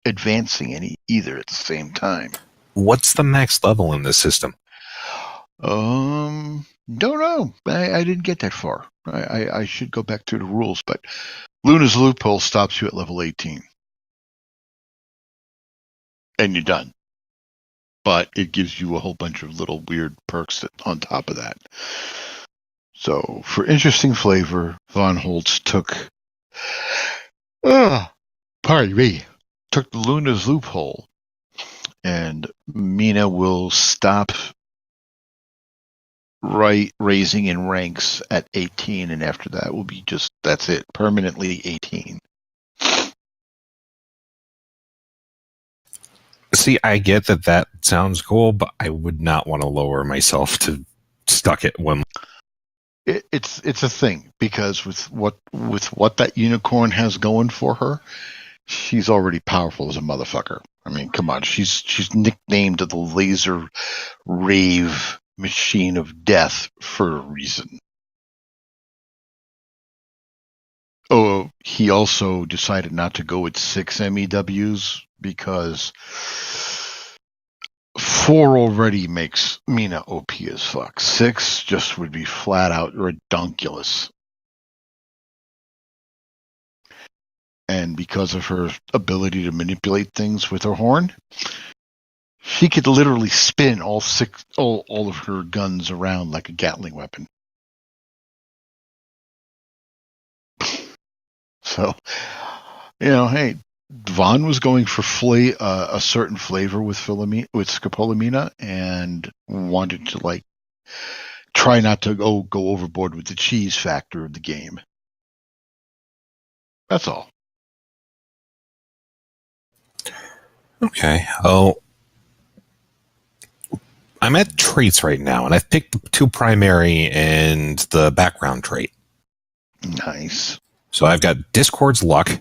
F: advancing any either at the same time.
H: What's the max level in this system?
F: Don't know. I didn't get that far. I should go back to the rules, but Luna's loophole stops you at level 18. And you're done. But it gives you a whole bunch of little weird perks on top of that. So, for interesting flavor, Von Holtz took the Luna's loophole, and Mina will stop raising in ranks at 18, and after that will be that's it, permanently 18.
H: See, I get that sounds cool, but I would not want to lower myself to stuck at one.
F: It's a thing, because with what that unicorn has going for her, she's already powerful as a motherfucker. I mean, come on, she's nicknamed the laser rave machine of death for a reason. Oh, he also decided not to go with 6 MEWs because 4 already makes Mina OP as fuck. 6 just would be flat out redonkulous. And because of her ability to manipulate things with her horn, she could literally spin all of her guns around like a Gatling weapon. So, hey, Vaughn was going for a certain flavor with Scopolamina, and wanted to try not to go overboard with the cheese factor of the game. That's all.
H: Okay. Oh, I'm at traits right now, and I've picked the 2 primary and the background trait.
F: Nice.
H: So I've got Discord's Luck.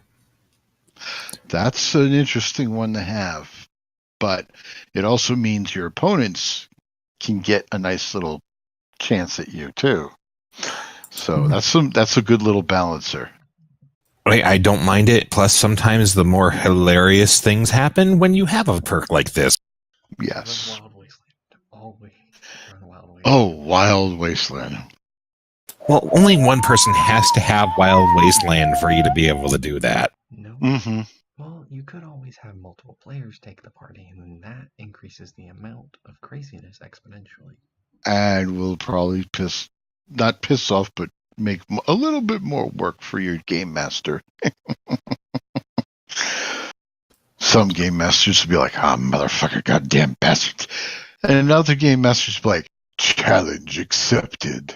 F: That's an interesting one to have, but it also means your opponents can get a nice little chance at you too. So that's a good little balancer.
H: I don't mind it. Plus, sometimes the more hilarious things happen when you have a perk like this.
F: Yes.
A: Wild Wasteland. Always run Wild Wasteland.
F: Oh, Wild Wasteland.
H: Well, only one person has to have Wild Wasteland for you to be able to do that.
A: No.
F: Mm-hmm.
A: Well, you could always have multiple players take the party, and then that increases the amount of craziness exponentially.
F: And will probably not piss off, but make a little bit more work for your game master. Some game masters will be like, motherfucker, goddamn bastard. And another game master's be like, challenge accepted.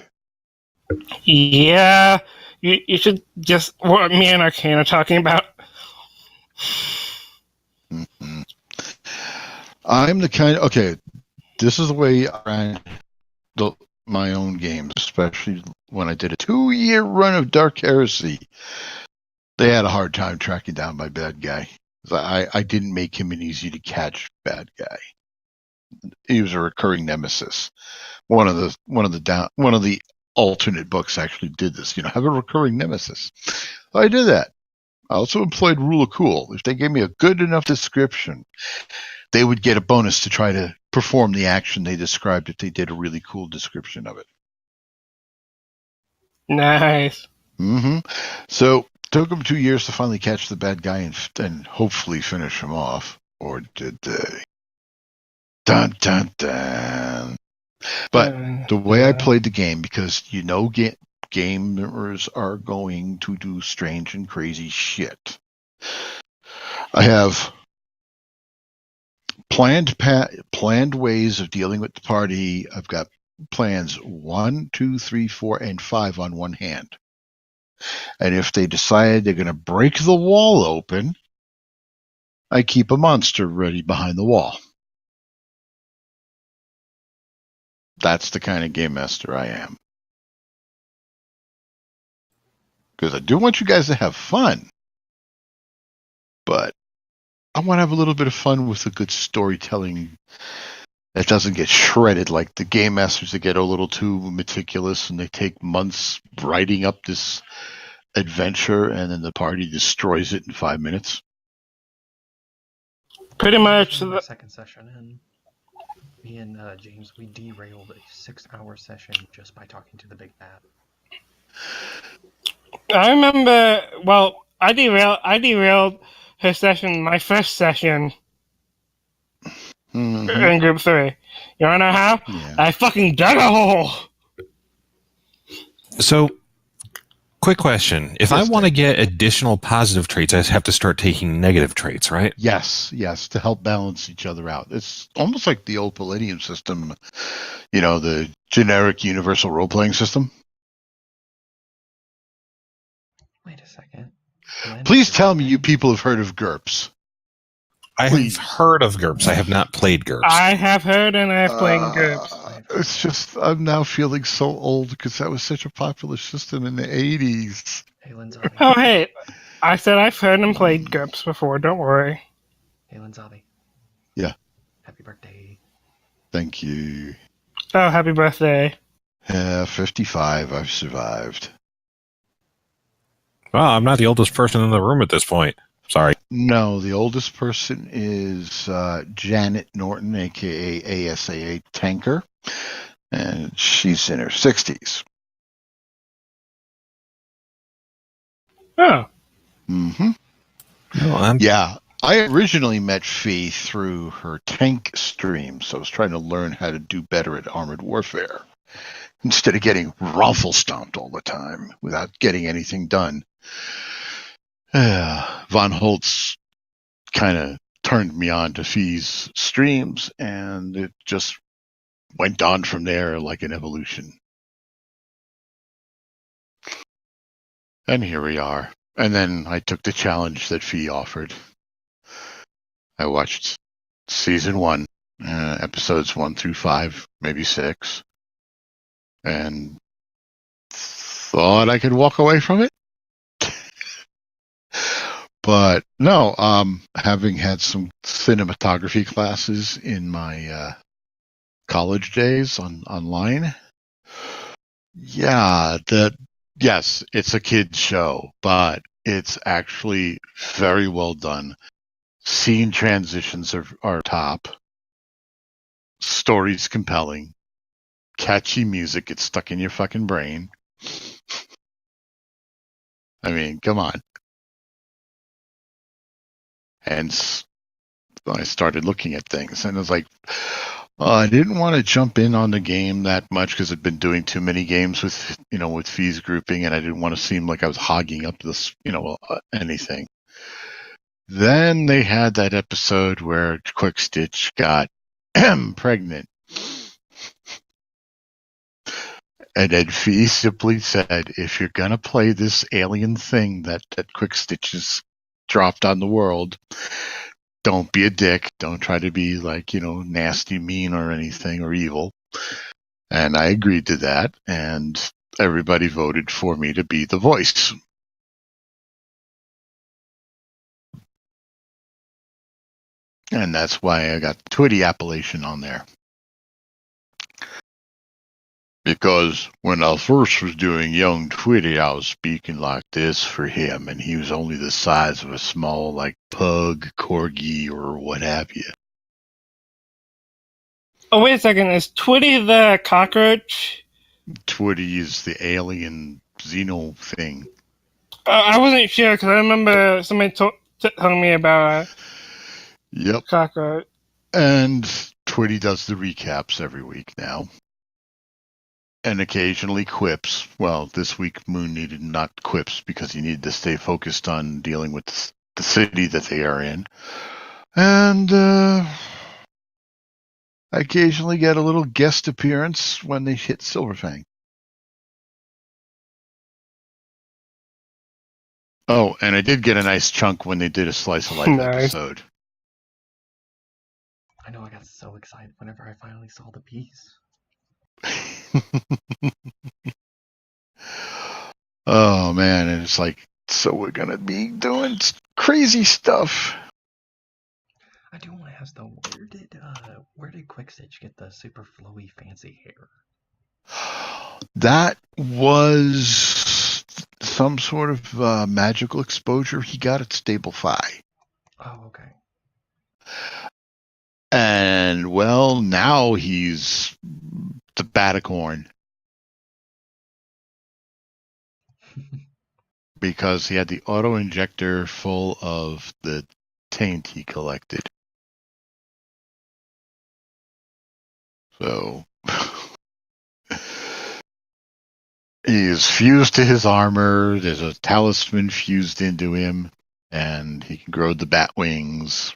C: Yeah, you should just what me and Arcane are talking about.
F: Mm-hmm. I'm the kind. Okay, this is the way I handle my own games, especially when I did a 2-year run of Dark Heresy. They had a hard time tracking down my bad guy. I didn't make him an easy to catch bad guy. He was a recurring nemesis. One of the alternate books actually did this. Have a recurring nemesis. I did that. I also employed Rule of Cool. If they gave me a good enough description, they would get a bonus to try to perform the action they described if they did a really cool description of it.
C: Nice.
F: So took them 2 years to finally catch the bad guy and hopefully finish him off. Or did they? Dun dun dun. But the way I played the game, because gamers are going to do strange and crazy shit. I have planned ways of dealing with the party. I've got plans 1, 2, 3, 4, and 5 on one hand. And if they decide they're going to break the wall open, I keep a monster ready behind the wall. That's the kind of game master I am. Because I do want you guys to have fun. But I want to have a little bit of fun with the good storytelling that doesn't get shredded like the game masters that get a little too meticulous and they take months writing up this adventure and then the party destroys it in 5 minutes.
C: Pretty much.
A: The second session, and me and James, we derailed a 6-hour session just by talking to the big bad.
C: I remember. Well, I derailed her session, my first session in group 3. You wanna know how?
F: Yeah.
C: I fucking dug a hole.
H: So, quick question. If I want to get additional positive traits, I have to start taking negative traits, right?
F: Yes, to help balance each other out. It's almost like the old Palladium system, the generic universal role-playing system.
A: Wait a second.
F: Please tell me you people have heard of GURPS.
H: I have heard of GURPS. I have not played GURPS.
C: I have heard and I have played GURPS.
F: It's just, I'm now feeling so old because that was such a popular system in the 80s.
A: Hey,
C: oh, hey. I said I've heard and played GURPS before. Don't worry.
A: Hey, Linzavi.
F: Yeah.
A: Happy birthday.
F: Thank you.
C: Oh, happy birthday.
F: 55. I've survived.
H: Well, I'm not the oldest person in the room at this point. Sorry.
F: No, the oldest person is Janet Norton, a.k.a. ASAA Tanker, and she's in her 60s.
C: Oh.
F: Yeah, I originally met Fee through her tank stream, so I was trying to learn how to do better at armored warfare instead of getting raffle stomped all the time without getting anything done. Von Holtz kind of turned me on to Fee's streams, and it just went on from there like an evolution. And here we are. And then I took the challenge that Fee offered. I watched season 1, episodes 1 through 5, maybe 6, and thought I could walk away from it. But no, having had some cinematography classes in my college days online, yes, it's a kid's show, but it's actually very well done. Scene transitions are top. Story's compelling. Catchy music gets stuck in your fucking brain. I mean, come on. And I started looking at things, and I was like, I didn't want to jump in on the game that much because I'd been doing too many games with Fee's grouping, and I didn't want to seem like I was hogging up this, anything. Then they had that episode where Quick Stitch got pregnant. And then Fee simply said, if you're going to play this alien thing that Quick Stitch has dropped on the world, don't be a dick. Don't try to be like, nasty, mean or anything or evil. And I agreed to that. And everybody voted for me to be the voice. And that's why I got the Twitty appellation on there. Because when I first was doing young Twitty, I was speaking like this for him, and he was only the size of a small, like, pug, corgi, or what have you.
C: Oh, wait a second. Is Twitty the cockroach?
F: Twitty is the alien Xeno thing.
C: I wasn't sure because I remember somebody telling me about
F: Yep.
C: cockroach.
F: And Twitty does the recaps every week now. And occasionally quips. Well, this week Moon needed not quips because he needed to stay focused on dealing with the city that they are in. And I occasionally get a little guest appearance when they hit Silverfang. Oh, and I did get a nice chunk when they did a Slice of Life episode.
A: I know, I got so excited whenever I finally saw the piece.
F: Oh man, and it's like, so we're gonna be doing crazy stuff.
A: I do want to ask though, where did Quickstitch get the super flowy fancy hair?
F: That was some sort of magical exposure he got at Stablefy.
A: Oh, okay.
F: And well, now he's the Baticorn. Because he had the auto injector full of the taint he collected. So he is fused to his armor. There's a talisman fused into him, and he can grow the bat wings.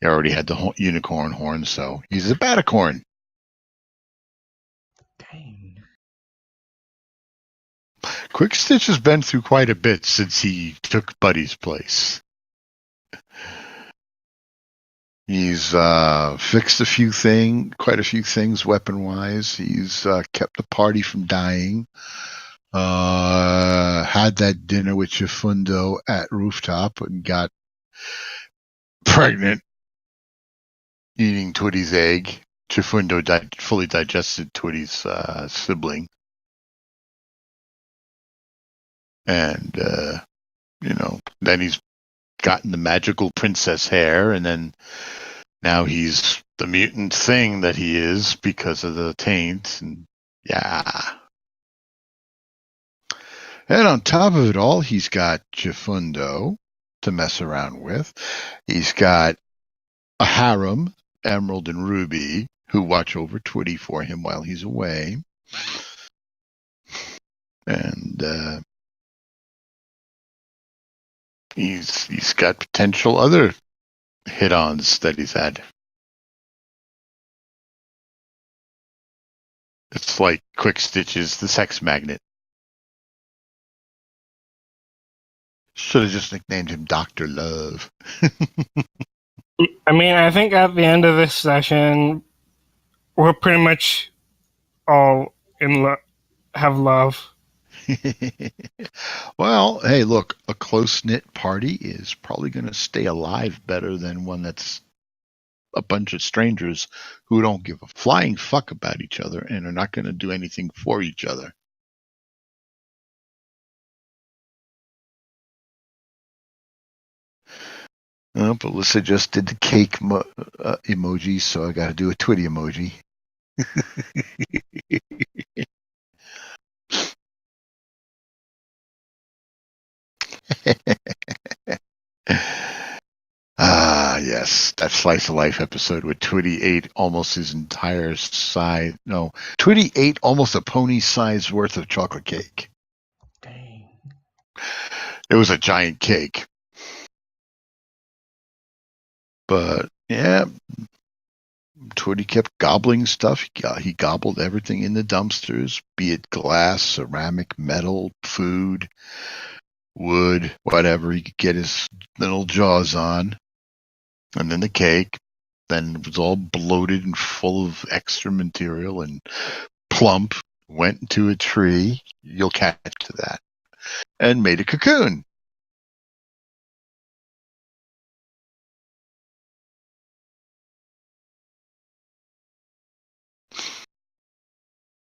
F: He already had the unicorn horn, so he's a Baticorn.
A: Dang.
F: Quickstitch has been through quite a bit since he took Buddy's place. He's fixed quite a few things weapon-wise. He's kept the party from dying. Had that dinner with Chifundo at Rooftop and got pregnant eating Twitty's egg. Chifundo fully digested Twitty's sibling. And, then he's gotten the magical princess hair, and then now he's the mutant thing that he is because of the taint. And yeah. And on top of it all, he's got Chifundo to mess around with. He's got a harem, Emerald and Ruby, who watch over Twitty for him while he's away. And he's got potential other hit-ons that he's had. It's like Quickstitch is the sex magnet. Should have just nicknamed him Dr. Love.
C: I mean, I think at the end of this session, we're pretty much all in love, have love.
F: Well, hey, look, a close-knit party is probably going to stay alive better than one that's a bunch of strangers who don't give a flying fuck about each other and are not going to do anything for each other. But Alyssa just did the cake emoji, so I got to do a Twitty emoji. Yes, that Slice of Life episode where Twitty ate almost his entire size. No, Twitty ate almost a pony size worth of chocolate cake.
A: Dang.
F: It was a giant cake. But yeah, Twitty kept gobbling stuff. He gobbled everything in the dumpsters, be it glass, ceramic, metal, food, wood, whatever he could get his little jaws on. And then the cake. Then it was all bloated and full of extra material and plump. Went into a tree. You'll catch to that. And made a cocoon.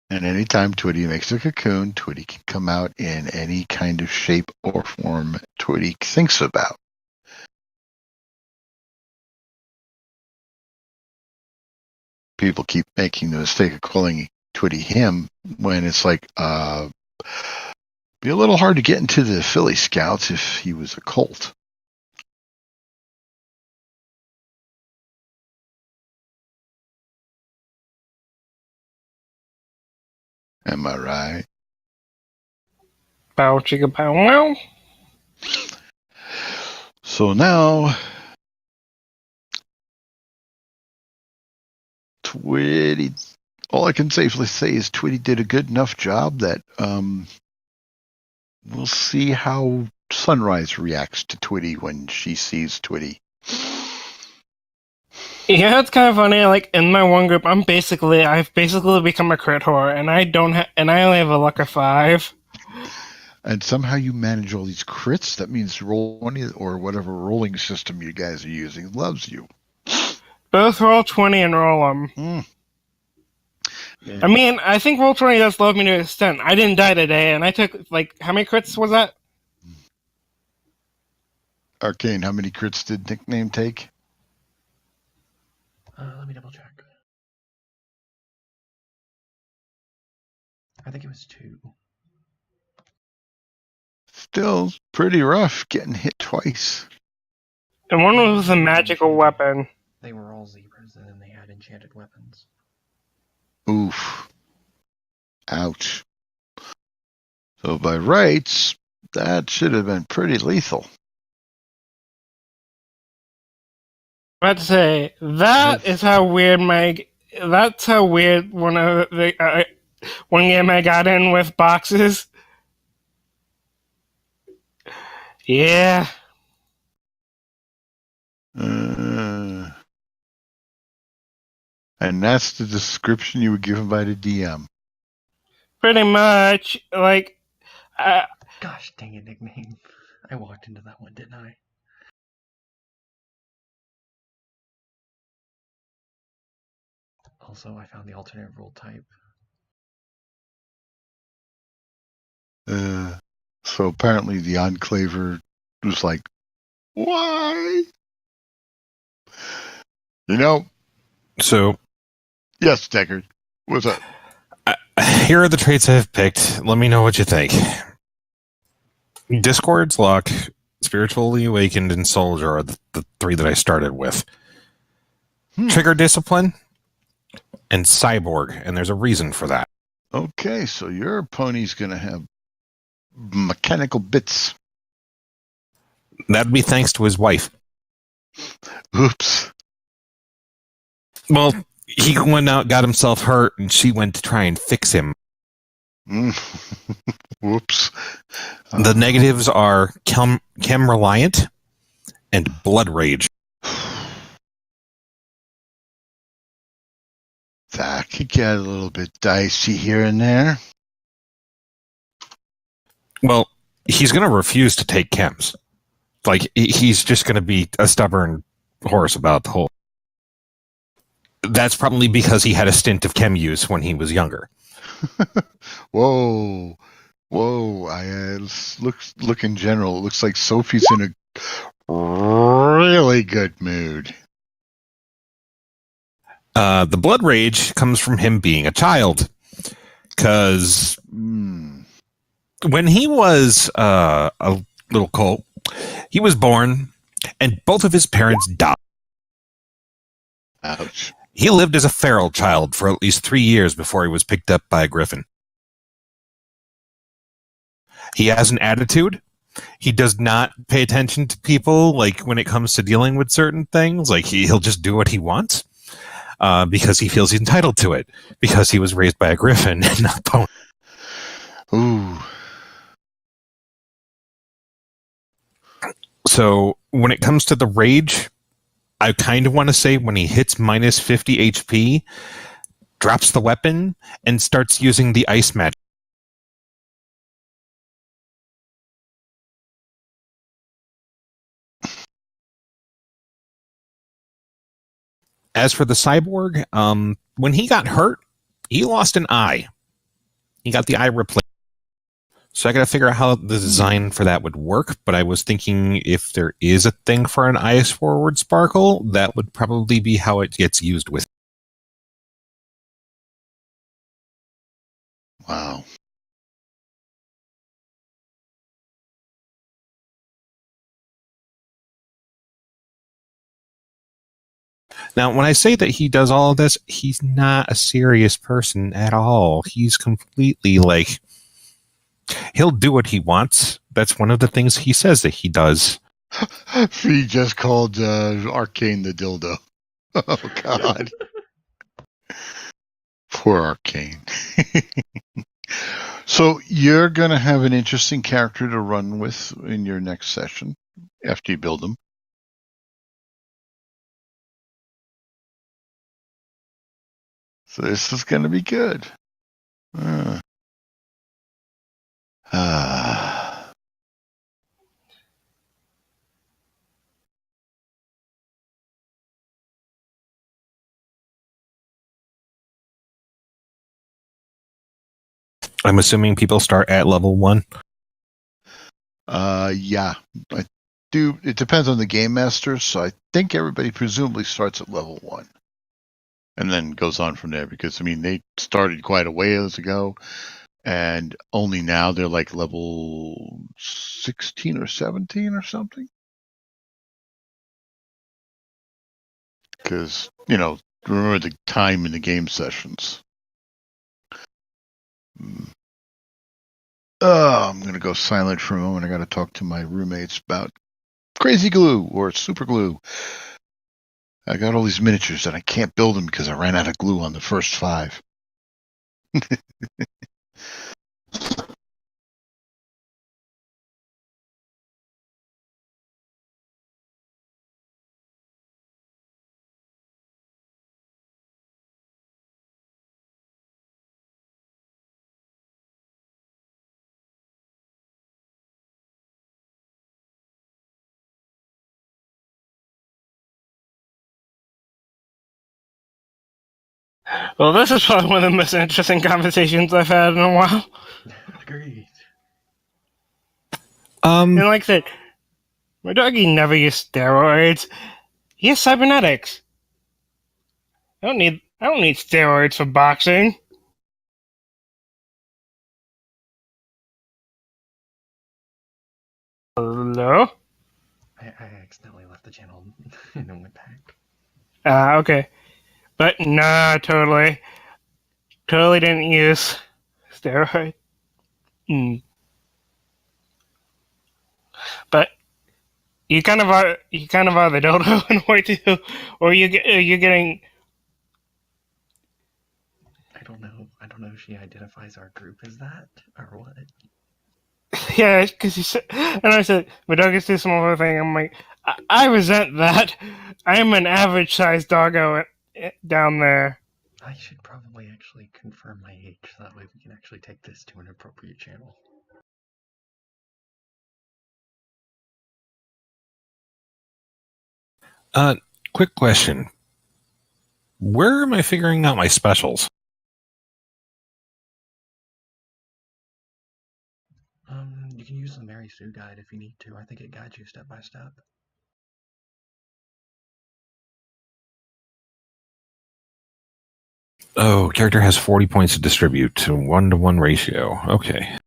F: And anytime Twitty makes a cocoon, Twitty can come out in any kind of shape or form Twitty thinks about. People keep making the mistake of calling Twitty him when it's like, be a little hard to get into the Philly Scouts if he was a Colt. Am I right?
C: Bow chicka bow wow.
F: So now, Twitty, all I can safely say is Twitty did a good enough job that we'll see how Sunrise reacts to Twitty when she sees Twitty.
C: Yeah, it's kind of funny. Like in my one group, I've basically become a crit whore, and I only have a luck of 5.
F: And somehow you manage all these crits. That means roll 20 or whatever rolling system you guys are using loves you.
C: Both roll 20 and roll them.
A: Yeah.
C: I mean, I think roll 20 does love me to an extent. I didn't die today, and I took how many crits was that?
F: Arcane, how many crits did Nickname take?
A: Let me double check. I think it was 2.
F: Still pretty rough, getting hit twice.
C: And one was a magical weapon.
A: They were all zebras, and then they had enchanted weapons.
F: Oof. Ouch. So by rights, that should have been pretty lethal.
C: About to say that's how weird one of the one game I got in with boxes. Yeah.
F: And that's the description you were given by the DM.
C: Pretty much. Like,
A: Gosh dang it, Nickname. I walked into that one, didn't I? Also, I found the alternative rule type.
F: So apparently the Enclaver was like, why? You know?
H: So,
F: Yes, Deckard. What's up?
H: here are the traits I've picked. Let me know what you think. Discord's Luck, Spiritually Awakened, and Soldier are the 3 that I started with. Trigger Discipline, and Cyborg, and there's a reason for that.
F: Okay, so your pony's going to have mechanical bits.
H: That'd be thanks to his wife.
F: Oops.
H: Well, he went out, got himself hurt, and she went to try and fix him.
F: Whoops.
H: The negatives are Chem Reliant and Blood Rage.
F: That could get a little bit dicey here and there.
H: Well, he's going to refuse to take chems. Like, he's just going to be a stubborn horse about the whole. That's probably because he had a stint of chem use when he was younger.
F: Whoa. Look in general. It looks like Sophie's in a really good mood.
H: The Blood Rage comes from him being a child. Because when he was a little colt, he was born, and both of his parents died.
F: Ouch.
H: He lived as a feral child for at least 3 years before he was picked up by a griffin. He has an attitude. He does not pay attention to people, like, when it comes to dealing with certain things. Like, he'll just do what he wants because he feels he's entitled to it, because he was raised by a griffin and not a pony.
F: Ooh.
H: So when it comes to the rage, I kind of want to say when he hits minus 50 HP, drops the weapon, and starts using the ice magic. As for the cyborg, when he got hurt, he lost an eye. He got the eye replaced. So I got to figure out how the design for that would work. But I was thinking if there is a thing for an ice forward sparkle, that would probably be how it gets used with.
F: Wow.
H: Now, when I say that he does all of this, he's not a serious person at all. He's completely like, he'll do what he wants. That's one of the things he says that he does.
F: He just called Arcane the dildo. Oh, God. Poor Arcane. So you're going to have an interesting character to run with in your next session after you build them. So this is going to be good.
H: I'm assuming people start at level 1.
F: Yeah. I do. It depends on the game master, so I think everybody presumably starts at level 1. And then goes on from there, because, I mean, they started quite a ways ago, and only now they're like level 16 or 17 or something. Because, remember the time in the game sessions. Oh, I'm going to go silent for a moment. I got to talk to my roommates about crazy glue or super glue. I got all these miniatures and I can't build them because I ran out of glue on the first 5.
C: Well, this is probably one of the most interesting conversations I've had in a while.
A: Agreed.
C: And like I said, my doggy never used steroids. He has cybernetics. I don't need steroids for boxing. Hello?
A: I accidentally left the channel and then went back.
C: Okay. But nah, totally didn't use steroid. But you kind of are the dodo in a way too, or you're getting.
A: I don't know if she identifies our group as that or what.
C: Yeah, because you said, and I said, my dog is too small for a thing. I'm like, I resent that. I'm an average sized doggo down there.
A: I should probably actually confirm my age so that way we can actually take this to an appropriate channel.
H: Quick question. Where am I figuring out my specials?
A: You can use the Mary Sue guide if you need to. I think it guides you step by step.
H: Oh, character has 40 points to distribute to 1-to-1 ratio. Okay.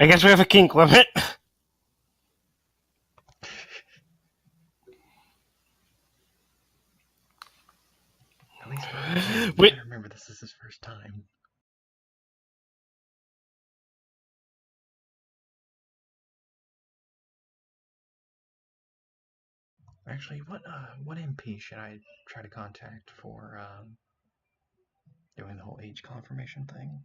C: I guess we have a kink limit.
A: You
C: Wait,
A: gotta remember this is his first time. Actually, what MP should I try to contact for doing the whole age confirmation thing?